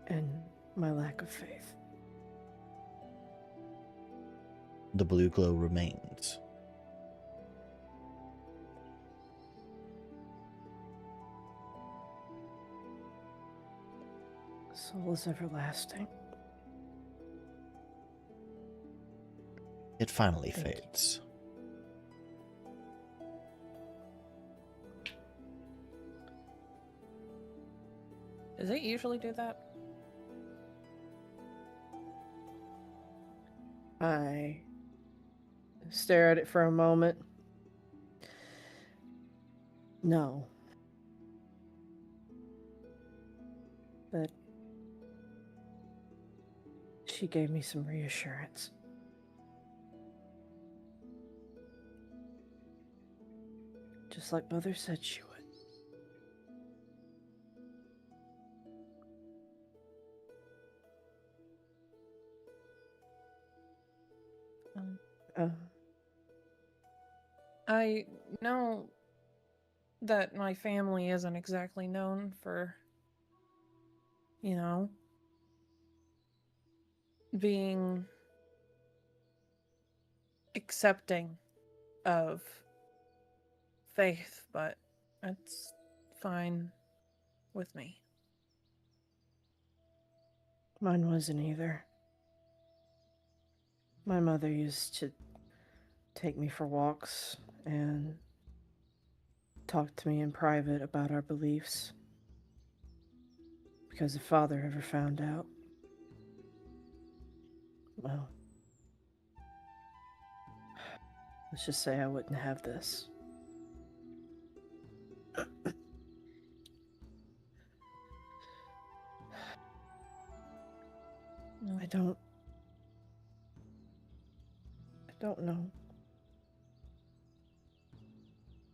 and my lack of faith. The blue glow remains. Soul is everlasting. It finally Thank you. fades. Does it usually do that? I stare at it for a moment. No. But she gave me some reassurance. Just like Mother said she would. I know that my family isn't exactly known for, you know, being accepting of faith, but it's fine with me. Mine wasn't either. My mother used to take me for walks and talk to me in private about our beliefs. Because if Father ever found out, well, let's just say I wouldn't have this. No. I don't know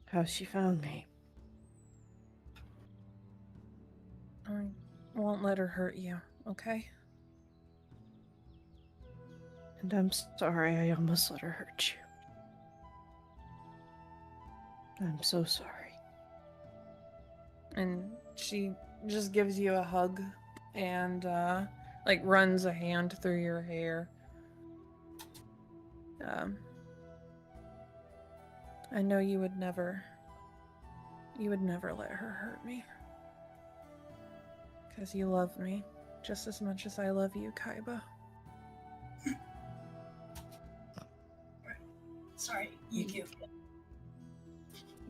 how she found me. I won't let her hurt you, okay? And I'm sorry I almost let her hurt you. I'm so sorry. And she just gives you a hug and like runs a hand through your hair. I know you would never let her hurt me. Because you love me. just as much as I love you, Kaiba. Sorry, you do.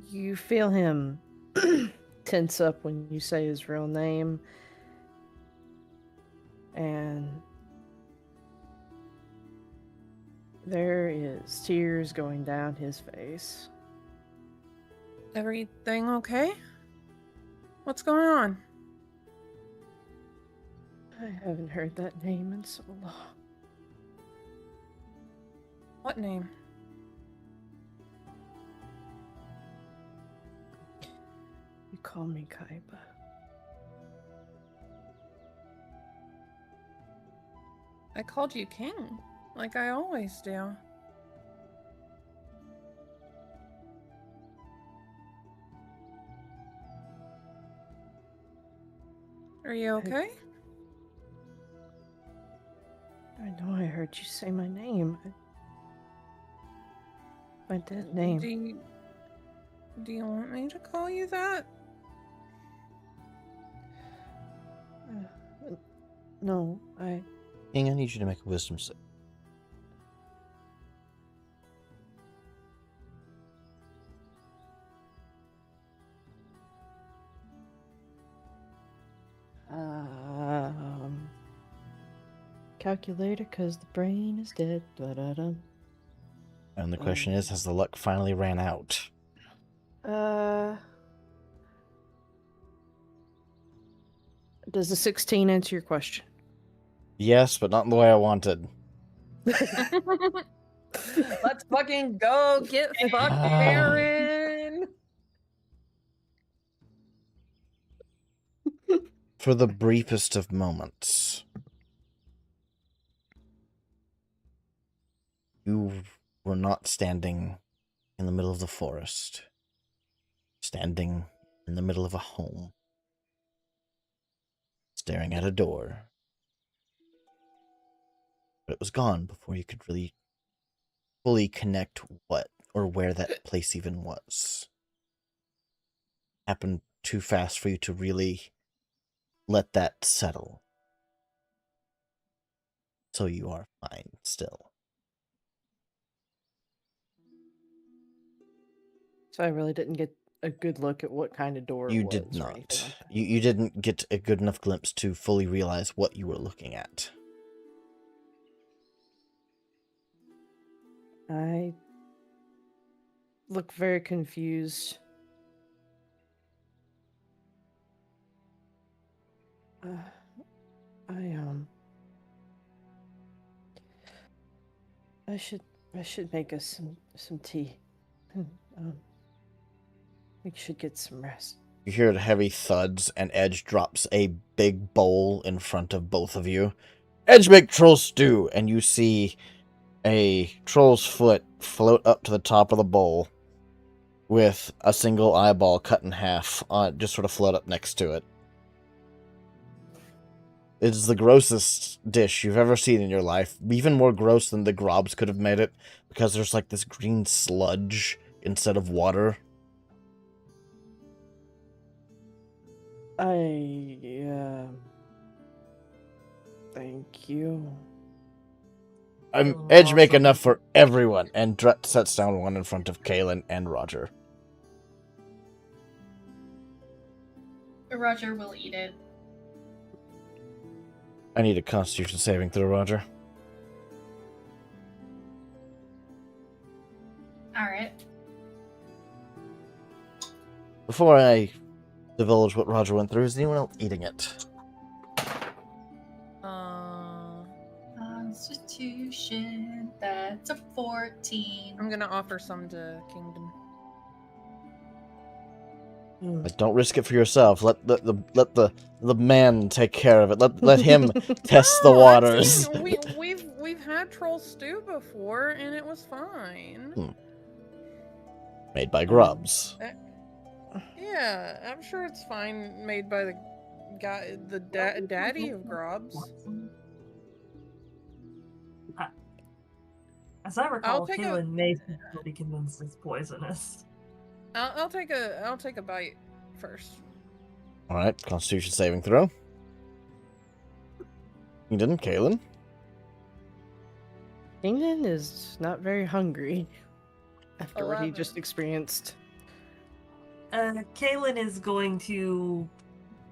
You feel him tense up when you say his real name, and there is tears going down his face. Everything okay? What's going on? I haven't heard that name in so long. What name? You call me Kaiba. I called you King, like I always do. Are you okay? I know I heard you say my name. My dead name. Do you want me to call you that? No, King, I need you to make a wisdom save. calculator, cause the brain is dead. Da-da-da. And the question is, has the luck finally ran out? Does the 16 answer your question? Yes, but not in the way I wanted. Let's fucking go get fucked, Baron. For the briefest of moments, you were not standing in the middle of the forest, standing in the middle of a home, staring at a door. But it was gone before you could really fully connect what or where that place even was. Happened too fast for you to really let that settle. So you are fine still. So I really didn't get a good look at what kind of door You it was. did or anything not. like that. You didn't get a good enough glimpse to fully realize what you were looking at. I look very confused. I should make us some tea. We should get some rest. You hear heavy thuds, and Edge drops a big bowl in front of both of you. Edge, make troll stew! And you see a troll's foot float up to the top of the bowl with a single eyeball cut in half, just sort of float up next to it. It is the grossest dish you've ever seen in your life. Even more gross than the grobs could have made it, because there's like this green sludge instead of water. Thank you. Edge make enough for everyone, and Drut sets down one in front of Kaelin and Roger. Roger will eat it. I need a Constitution saving throw, Roger. Alright. Before I divulge what Roger went through, is anyone else eating it? Constitution, that's a 14. I'm gonna offer some to Kingdom. But don't risk it for yourself. Let the man take care of it. Let him test the No, waters. We've had troll stew before, and it was fine. Made by grubs. Yeah, I'm sure it's fine. Made by the guy, daddy of grubs. As I recall, take Kaelin may be convinced it's poisonous. I'll take a bite first. All right, Constitution saving throw. You didn't, Kaylin? England is not very hungry after what he 11. just experienced. Kaylin is going to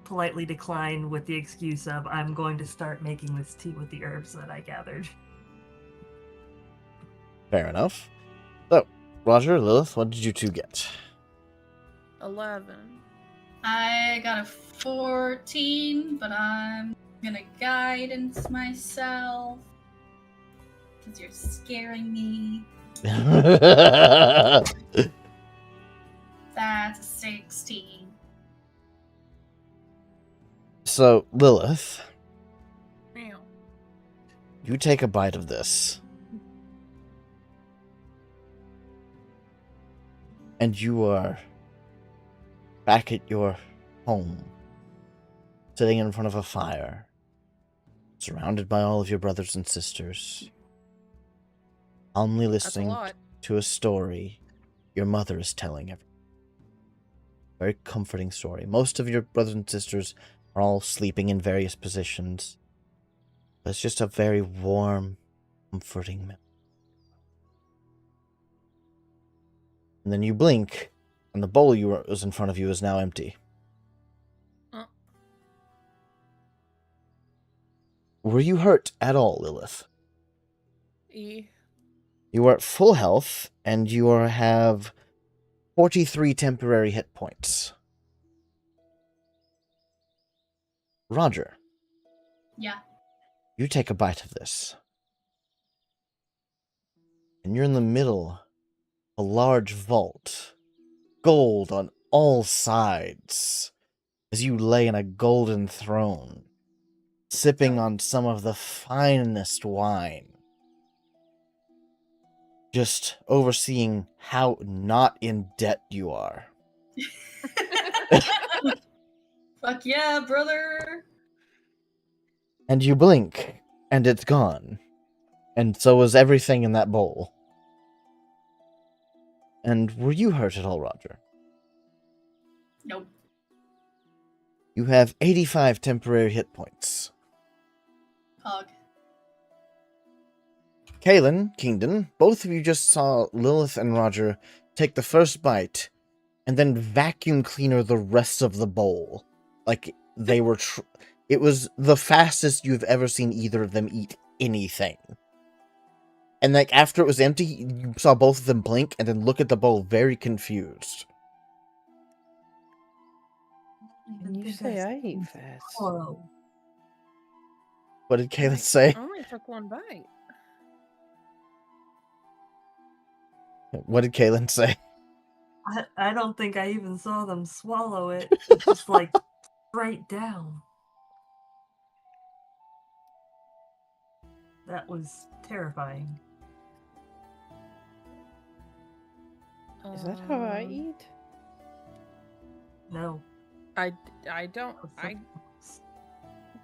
politely decline with the excuse of, I'm going to start making this tea with the herbs that I gathered. Fair enough. So, Roger, Lilith, what did you two get? 11. I got a 14, but I'm gonna guidance myself. Because you're scaring me. That's a 16. So, Lilith, Meow. you take a bite of this. And you are back at your home, sitting in front of a fire, surrounded by all of your brothers and sisters, calmly That's a listening lot. to a story your mother is telling everyone. Very comforting story. Most of your brothers and sisters are all sleeping in various positions. But it's just a very warm, comforting memory. And then you blink, and the bowl was in front of you is now empty. Were you hurt at all, Lilith? E. You are at full health, and you have 43 temporary hit points. Roger, Yeah. you take a bite of this. And you're in the middle of a large vault. Gold on all sides. As you lay in a golden throne, sipping on some of the finest wine. Just overseeing how not in debt you are. Fuck yeah, brother! And you blink, and it's gone. And so is everything in that bowl. And were you hurt at all, Roger? Nope. You have 85 temporary hit points. Hug. Kaylin, Kingdon, both of you just saw Lilith and Roger take the first bite and then vacuum cleaner the rest of the bowl. Like they were... It was the fastest you've ever seen either of them eat anything. And like after it was empty, you saw both of them blink and then look at the bowl very confused. And you say I eat fast. Whoa. What did Kaylin say? I only took one bite. What did Kaylin say? I don't think I even saw them swallow it. It's just like straight down. That was terrifying. Is that how I eat? No. I don't. I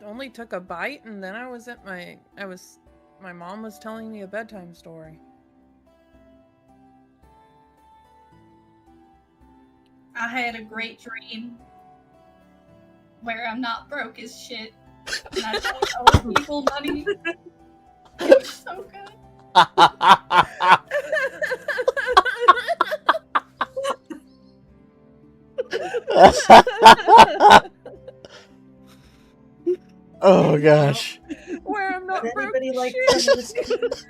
only took a bite, and then I was at my mom was telling me a bedtime story. I had a great dream where I'm not broke as shit. And I don't owe people money. It was so good. Oh gosh. Where I'm not Would broke anybody as like shit. some of this?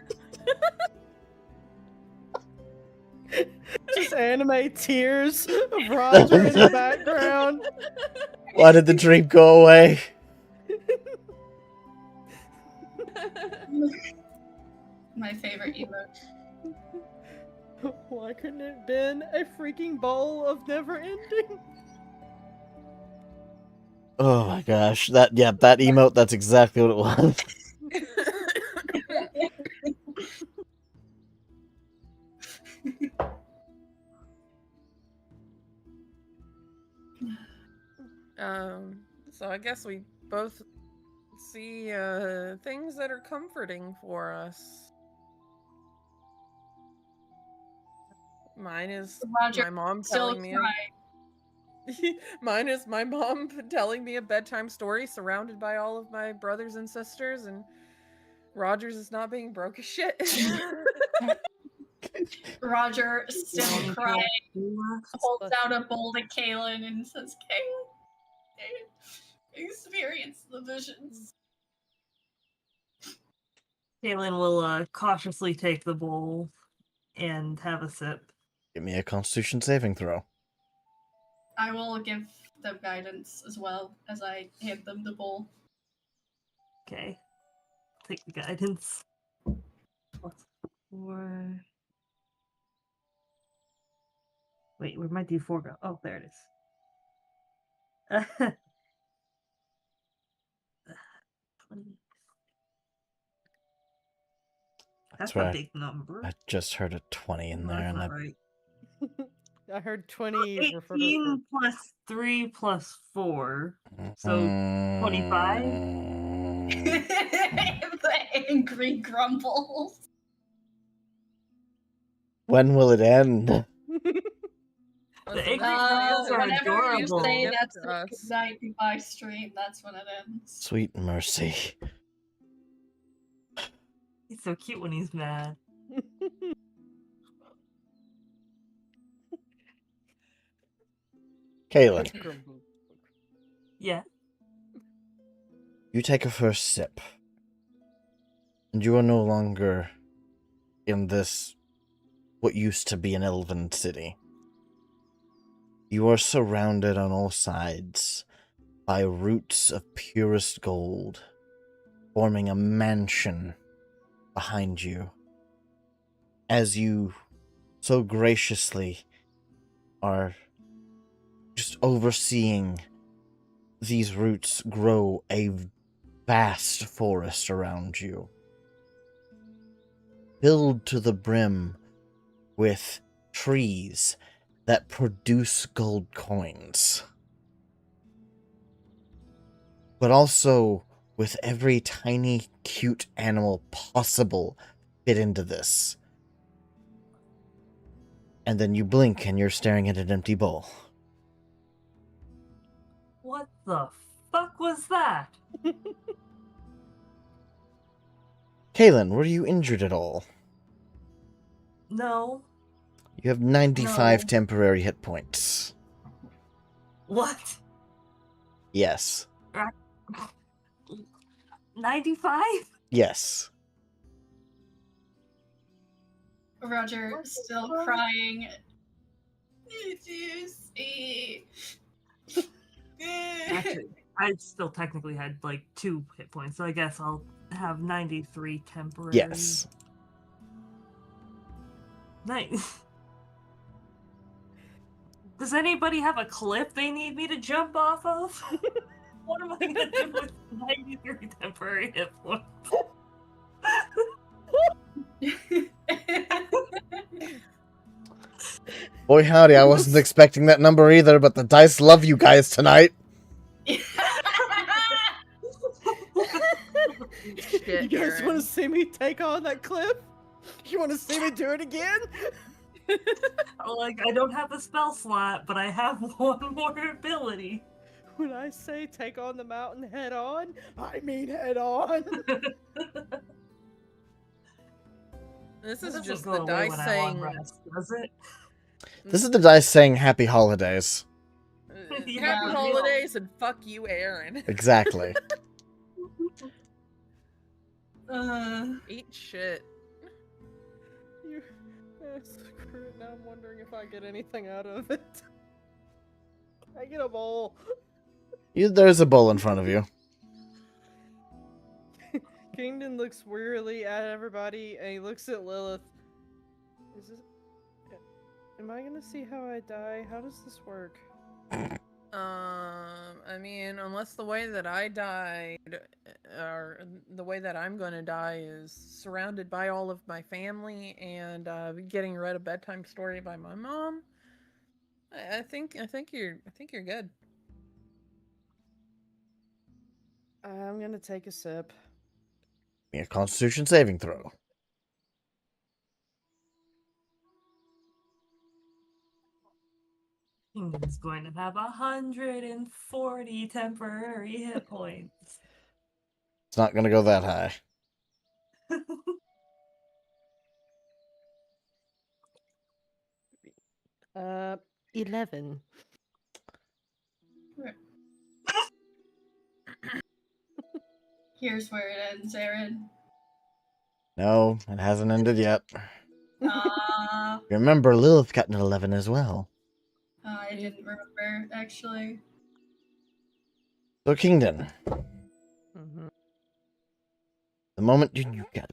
Just anime tears of Roger in the background. Why did the dream go away? My favorite emote. Why couldn't it have been a freaking bowl of never ending? Oh my gosh. That emote, that's exactly what it was. So I guess we both see things that are comforting for us. Mine is Roger, my mom Still telling me. cry. Mine is my mom telling me a bedtime story surrounded by all of my brothers and sisters, and Rogers is not being broke as shit. Roger, still Only crying, left. holds out a bowl to Kaylin and says, Kaylin, experience the visions. Kaylin will cautiously take the bowl and have a sip. Give me a Constitution saving throw. I will give them guidance as well as I hand them the bowl. Okay. Take the guidance. +4. Wait, where'd my D4 go? Oh, there it is. 20. That's a right. big number. I just heard a 20 in there, That's and not right. I heard 20 refer to 18 plus 3 plus 4. So 25? The angry grumbles. When will it end? The angry grumbles are Whenever adorable. you say Gift that's to the us. good night goodbye stream, that's when it ends. Sweet mercy. He's so cute when he's mad. Kaylin, Yeah. you take a first sip. And you are no longer in this, what used to be an elven city. You are surrounded on all sides by roots of purest gold, forming a mansion behind you. As you so graciously are just overseeing these roots grow a vast forest around you, filled to the brim with trees that produce gold coins, but also with every tiny, cute animal possible fit into this. And then you blink and you're staring at an empty bowl. What the fuck was that? Kaylin, were you injured at all? No. You have 95 No. temporary hit points. What? Yes. 95? Yes. Roger, still crying. Did you see? Actually, I still technically had like 2 hit points, so I guess I'll have 93 temporary. Yes. Nice. Does anybody have a cliff they need me to jump off of? What am I gonna do with 93 temporary hit points? Boy howdy, I wasn't expecting that number either, but the dice love you guys tonight. Shit, You guys want Aaron. to see me take on that cliff? You want to see me do it again? Like, I don't have a spell slot, but I have 1 more ability. When I say take on the mountain head on, I mean head on. This That is doesn't just go the away dice when I'm on saying. rest, does it? This is the dice saying happy holidays. Yeah. Happy holidays and fuck you, Aaron. Exactly. Eat shit. You, screw it. Now I'm wondering if I get anything out of it. I get a bowl. There's a bowl in front of you. Kingdon looks wearily at everybody, and he looks at Lilith. Is this? Am I gonna see how I die? How does this work? I mean, unless the way that I died, or the way that I'm gonna die is surrounded by all of my family and getting read a bedtime story by my mom. I think you're good. I'm gonna take a sip. Give me a Constitution saving throw. Kingdom's going to have 140 temporary hit points. It's not going to go that high. 11. Here's where it ends, Aaron. No, it hasn't ended yet. Uh, You remember Lilith got an 11 as well. I didn't remember, actually. So, Kingdom, Mm-hmm. the moment you got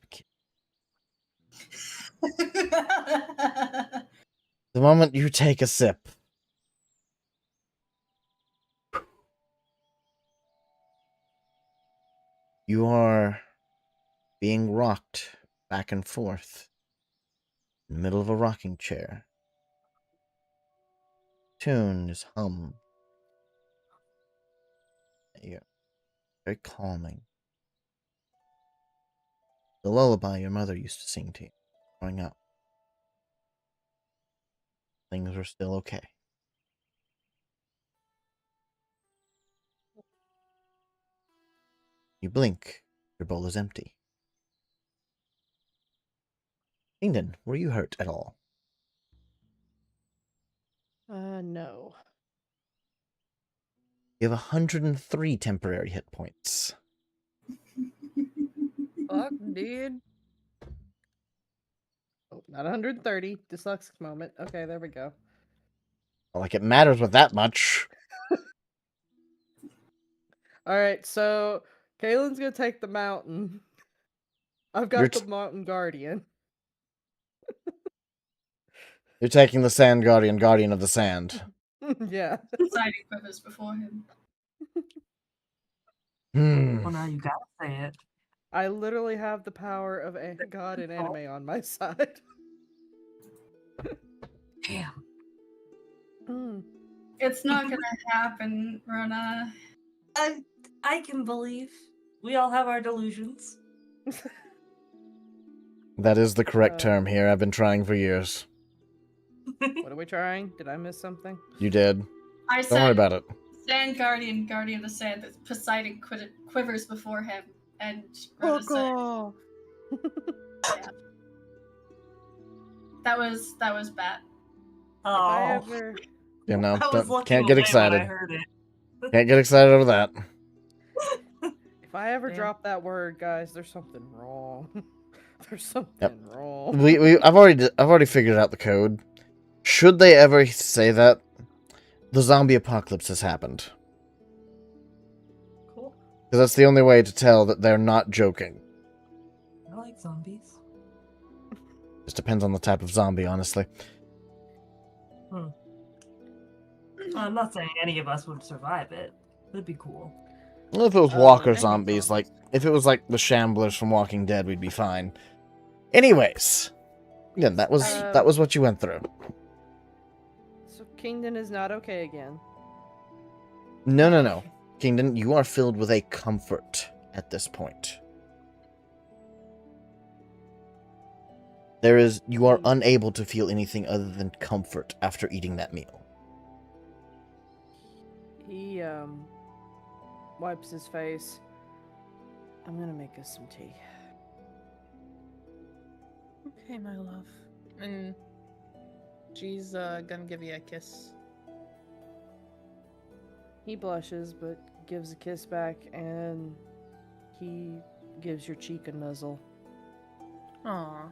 the moment you take a sip, you are being rocked back and forth in the middle of a rocking chair. Tune is hummed. Yeah, very calming. The lullaby your mother used to sing to you growing up. Things were still okay. You blink, your bowl is empty. Kingdom, were you hurt at all? No. You have 103 temporary hit points. Fuck, dude. Oh, not 130. Dyslexic moment. Okay, there we go. Not like it matters with that much. Alright, so Kaylin's gonna take the mountain. I've got You're the mountain guardian. You're taking the Sand Guardian, Guardian of the Sand. Yeah. Siding quivers before him. Well, now you gotta say it. I literally have the power of a god and anime on my side. Damn. It's not gonna happen, Rona. I can believe. We all have our delusions. That is the correct term here. I've been trying for years. What are we trying? Did I miss something? You did. I Don't worry said about it. Sand Guardian, Guardian of the Sand, that Poseidon quivers before him, and Rona said, off! yeah. That was bad. If I Oh, ever... You know, I was looking can't get away when I excited. heard it. Can't get excited over that. If I ever Damn. drop that word, guys, there's something wrong. There's something Yep. wrong. I've already figured out the code. Should they ever say that, the zombie apocalypse has happened. Cool. Because that's the only way to tell that they're not joking. I like zombies. Just depends on the type of zombie, honestly. I'm not saying any of us would survive it. It'd be cool. Well, if it was walker maybe zombies, zombies. if it was like the Shamblers from Walking Dead, we'd be fine. Anyways, yeah, that was what you went through. So Kingdom is not okay again. No. Kingdom, you are filled with a comfort at this point. You are unable to feel anything other than comfort after eating that meal. He, wipes his face. I'm gonna make us some tea. Okay, my love. And she's gonna give you a kiss. He blushes, but gives a kiss back, and he gives your cheek a nuzzle. Aw.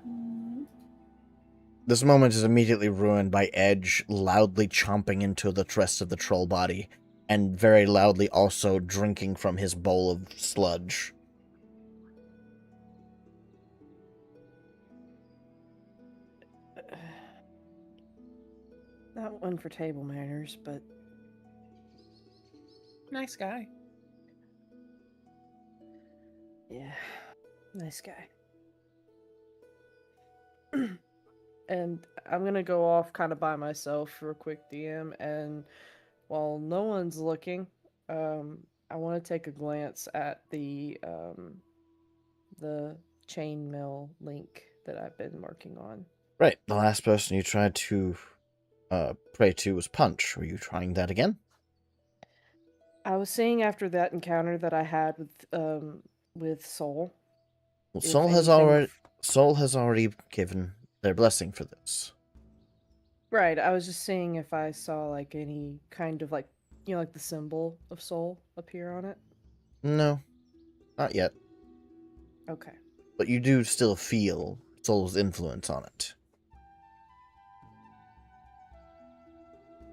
This moment is immediately ruined by Edge loudly chomping into the rest of the troll body, and very loudly also drinking from his bowl of sludge. Not one for table manners, but Nice guy. yeah, nice guy. And I'm gonna go off kind of by myself for a quick DM, and while no one's looking, I want to take a glance at the chainmail link that I've been working on. Right, the last person you tried to prey to was punch. Were you trying that again? I was saying after that encounter that I had with Soul. Well, If Soul has already given their blessing for this. Right, I was just seeing if I saw like any kind of like like the symbol of Soul appear on it. No, not yet. Okay. But you do still feel Soul's influence on it.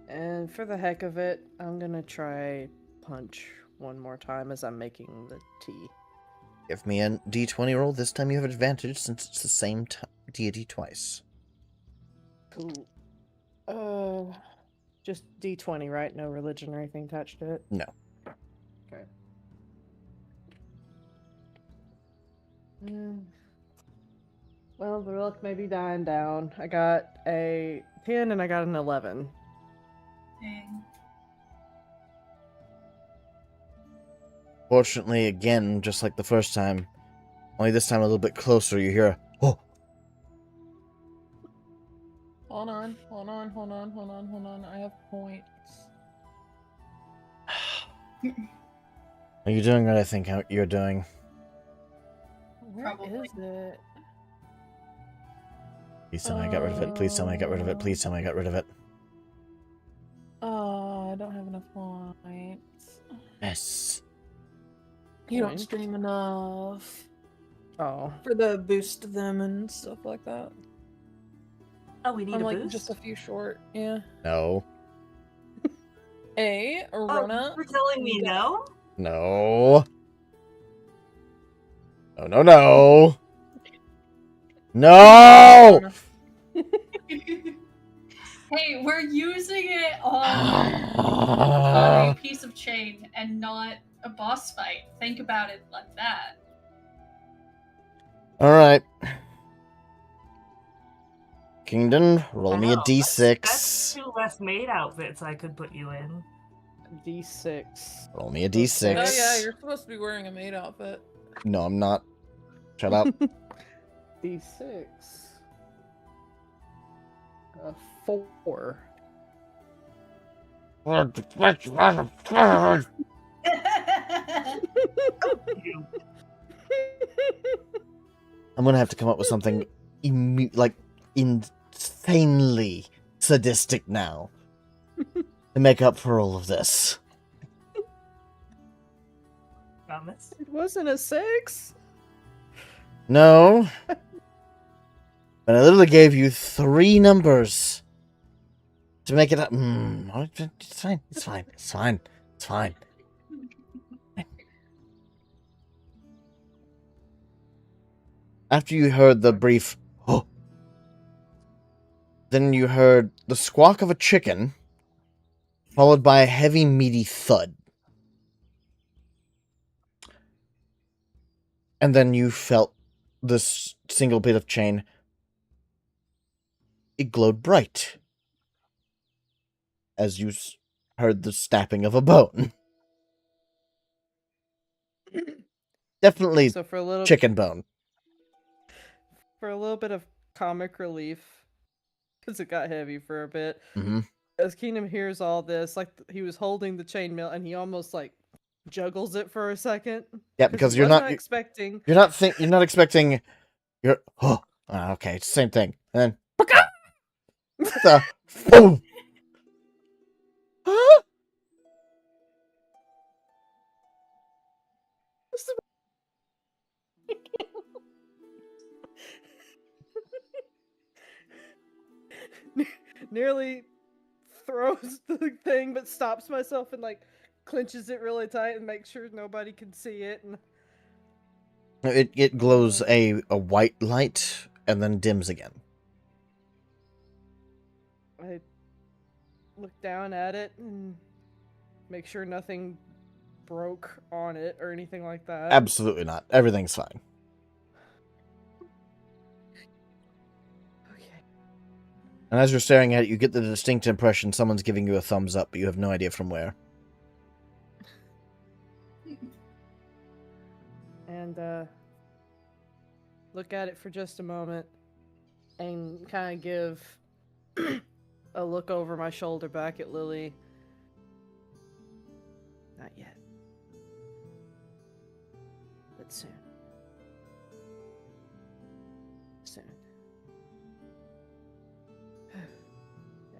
And for the heck of it, I'm gonna try punch one more time as I'm making the tea. Give me a d20 roll. This time you have advantage since it's the same deity twice. Cool. Just D20, right? No religion or anything attached to it? No. Okay. Well, the luck may be dying down. I got a 10 and I got an 11. Dang. Fortunately, again, just like the first time, only this time a little bit closer, you hear a, oh! Hold on. I have points. Are you doing what I think you're doing? Where Probably. is it? Please tell me I got rid of it. Please tell me I got rid of it. Please tell me I got rid of it. Oh, I don't have enough points. Yes. You don't Point? stream enough Oh. for the boost to them and stuff like that. Oh, we need I'm a like boost? just a few short. Yeah. No. Rona. You're telling me you got- no? No. No, no, no. No! Hey, we're using it on a piece of chain and not a boss fight. Think about it like that. Alright. Kingdom, roll me a Wow, d6. That's 2 less maid outfits I could put you in. D6. Roll me a d6. Oh yeah, you're supposed to be wearing a maid outfit. No, I'm not. Shut up. D6. 4. You. I'm gonna have to come up with something insanely sadistic now to make up for all of this. Promise? It wasn't a 6? No. But I literally gave you 3 numbers to make it up. It's fine. It's fine. It's fine. It's fine. After you heard the brief, oh, then you heard the squawk of a chicken, followed by a heavy, meaty thud. And then you felt this single bit of chain. It glowed bright as you heard the snapping of a bone. Definitely So for a little chicken bone. For a little bit of comic relief, because it got heavy for a bit. Mm-hmm. As Kingdom hears all this, like he was holding the chainmail and he almost like juggles it for a second. Yeah, because he you're wasn't not expecting. You're not expecting. Okay, it's the same thing. And then the boom. Huh? Nearly throws the thing, but stops myself and like clenches it really tight and makes sure nobody can see it. And It glows a white light and then dims again. I look down at it and make sure nothing broke on it or anything like that. Absolutely not. Everything's fine. Okay. And as you're staring at it, you get the distinct impression someone's giving you a thumbs up, but you have no idea from where. And look at it for just a moment and kind of give a look over my shoulder back at Lily. Not yet. But soon. Soon.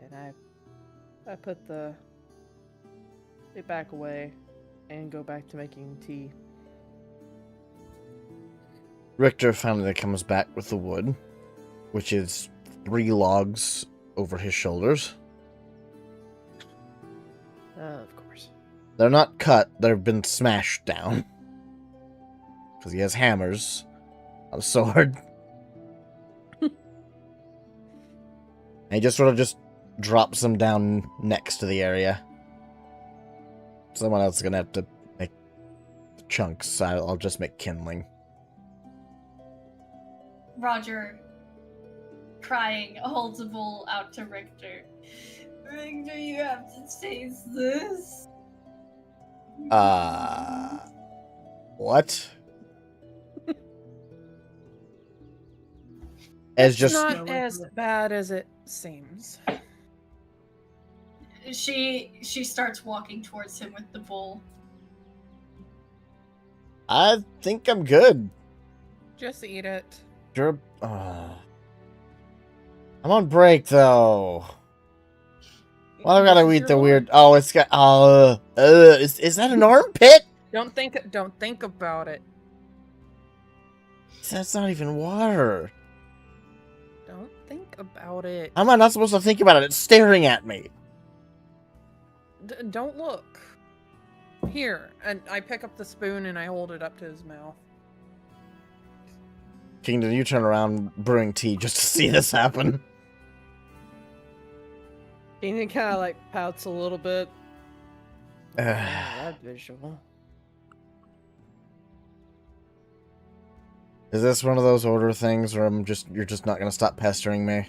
And I put it back away and go back to making tea. Richter finally comes back with the wood, which is 3 logs over his shoulders. Of course. They're not cut, they've been smashed down. Because he has hammers, not a sword. And he just sort of just drops them down next to the area. Someone else is going to have to make chunks, so I'll just make kindling. Roger, crying, holds a bowl out to Richter. Richter, you have to taste this. What? As It's just not as bad as it seems. She starts walking towards him with the bowl. I think I'm good. Just eat it. Sure. I'm on break though. Why do I gotta eat the weird? Oh, it's got. Is that an armpit? Don't think about it. That's not even water. Don't think about it. How am I not supposed to think about it? It's staring at me. Don't look. Here, and I pick up the spoon and I hold it up to his mouth. Kingdom, you turn around brewing tea just to see this happen. Keenan kind of like pouts a little bit. That visual. Is this one of those order things where you're just not gonna stop pestering me?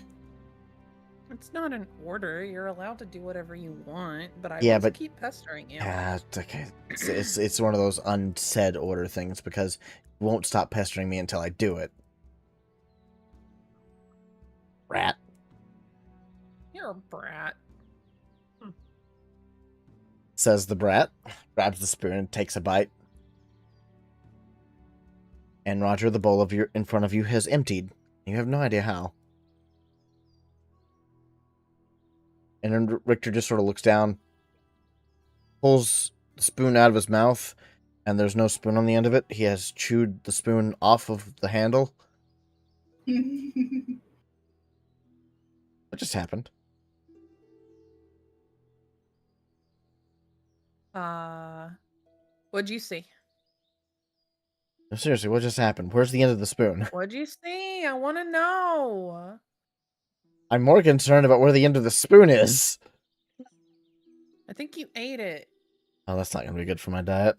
It's not an order. You're allowed to do whatever you want, but I Yeah, will but keep pestering you. Yeah, it's okay. It's one of those unsaid order things because you won't stop pestering me until I do it. Rat. You're a brat. Says the brat, grabs the spoon and takes a bite. And Roger, the bowl in front of you has emptied. You have no idea how. And then Richter just sort of looks down, pulls the spoon out of his mouth, and there's no spoon on the end of it. He has chewed the spoon off of the handle. What just happened? What'd you see? No, seriously, what just happened? Where's the end of the spoon? What'd you see? I want to know. I'm more concerned about where the end of the spoon is. I think you ate it. Oh, that's not going to be good for my diet.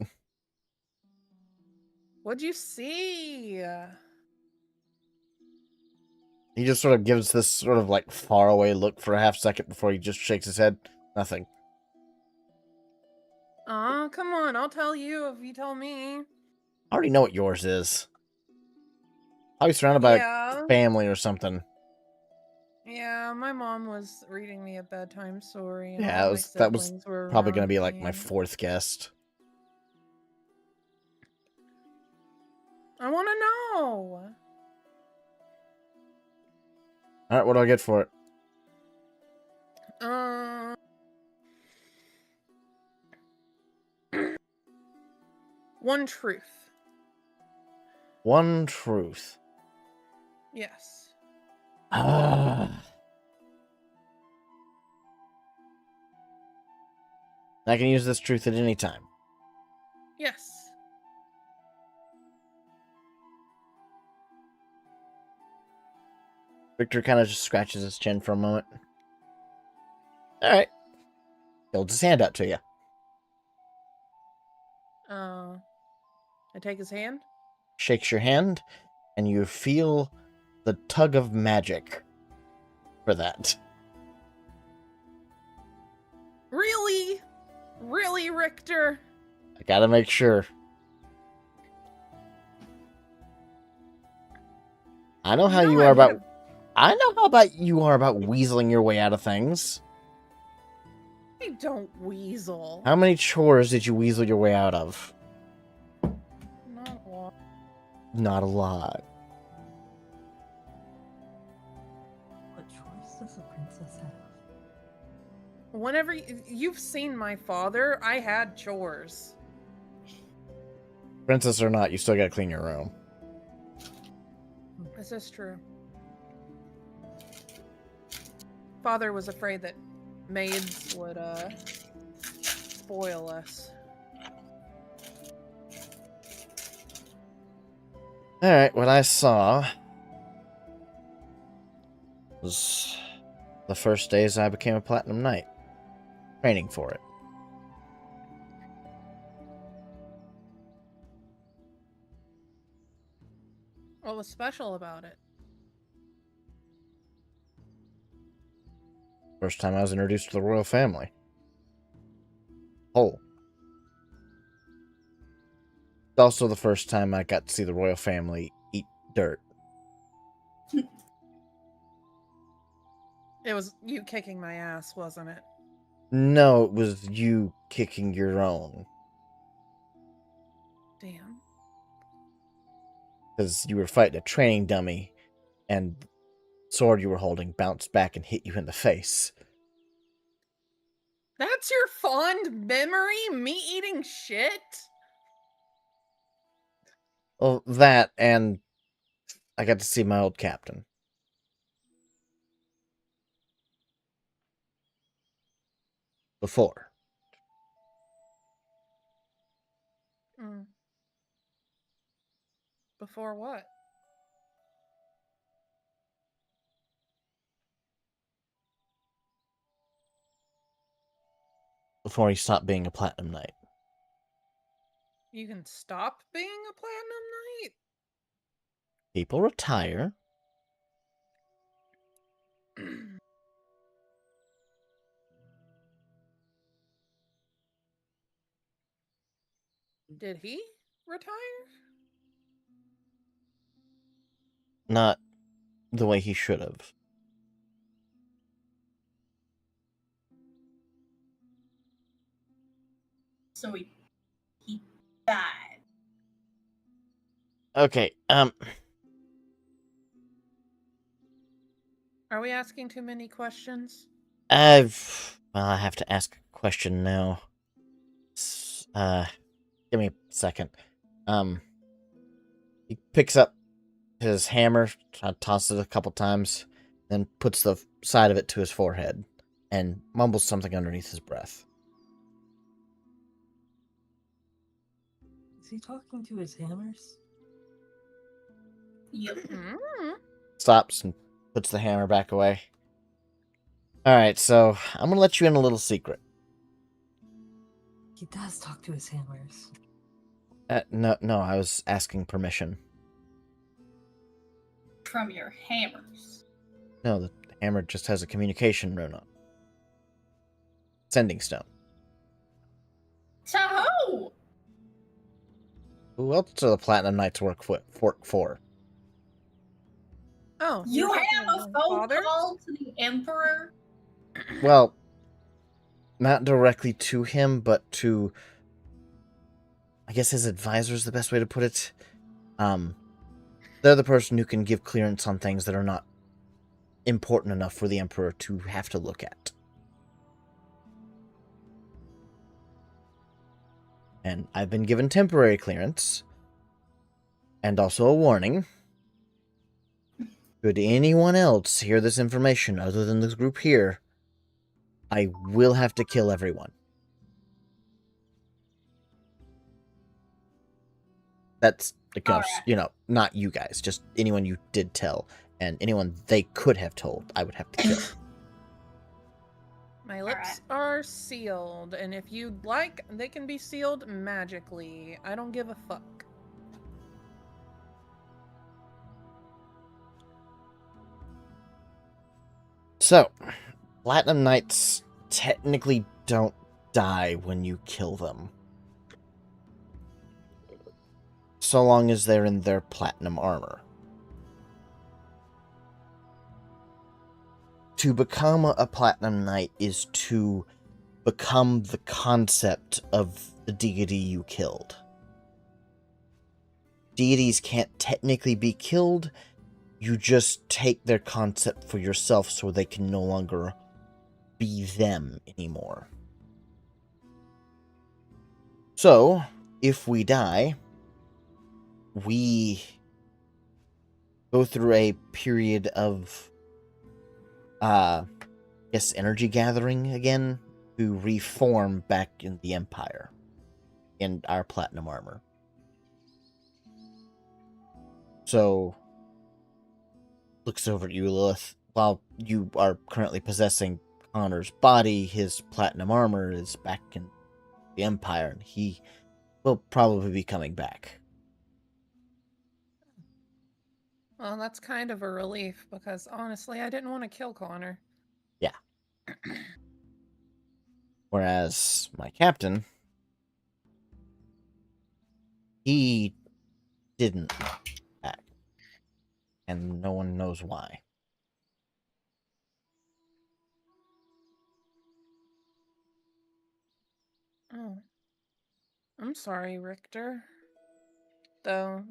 What'd you see? He just sort of gives this sort of like faraway look for a half second before he just shakes his head. Nothing. Aw, come on. I'll tell you if you tell me. I already know what yours is. Probably surrounded by a family or something. Yeah, my mom was reading me a bedtime story. And Yeah, all that was siblings were probably going to around be like me. my 4th guest. I want to know. Alright, what do I get for it? One truth. One truth. Yes. I can use this truth at any time. Yes. Victor kind of just scratches his chin for a moment. Alright. Holds his hand out to you. I take his hand. Shakes your hand, and you feel the tug of magic for that. Really? Really, Richter? I gotta make sure. I know how you are about... I know how about you are about weaseling your way out of things. I don't weasel. How many chores did you weasel your way out of? Not a lot. Not a lot. What choice does a princess have? Whenever you've seen my father, I had chores. Princess or not, you still gotta clean your room. This is true. Father was afraid that maids would spoil us. Alright, what I saw was the first days I became a Platinum Knight. Training for it. What was special about it? First time I was introduced to the royal family. Oh. It's also the first time I got to see the royal family eat dirt. It was you kicking my ass, wasn't it? No, it was you kicking your own. Damn. Because you were fighting a training dummy, and the sword you were holding bounced back and hit you in the face. That's your fond memory? Me eating shit? Well, that, and I got to see my old captain. Before. Mm. Before what? Before he stopped being a Platinum Knight. You can stop being a platinum knight? People retire. Did he retire? Not the way he should have. So he died. Okay, Are we asking too many questions? well, I have to ask a question now. Give me a second. He picks up his hammer, tosses it a couple times, then puts the side of it to his forehead, and mumbles something underneath his breath. Is he talking to his hammers? Yep. Mm. Stops and puts the hammer back away. Alright, so I'm gonna let you in a little secret. He does talk to his hammers. No, I was asking permission. From your hammers. No, the hammer just has a communication rune on it. Sending stone. To who? Who else do the Platinum Knights work for? Oh, You you're talking have to a my phone father? call to the Emperor? Well, not directly to him, but to, I guess his advisor is the best way to put it. They're the person who can give clearance on things that are not important enough for the Emperor to have to look at. And I've been given temporary clearance, and also a warning. Should anyone else hear this information other than this group here, I will have to kill everyone. That's, because, not you guys, just anyone you did tell, and anyone they could have told, I would have to kill. My lips are sealed, and if you'd like, they can be sealed magically. I don't give a fuck. So, Platinum Knights technically don't die when you kill them. So long as they're in their platinum armor. to become a Platinum Knight is to become the concept of the deity you killed. Deities can't technically be killed, you just take their concept for yourself so they can no longer be them anymore. So, if we die, we go through a period of, energy gathering again to reform back in the Empire in our platinum armor. So, looks over at you, Lilith. While you are currently possessing Connor's body, his platinum armor is back in the Empire, and he will probably be coming back. Well, that's kind of a relief, because honestly, I didn't want to kill Connor. Yeah. Whereas my captain, he didn't back. And no one knows why. Oh. I'm sorry, Richter. Though,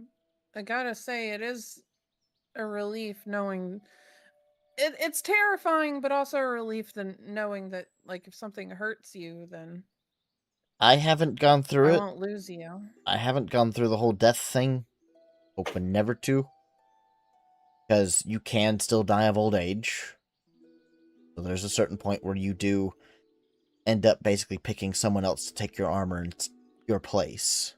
I gotta say, it is a relief knowing... It's terrifying, but also a relief knowing that, like, if something hurts you, then I haven't gone through I it. won't lose you. I haven't gone through the whole death thing. Hoping never to. Because you can still die of old age. So there's a certain point where you do end up basically picking someone else to take your armor in your place.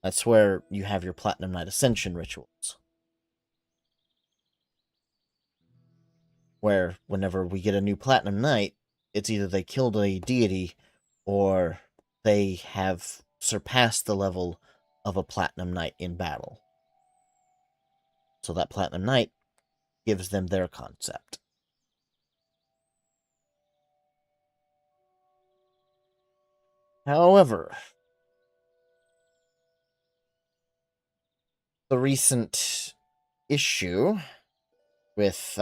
That's where you have your Platinum Knight Ascension rituals. Where whenever we get a new Platinum Knight, it's either they killed a deity or they have surpassed the level of a Platinum Knight in battle. So that Platinum Knight gives them their concept. However, the recent issue with,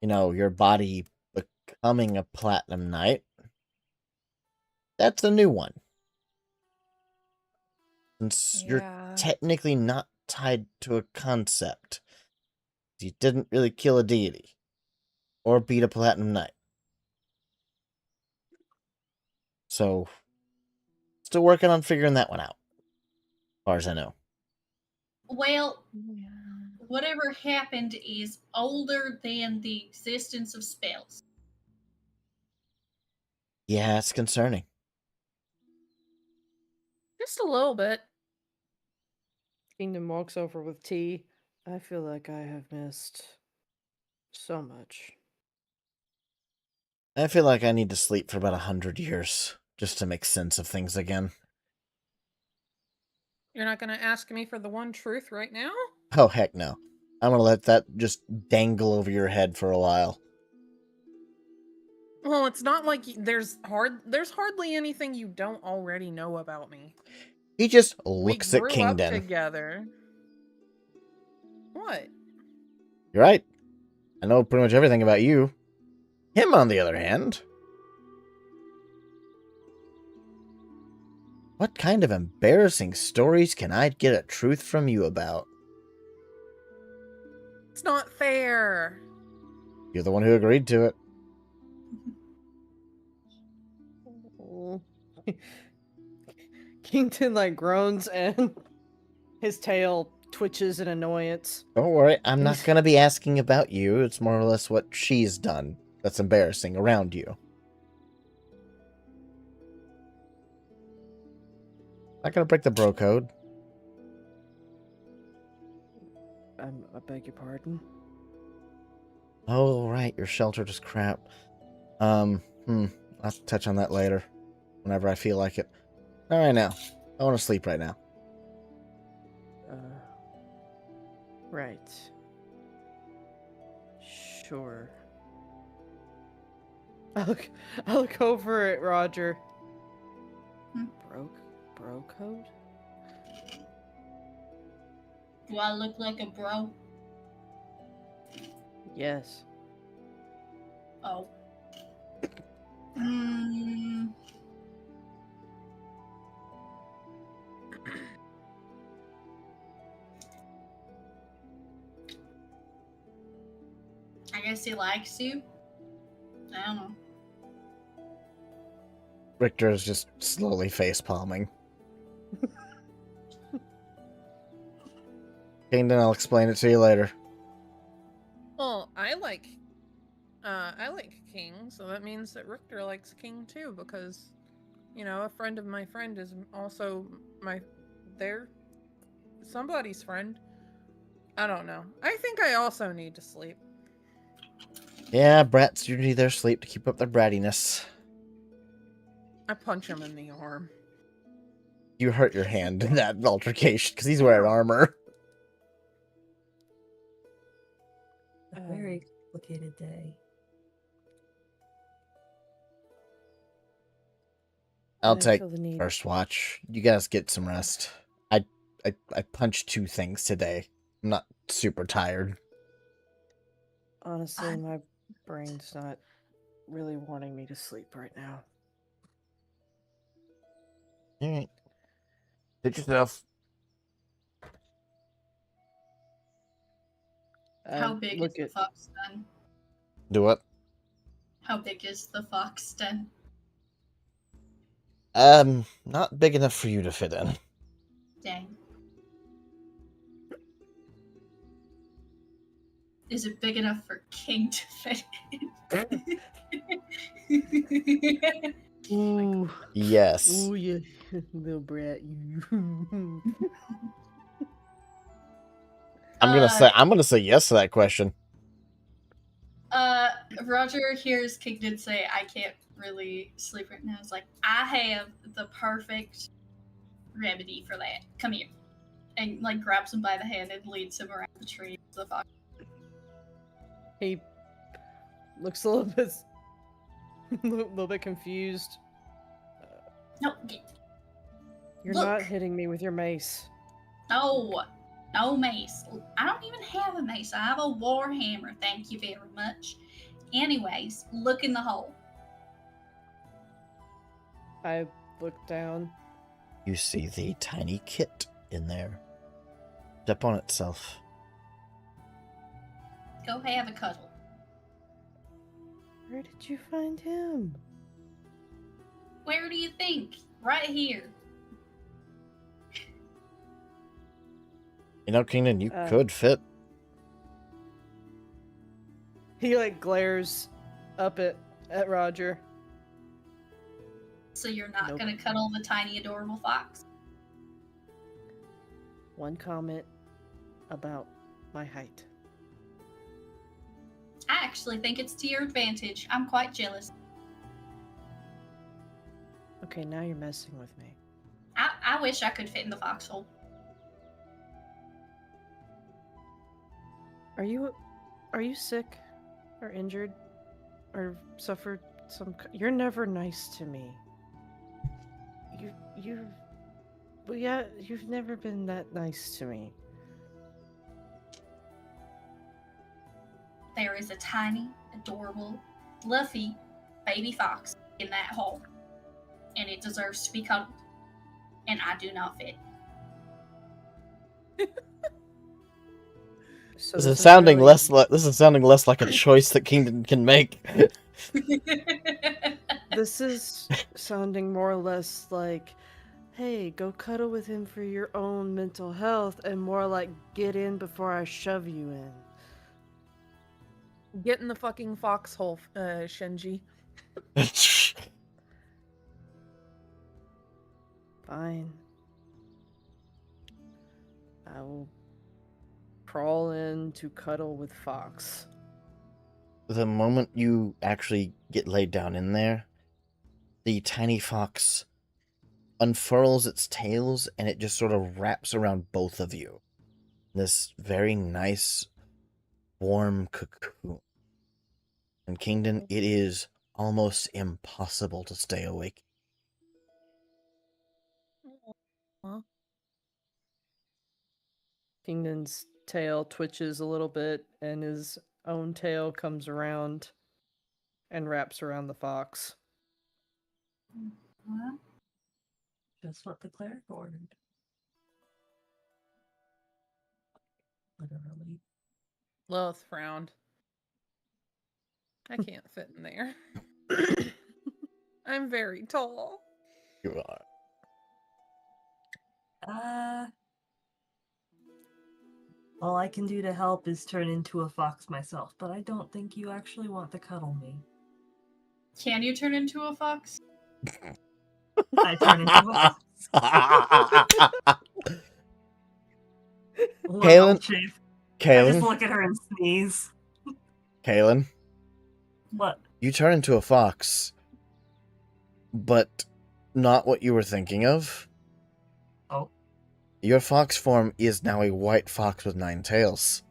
your body becoming a Platinum Knight, that's a new one. Since you're technically not tied to a concept. You didn't really kill a deity. Or beat a Platinum Knight. So, still working on figuring that one out. As far as I know. Well, whatever happened is older than the existence of spells. Yeah, it's concerning. Just a little bit. Kingdom walks over with tea. I feel like I have missed so much. I feel like I need to sleep for about 100 years just to make sense of things again. You're not gonna ask me for the one truth right now? Oh, heck no. I'm gonna let that just dangle over your head for a while. Well, it's not like there's hardly anything you don't already know about me. He just looks at We grew Kingdon. up together. What? You're right. I know pretty much everything about you. Him, on the other hand. What kind of embarrassing stories can I get a truth from you about? It's not fair. You're the one who agreed to it. Kingdon like groans and his tail twitches in annoyance. Don't worry, I'm not going to be asking about you. It's more or less what she's done that's embarrassing around you. Not going to break the bro code. I beg your pardon? Oh, right, you're sheltered as crap. I'll have to touch on that later. Whenever I feel like it. Not right now. I want to sleep right now. Right. Sure. I look over at Roger. Bro code? Do I look like a bro? Yes. Oh. Mm, I guess he likes you. I don't know. Richter is just slowly face palming. Kingdom, I'll explain it to you later. Well, I like King, so that means that Richter likes King too, because, you know, a friend of my friend is also their somebody's friend. I don't know. I think I also need to sleep. Yeah, brats do need their sleep to keep up their brattiness. I punch him in the arm. You hurt your hand in that altercation because he's wearing armor. A very complicated day. I'll I take feel the need. first watch. You guys get some rest. I punched 2 things today. I'm not super tired. Honestly, my brain's not really wanting me to sleep right now. Alright. Hit yourself. How big is look the at fox den? Do what? How big is the fox den? Not big enough for you to fit in. Dang. Is it big enough for King to fit in? Ooh, Yes. ooh, you little brat, you. I'm gonna say yes to that question. Roger hears Kingdon say, I can't really sleep right now. It's like, I have the perfect remedy for that. Come here. And, like, grabs him by the hand and leads him around the tree. The fox. He looks a little bit confused. No, You're Look. not hitting me with your mace. no. No mace. I don't even have a mace. I have a war hammer. Thank you very much. Anyways, look in the hole. I look down. You see the tiny kit in there. Step on itself. Go have a cuddle. Where did you find him? Where do you think? Right here. You know, Kingdom, you Uh, could fit. He like glares up at Roger. So you're not Nope. gonna cuddle the tiny adorable fox? One comment about my height. I actually think it's to your advantage. I'm quite jealous. Okay, now you're messing with me. I wish I could fit in the foxhole. Are you sick or injured or suffered some? You're never nice to me. Well, yeah, you've never been that nice to me. There is a tiny, adorable, fluffy baby fox in that hole, and it deserves to be cuddled. And I do not fit. So This is sounding really- less like a choice that Kingdom can make. This is sounding more or less like, hey, go cuddle with him for your own mental health, and more like get in before I shove you in. Get in the fucking foxhole, Shinji. Fine. I will crawl in to cuddle with Fox. The moment you actually get laid down in there, the tiny fox unfurls its tails and it just sort of wraps around both of you. This very nice, warm cocoon. And Kingdon, it is almost impossible to stay awake. Kingdon's tail twitches a little bit, and his own tail comes around and wraps around the fox. What? Just what the cleric ordered. Literally. Lilith frowned. I can't fit in there. I'm very tall. You are. All I can do to help is turn into a fox myself, but I don't think you actually want to cuddle me. Can you turn into a fox? I turn into a fox. Kaylin? Shape. I Kaylin? just look at her and sneeze. Kaylin? What? You turn into a fox, but not what you were thinking of. Oh. Your fox form is now a white fox with 9 tails.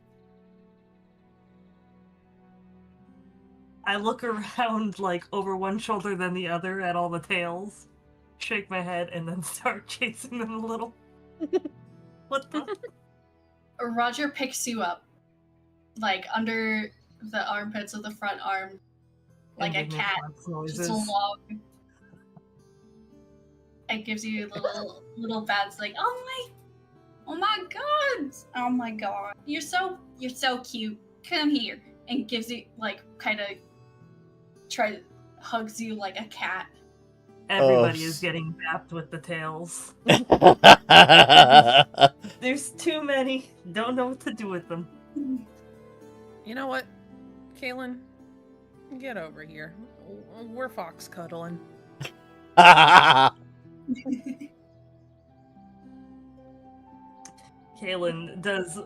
I look around, like, over one shoulder than the other at all the tails, shake my head, and then start chasing them a little. What the? Roger picks you up, like under the armpits of the front arm, like a And they make cat, fox just noises. a long. It gives you little bats like, oh my god, you're so cute. Come here, and gives you like kind of hugs you like a cat. Everybody is getting bapped with the tails. There's too many. Don't know what to do with them. You know what, Kaylin? Get over here. We're fox cuddling. Kaylin does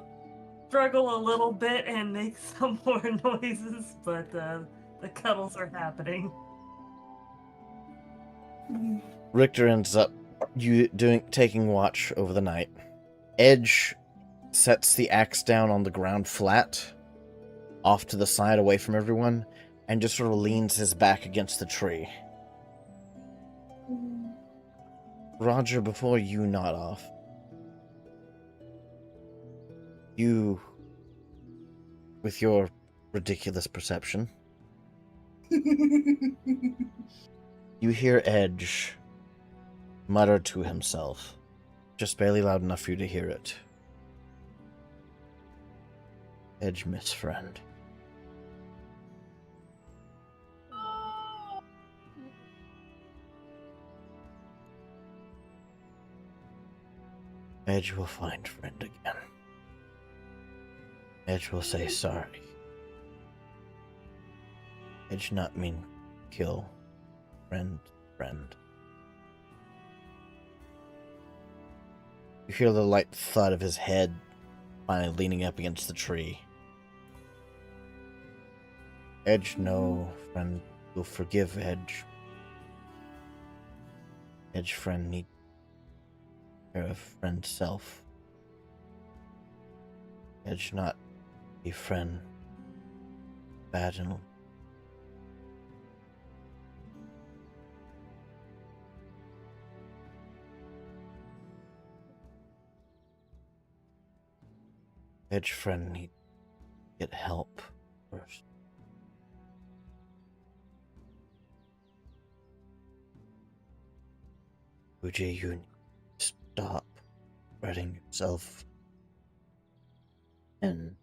struggle a little bit and make some more noises, but the cuddles are happening. Richter ends up taking watch over the night. Edge sets the axe down on the ground flat, off to the side away from everyone, and just sort of leans his back against the tree. Roger, before you nod off, you, with your ridiculous perception, you hear Edge mutter to himself, just barely loud enough for you to hear it. Edge, miss friend. Edge will find friend again. Edge will say sorry. Edge not mean kill. Friend. You hear the light thud of his head finally leaning up against the tree. Edge, no, friend will forgive Edge. Edge, friend, need care of friend self. Edge, not a friend. Vaginal. Edge, friend, need get help first. Uji, you need to stop spreading yourself. And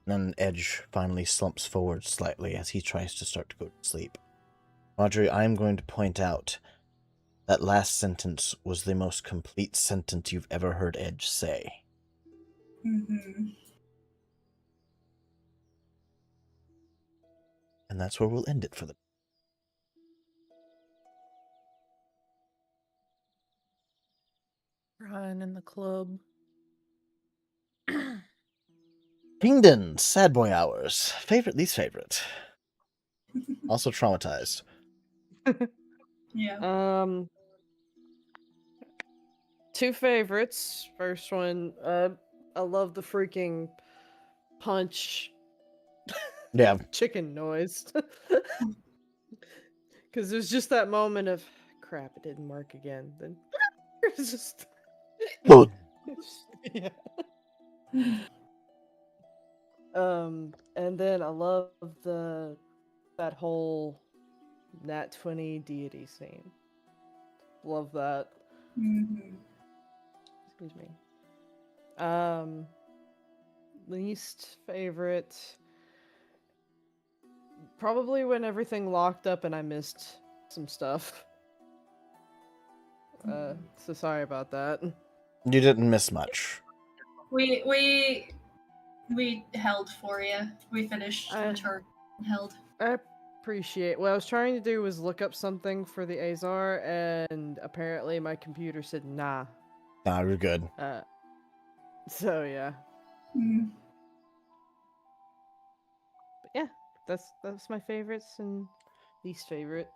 then Edge finally slumps forward slightly as he tries to start to go to sleep. Roger, I'm going to point out that last sentence was the most complete sentence you've ever heard Edge say. Mm-hmm. And that's where we'll end it for the Ryan in the club. Kingdon, Sad Boy Hours. Favorite, least favorite. Also traumatized. Yeah. Two favorites. First one, I love the freaking punch Yeah. chicken noise. Because there's just that moment of crap, it didn't work again. Then it's just Yeah. And then I love that whole Nat 20 deity scene. Love that. Mhm. Excuse me. Least favorite. Probably when everything locked up and I missed some stuff. So sorry about that. You didn't miss much. We held for you. We finished I- the turn and held. I appreciate. What I was trying to do was look up something for the Azar, and apparently my computer said nah. Nah, you're good. So yeah. Mm. But yeah, that's my favorites and least favorite.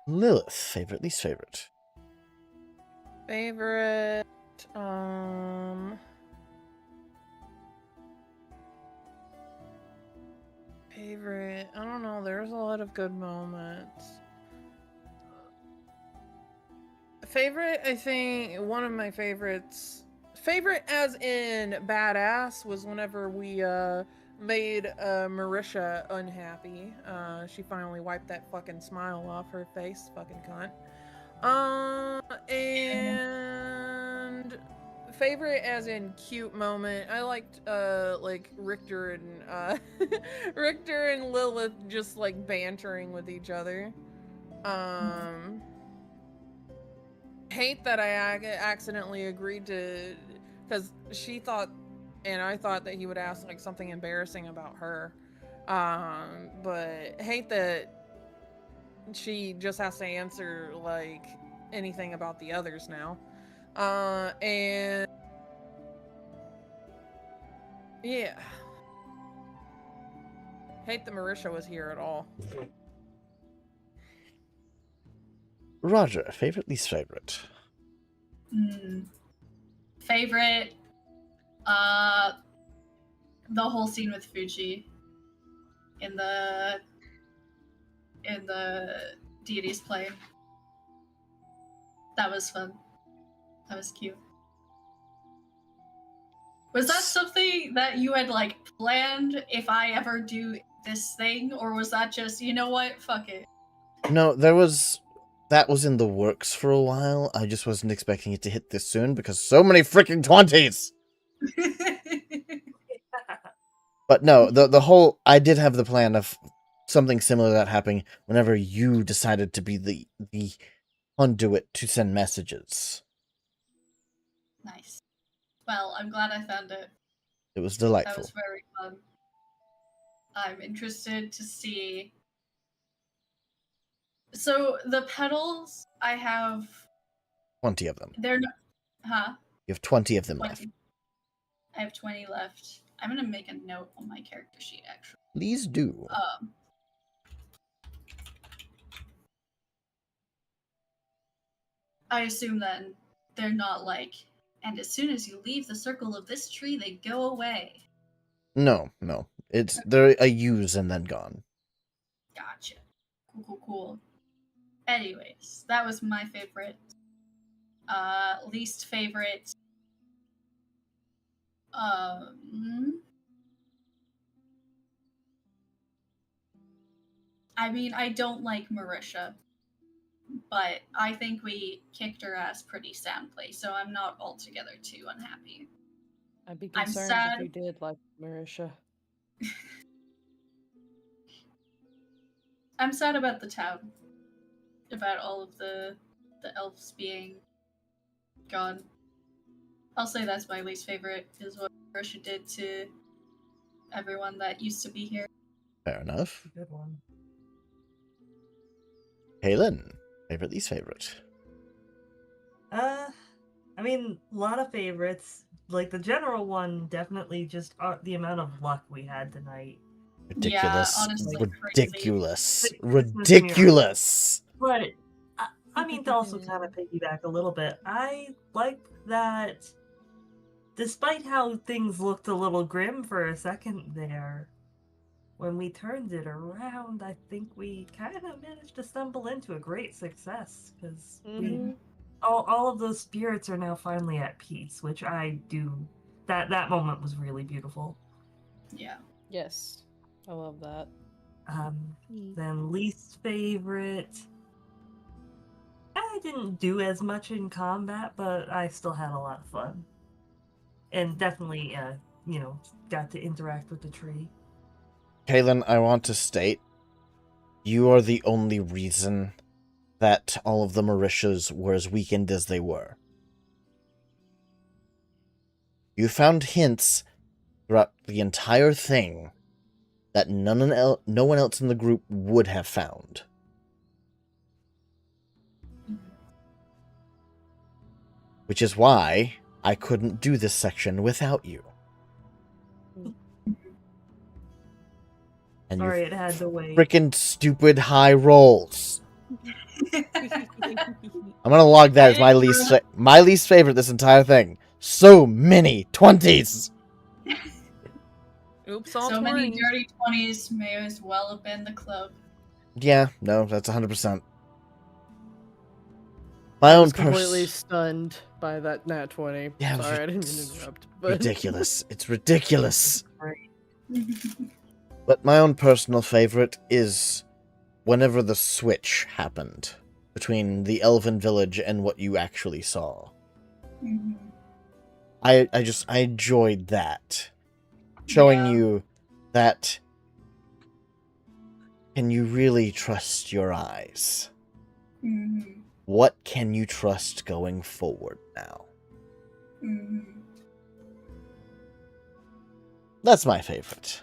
Lilith, favorite, least favorite. Favorite. Favorite. I don't know. There's a lot of good moments. Favorite, I think one of my favorites. Favorite as in badass was whenever we made Marisha unhappy. She finally wiped that fucking smile off her face, fucking cunt. And favorite as in cute moment. I liked like Richter and Richter and Lilith just like bantering with each other. Hate that I accidentally agreed to, because she thought and I thought that he would ask like something embarrassing about her. But hate that she just has to answer like anything about the others now. And yeah. Hate that Marisha was here at all. Roger, favorite, least favorite. Favorite, the whole scene with Fuji in the deity's plane. That was fun. That was cute. Was that something that you had like planned if I ever do this thing, or was that just, you know what, fuck it? No, that was in the works for a while. I just wasn't expecting it to hit this soon because so many freaking 20s. But no, the whole I did have the plan of something similar to that happening whenever you decided to be the conduit to send messages. Nice. Well, I'm glad I found it. It was That delightful. was very fun. I'm interested to see. So the petals, I have 20 of them. they're not, huh? You have 20 of them 20. left. I have 20 left. I'm gonna make a note on my character sheet actually. Please do. I assume then they're not like, and as soon as you leave the circle of this tree, they go away. No. They're a use and then gone. Gotcha. Cool. Anyways, that was my favorite. Least favorite. I mean, I don't like Marisha, but I think we kicked her ass pretty soundly, so I'm not altogether too unhappy. I'd be I'm concerned sad. if you did like Marisha. I'm sad about the town. About all of the elves being gone. I'll say that's my least favorite, is what Marisha did to everyone that used to be here. Fair enough. Good one. Halen, favorite, least favorite. I mean, a lot of favorites. Like the general one, definitely just the amount of luck we had tonight. Ridiculous. Yeah, honestly, Ridiculous. crazy. Ridiculous. But I mean, to also kind of piggyback a little bit, I like that despite how things looked a little grim for a second there, when we turned it around, I think we kind of managed to stumble into a great success because we all of those spirits are now finally at peace, which I do. That moment was really beautiful. Yeah. Yes, I love that. Then least favorite. I didn't do as much in combat, but I still had a lot of fun, and definitely, got to interact with the tree. Kaylin, I want to state, you are the only reason that all of the Marishas were as weakened as they were. You found hints throughout the entire thing that no one else in the group would have found. Which is why I couldn't do this section without you. And Sorry, your it had to wait. frickin' stupid high rolls. I'm gonna log that as my least favorite this entire thing. So many 20s. Oops, all So 20s. many dirty 20s may as well have been the club. Yeah, no, that's 100%. I was completely stunned by that nat 20. Yeah, Sorry, I didn't mean to interrupt. But... ridiculous. It's ridiculous. Right. But my own personal favorite is whenever the switch happened between the elven village and what you actually saw. Mhm. I enjoyed that. Showing Yeah. you that, can you really trust your eyes? Mhm. What can you trust going forward now? Mhm. That's my favorite.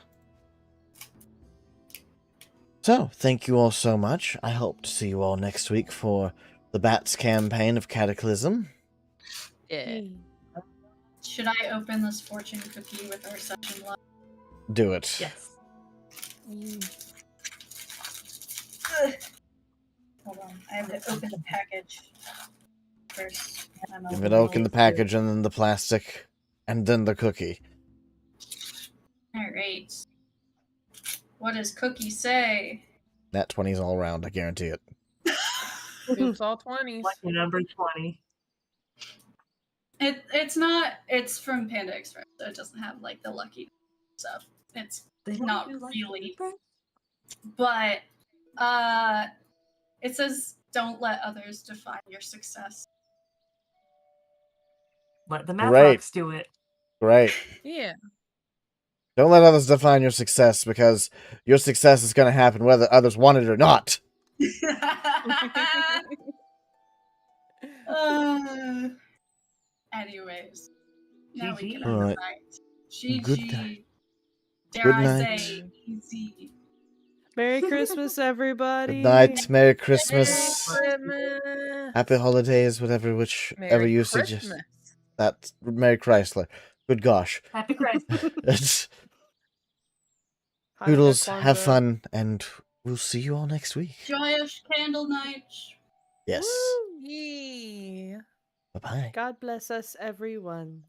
So, thank you all so much. I hope to see you all next week for the Bats campaign of Cataclysm. Yeah. Should I open this fortune cookie with our session left? Do it. Yes. Hold on, I have to open the package first. Give it open the package and then the plastic and then the cookie. Alright. What does Cookie say? Nat 20s all around, I guarantee it. Oops, all 20s. Lucky number 20. It's from Panda Express, so it doesn't have like the lucky stuff. It's They don't not do really. lucky But it says don't let others define your success. Let the Great. Mathrox do it. Great. Yeah. Don't let others define your success, because your success is going to happen whether others want it or not. Anyways, now we can GG. end the Alright. night. GG. Good night. Dare Good I night. say easy. Merry Christmas, everybody. Good night. Merry Christmas. Christmas. Happy holidays, whichever Merry usage. Christmas. That's Merry Chrysler. Good gosh. Happy Christmas. Toodles, Hanukkah, have Kwanzaa. fun, and we'll see you all next week. Joyous candle night. Yes. Yeah. Bye-bye. God bless us, everyone.